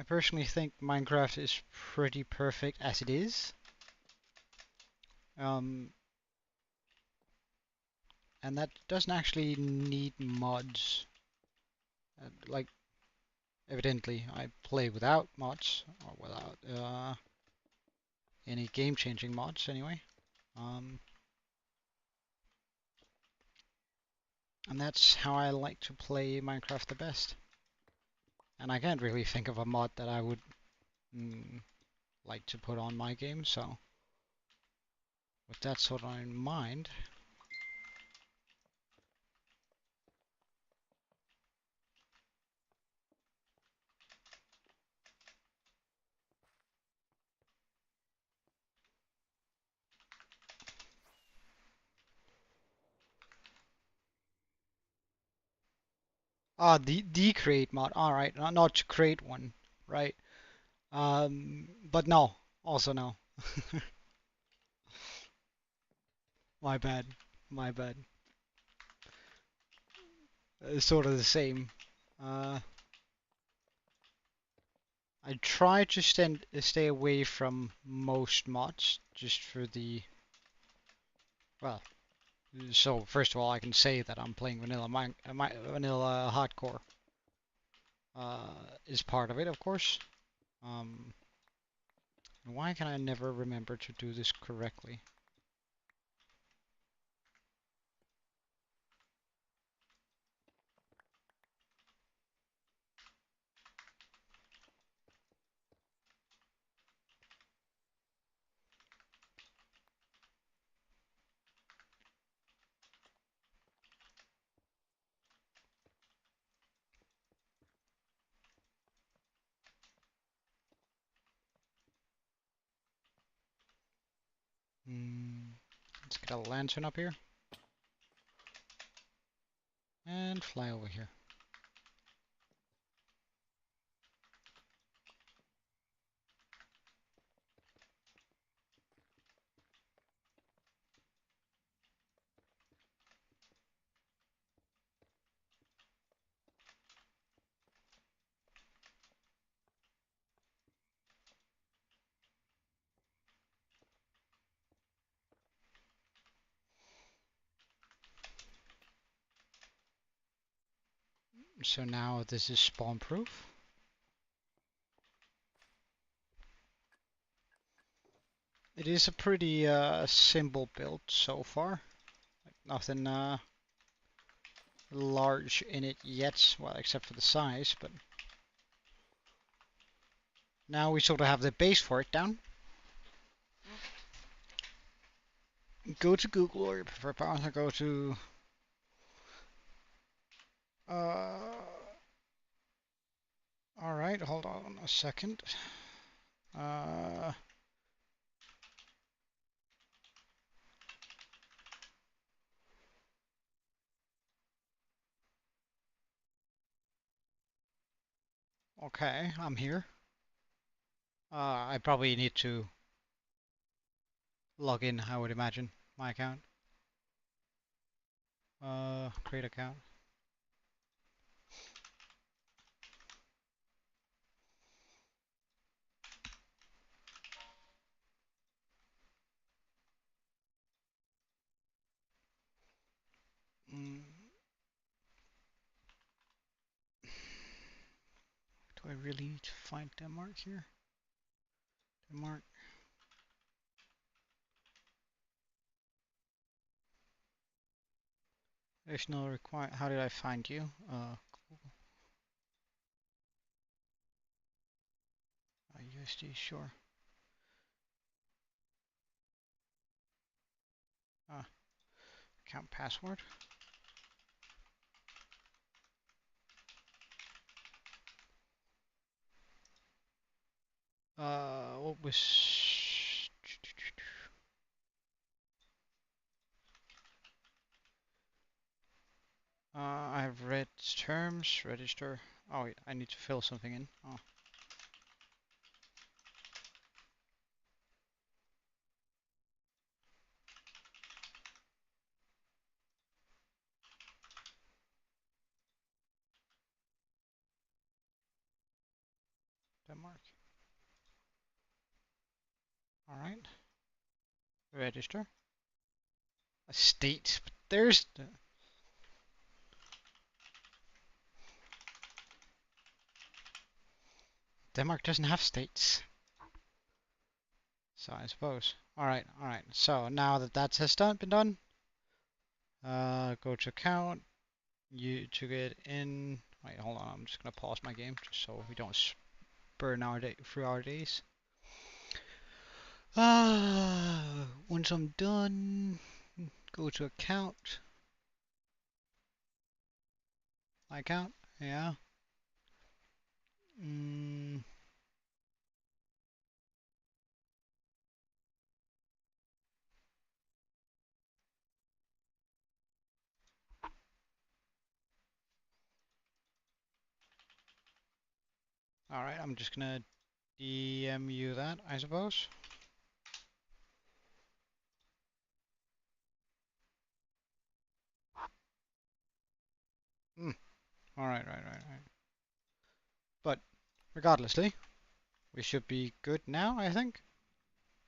personally think Minecraft is pretty perfect as it is. Um, and that doesn't actually need mods. Like, evidently, I play without mods, or without any game-changing mods anyway. Um, and that's how I like to play Minecraft the best. And I can't really think of a mod that I would like to put on my game, so with that sort of in mind, the create mod. All right, not to create one, right? But no, also no. My bad, my bad. It's sort of the same. Uh, I try to stay away from most mods just for the well. So first of all, I can say that I'm playing vanilla hardcore. Is part of it, of course. Um, why can I never remember to do this correctly? Mm, let's get a lantern up here and fly over here. So now this is spawn proof. It is a pretty simple build so far. Like nothing large in it yet, well, except for the size, but now we sort of have the base for it down. Go to Google, or you prefer browser, go to uh, all right, hold on a second. Uh, okay, I'm here. I probably need to log in, I would imagine, my account. Create account. Mm, do I really need to find Denmark here? Denmark. There's no require. How did I find you? USD, sure. Account password. What was... I have read terms, register. Oh, wait, I need to fill something in. Oh, Denmark. All right. Register. A state. There's... Denmark doesn't have states. So I suppose. All right. So now that that has been done, go to account. You to get in. Wait, hold on. I'm just gonna pause my game just so we don't burn our day through our days. Once I'm done, go to account. My account. Yeah. Mm, all right. I'm just gonna DM you that, I suppose. Mm, all right. But regardlessly, we should be good now, I think.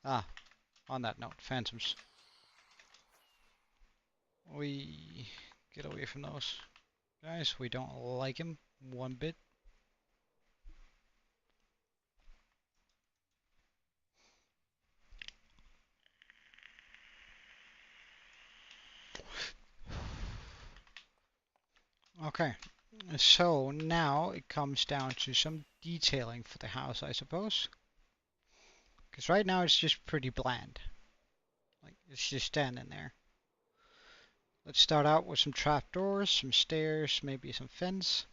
Ah, on that note, phantoms. We get away from those guys. We don't like him one bit. Okay, so now it comes down to some detailing for the house, I suppose. Because right now it's just pretty bland. Like, it's just standing there. Let's start out with some trapdoors, some stairs, maybe some fence.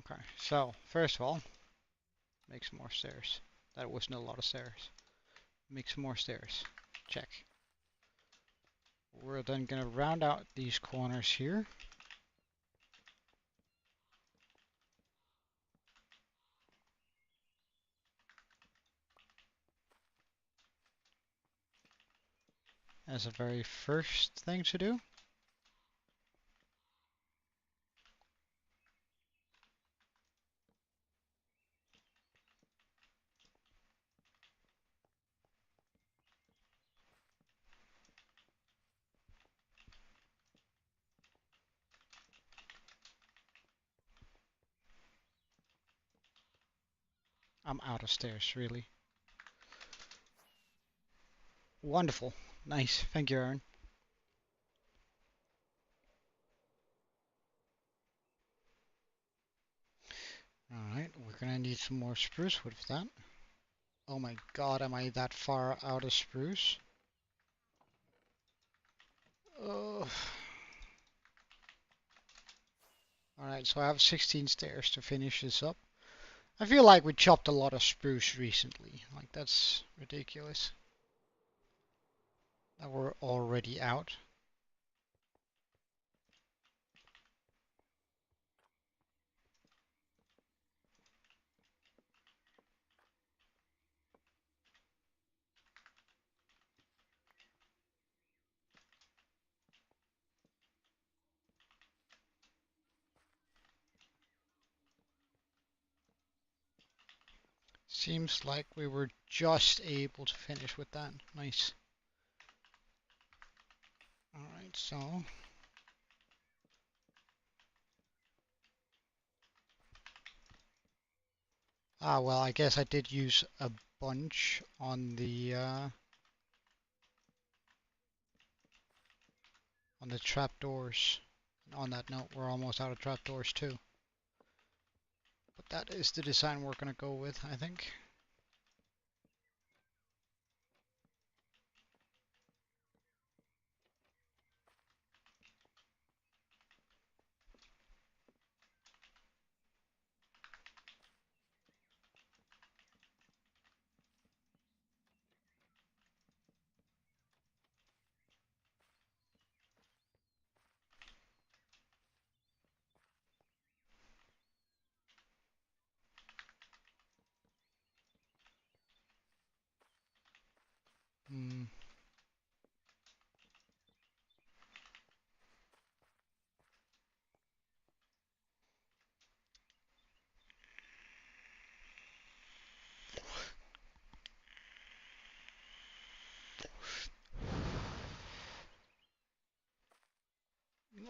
Okay, so first of all, make some more stairs. That wasn't a lot of stairs. Make some more stairs. Check. We're then going to round out these corners here. As a very first thing to do. I'm out of stairs, really. Wonderful. Nice. Thank you, Aaron. Alright, we're gonna need some more spruce wood for that. Oh my god, am I that far out of spruce? Ugh. Alright, so I have 16 stairs to finish this up. I feel like we chopped a lot of spruce recently. Like, that's ridiculous. That we're already out. Seems like we were just able to finish with that. Nice. Alright, so... Ah, well, I guess I did use a bunch on the trapdoors On that note, we're almost out of trapdoors too. But that is the design we're gonna go with, I think. Hmm.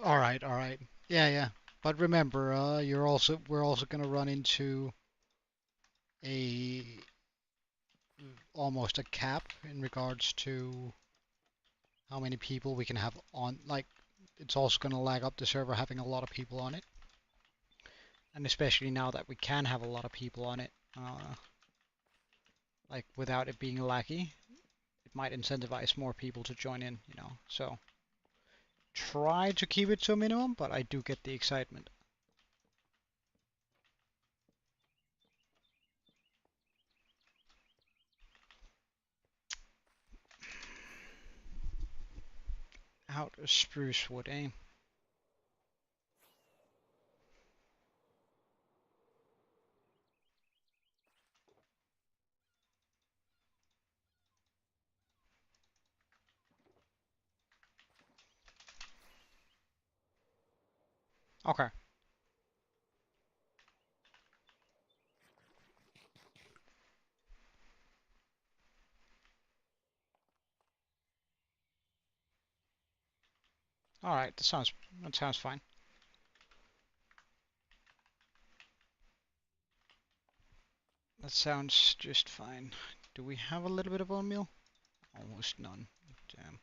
All right, all right. Yeah, yeah. But remember, we're also gonna run into a almost a cap in regards to how many people we can have on. Like, it's also gonna lag up the server having a lot of people on it, and especially now that we can have a lot of people on it, like without it being laggy, it might incentivize more people to join in. So try to keep it to a minimum, but I do get the excitement. Out of spruce wood, eh? Okay. All right. That sounds fine. That sounds just fine. Do we have a little bit of bone meal? Almost none. Damn.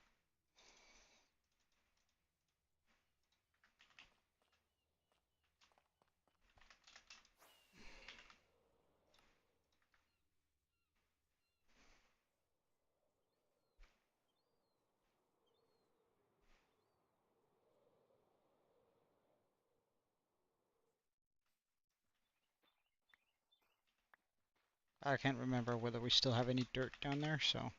I can't remember whether we still have any dirt down there, so.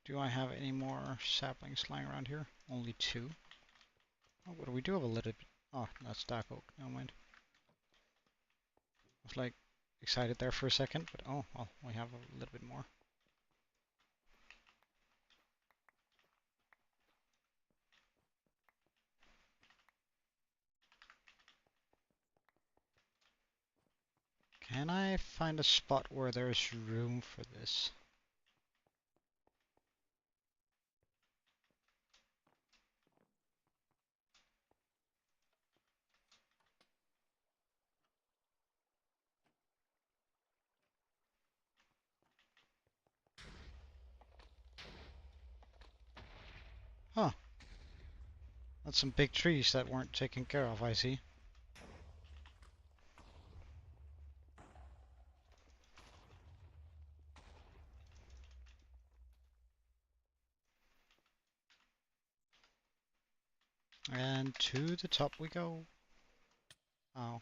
Do I have any more saplings lying around here? Only two. Oh, what do we do have a little bit? Oh, that's dark oak. Never mind. I was like excited there for a second, but oh, well, we have a little bit more. Can I find a spot where there's room for this? Huh. That's some big trees that weren't taken care of, I see. And to the top we go. Oh.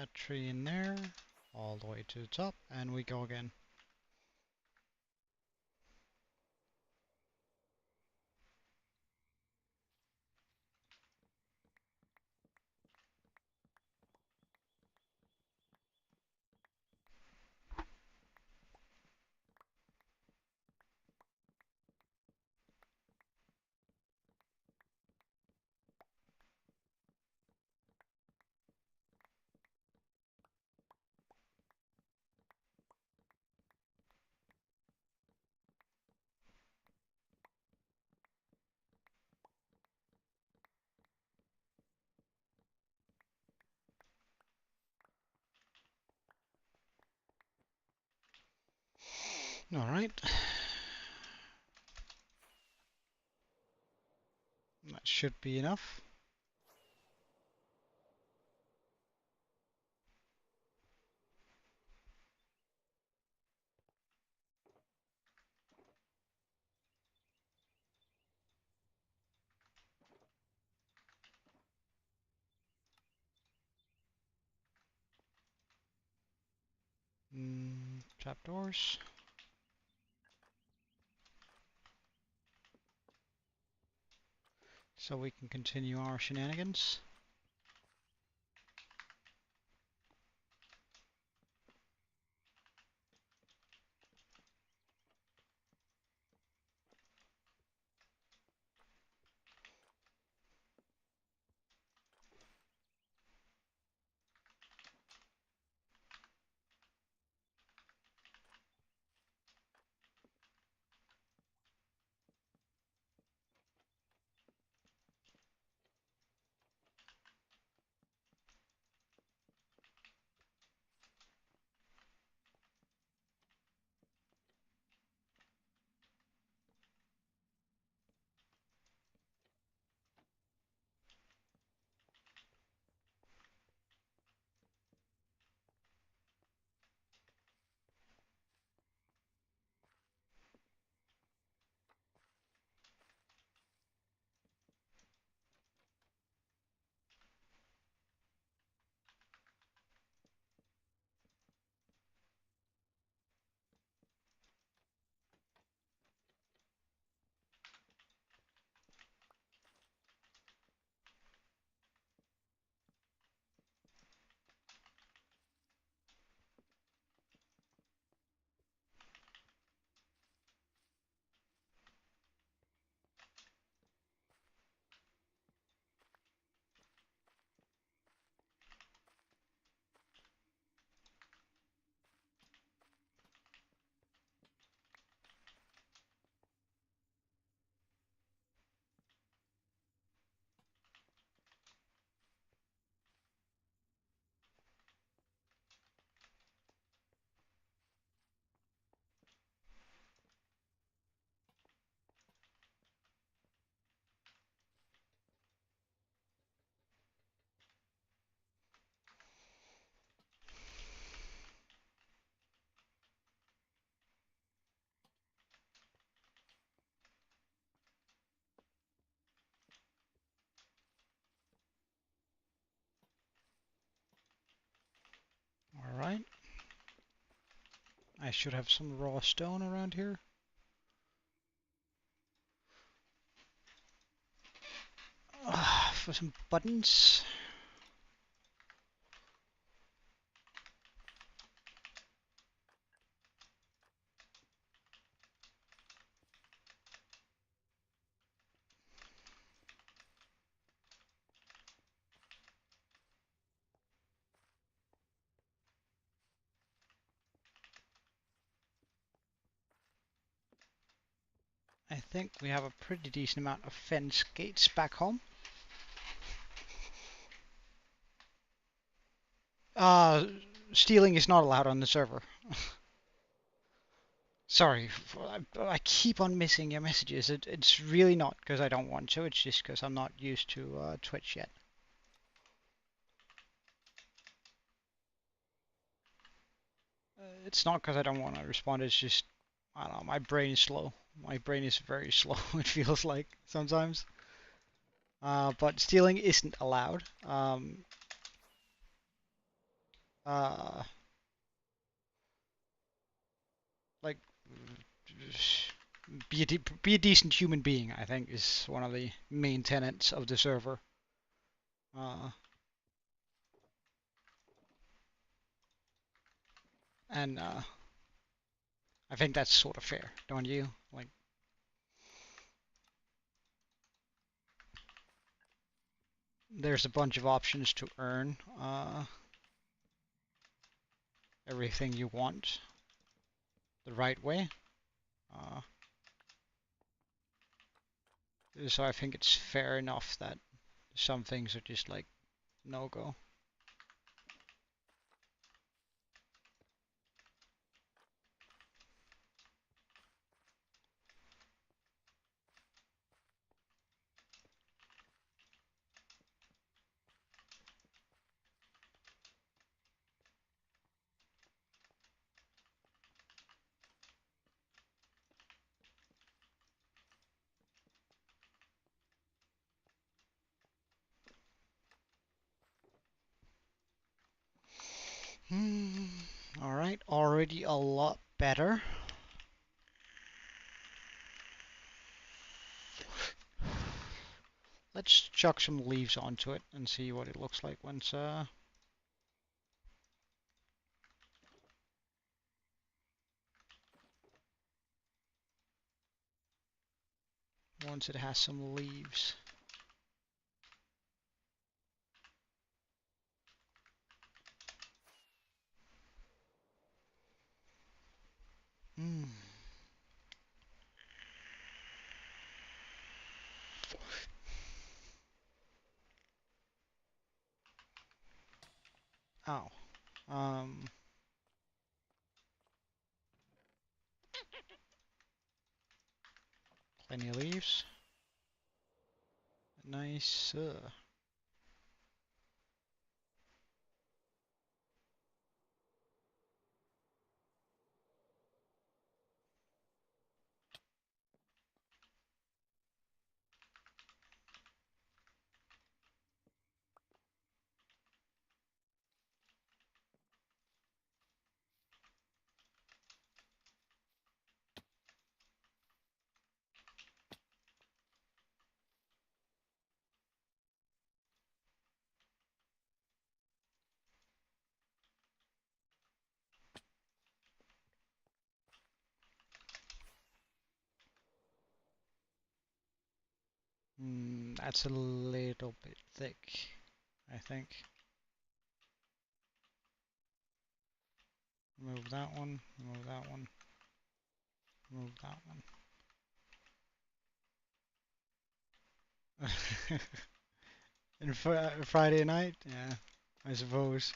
that tree in there, all the way to the top, and we go again. Alright. That should be enough. Trapdoors. So we can continue our shenanigans. Alright. I should have some raw stone around here. For some buttons. I think we have a pretty decent amount of fence gates back home. Uh, Stealing is not allowed on the server. Sorry, I keep on missing your messages. It's really not because I don't want to, it's just because I'm not used to Twitch yet. It's not because I don't want to respond, it's just, I don't know, my brain is slow. My brain is very slow, it feels like, sometimes. But stealing isn't allowed. uh, like be a decent human being. I think is one of the main tenets of the server. Uh, and I think that's sort of fair, don't you? Like, there's a bunch of options to earn everything you want the right way. Uh, so I think it's fair enough that some things are just like no go. Hmm. All right, already a lot better. Let's chuck some leaves onto it and see what it looks like once it has some leaves. Hmm. Oh. Um. Plenty of leaves. Nice. That's a little bit thick, I think. Move that one. Move that one. Move that one. And Friday night? Yeah, I suppose.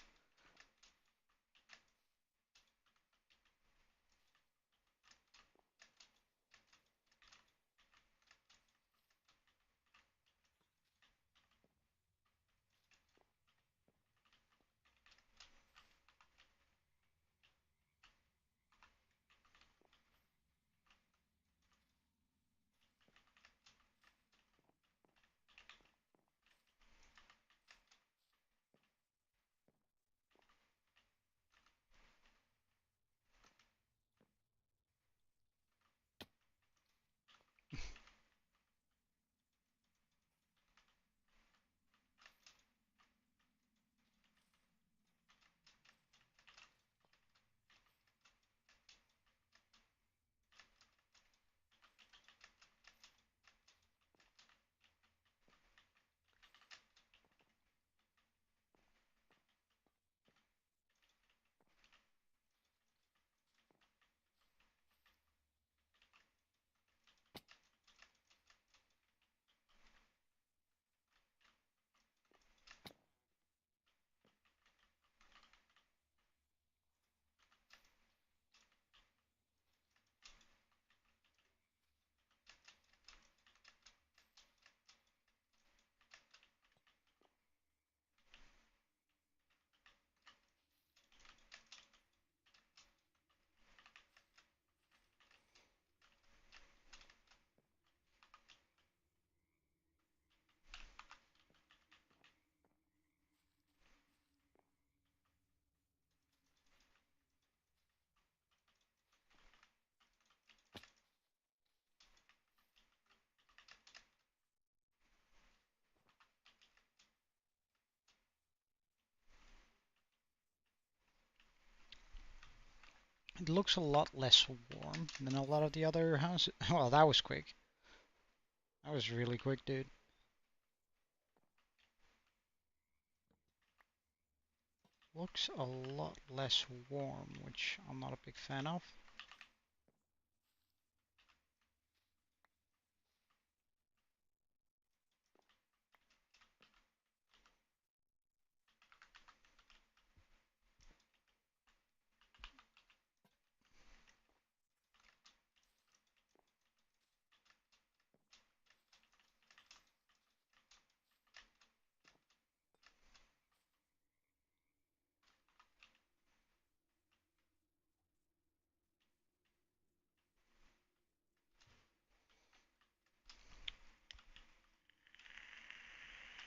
It looks a lot less warm than a lot of the other houses. Well, that was quick. That was really quick, dude. Looks a lot less warm, which I'm not a big fan of.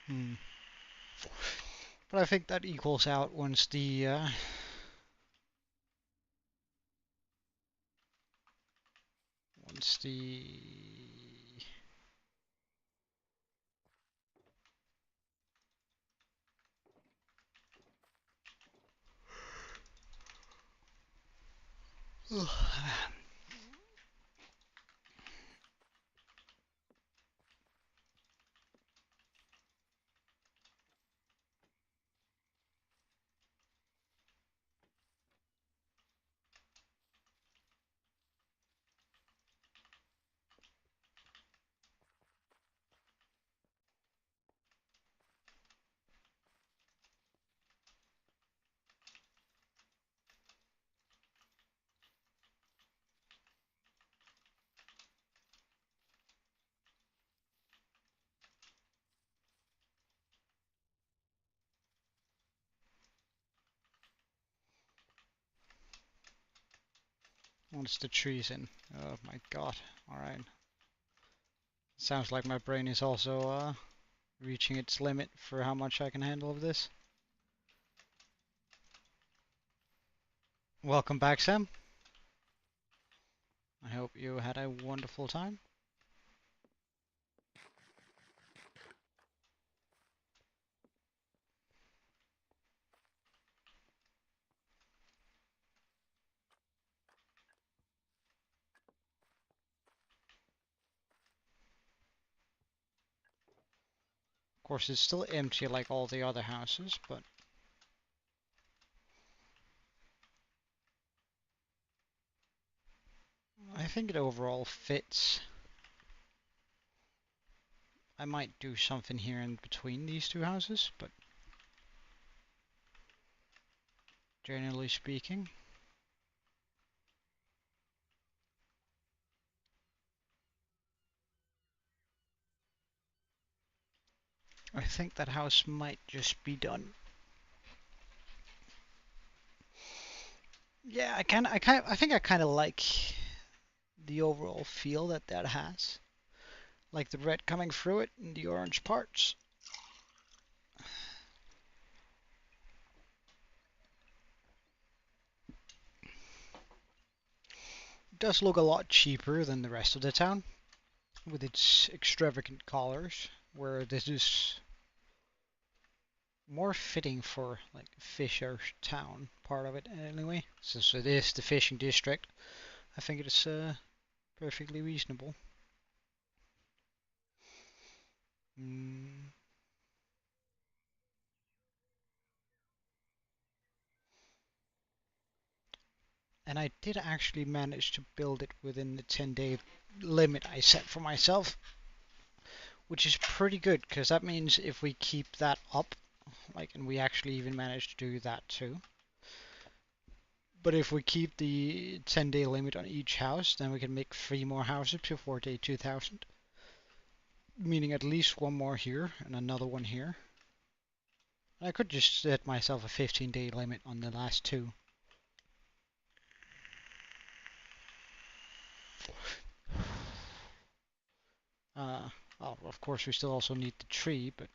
Hmm. But I think that equals out once once the once the tree's in. Oh my god! All right. Sounds like my brain is also reaching its limit for how much I can handle of this. Welcome back, Sam. I hope you had a wonderful time. Of course, it's still empty like all the other houses, but I think it overall fits. I might do something here in between these two houses, but generally speaking, I think that house might just be done. Yeah, I think I kind of like the overall feel that that has. Like the red coming through it and the orange parts. It does look a lot cheaper than the rest of the town with its extravagant colors, where this is more fitting for like Fisher Town part of it anyway. Since it is the fishing district, I think it is perfectly reasonable. Mm. And I did actually manage to build it within the 10-day limit I set for myself, which is pretty good because that means if we keep that up, like, and we actually even managed to do that too. But if we keep the 10-day limit on each house, then we can make 3 more houses before day 2000. Meaning at least one more here and another one here. I could just set myself a 15-day limit on the last 2. Well, of course we still also need the tree, but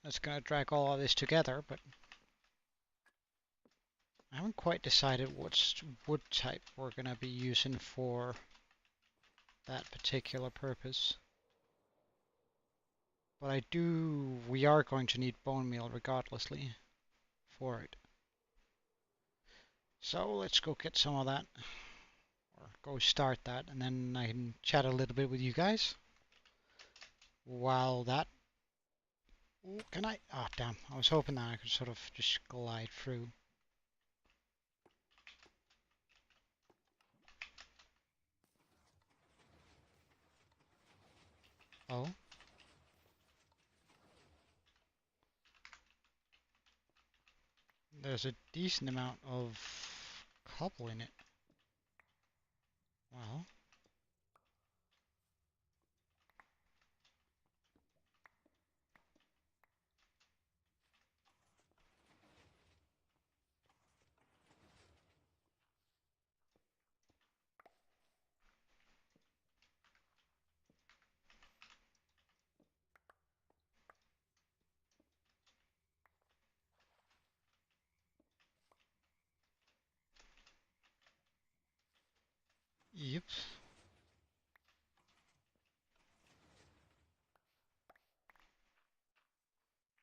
that's gonna drag all of this together, but I haven't quite decided what wood type we're gonna be using for that particular purpose. But we are going to need bone meal regardlessly for it. So let's go get some of that, or go start that, and then I can chat a little bit with you guys. While that, ooh, can I? Oh damn! I was hoping that I could sort of just glide through. Oh, there's a decent amount of cobble in it. Well, yep.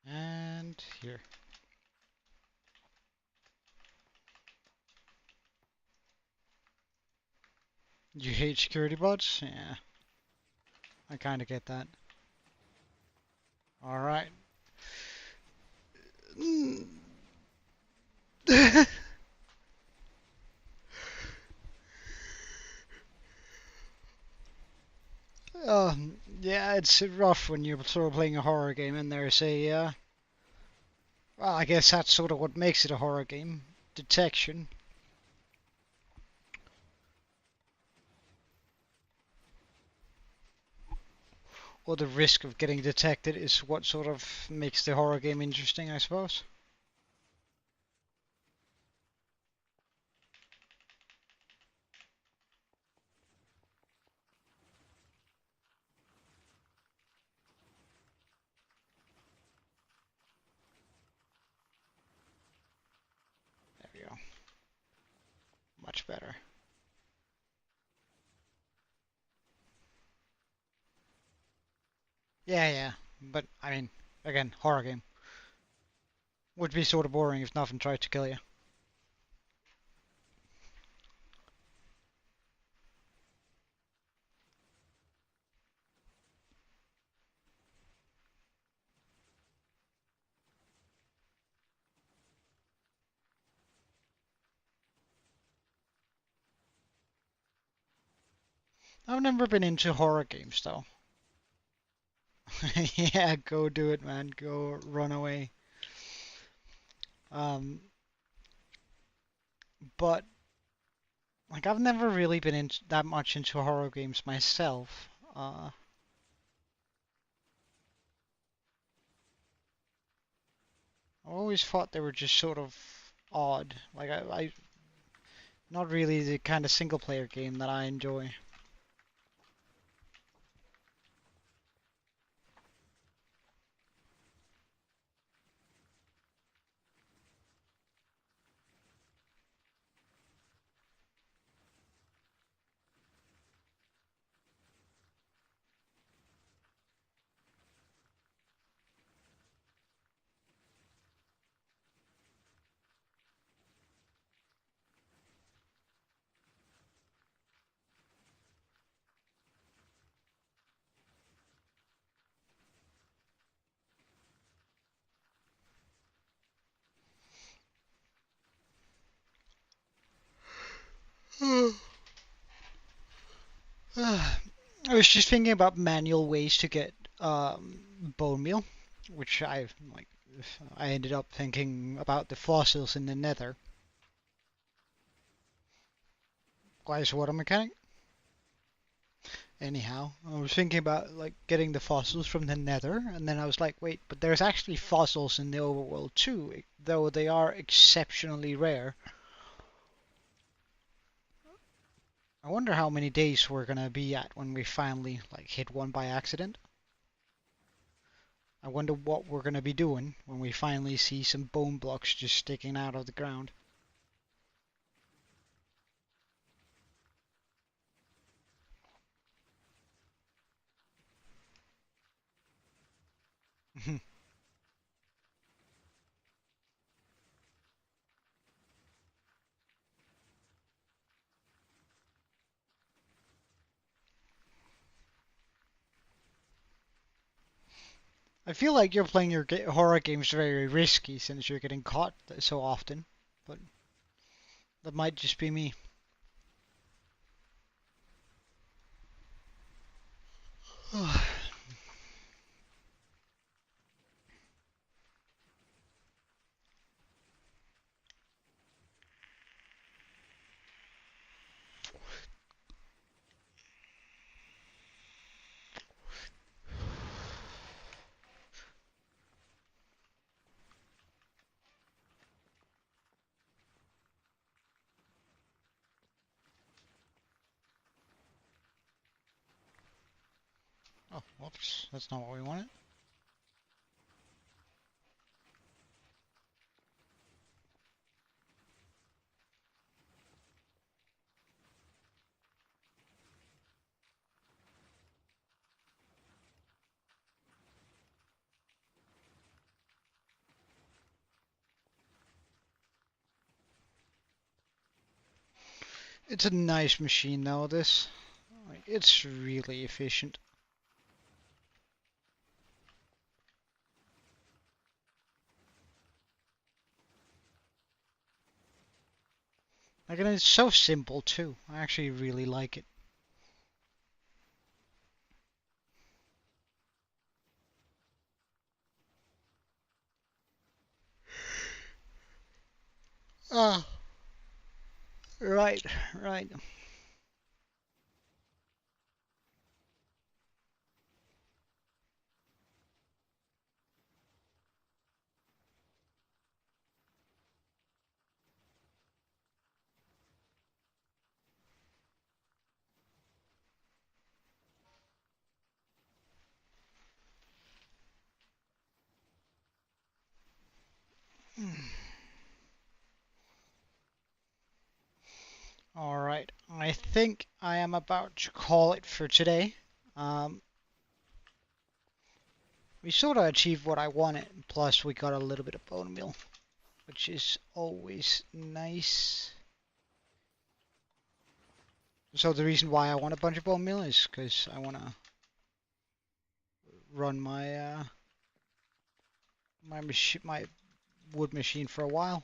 And here. You hate security bots? Yeah, I kind of get that. All right. Yeah, it's rough when you're sort of playing a horror game and there's a, well, I guess that's sort of what makes it a horror game. Detection. Or the risk of getting detected is what sort of makes the horror game interesting, I suppose. There we go. Much better. Yeah, yeah. But, I mean, again, horror game. Would be sort of boring if nothing tried to kill you. I've never been into horror games, though. Yeah, go do it, man. Go run away. Um, but like I've never really been into that much into horror games myself. I always thought they were just sort of odd. Like not really the kind of single player game that I enjoy. I was just thinking about manual ways to get bone meal, which I ended up thinking about the fossils in the Nether. Why is water mechanic? Anyhow, I was thinking about like getting the fossils from the Nether, and then I was like, wait, but there's actually fossils in the overworld too, though they are exceptionally rare. I wonder how many days we're gonna be at when we finally like hit one by accident. I wonder what we're gonna be doing when we finally see some bone blocks just sticking out of the ground. I feel like you're playing your horror games very risky since you're getting caught so often, but that might just be me. Oh, whoops, that's not what we wanted. It's a nice machine though, this. Like, it's really efficient. Like, and it's so simple too. I actually really like it. Ah, right, right. All right, I think I am about to call it for today. Um, we sort of achieved what I wanted, plus we got a little bit of bone meal, which is always nice. So the reason why I want a bunch of bone meal is because I want to run my wood machine for a while,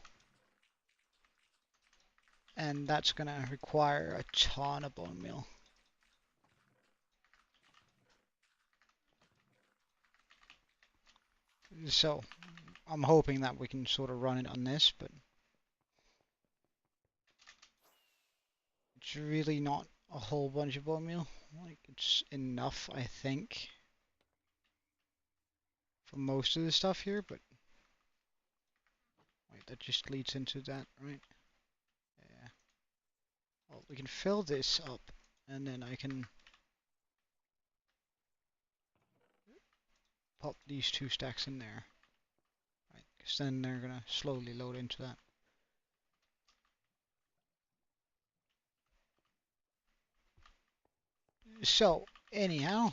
and that's gonna require a ton of bone meal. So I'm hoping that we can sort of run it on this, but it's really not a whole bunch of bone meal. Like, it's enough, I think, for most of the stuff here, but wait, that just leads into that, right? Yeah. Well, we can fill this up, and then I can pop these two stacks in there, right? Because then they're gonna slowly load into that. So, anyhow,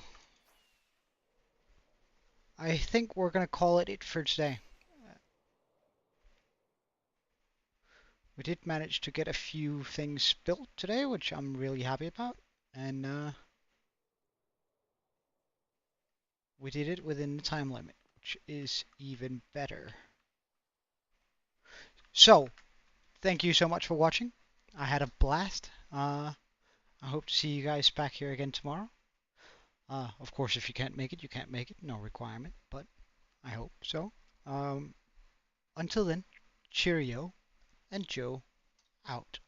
I think we're gonna call it for today. We did manage to get a few things built today, which I'm really happy about, and we did it within the time limit, which is even better. So, thank you so much for watching. I had a blast. I hope to see you guys back here again tomorrow. Of course, if you can't make it, you can't make it. No requirement, but I hope so. Um, until then, cheerio, and Joe out.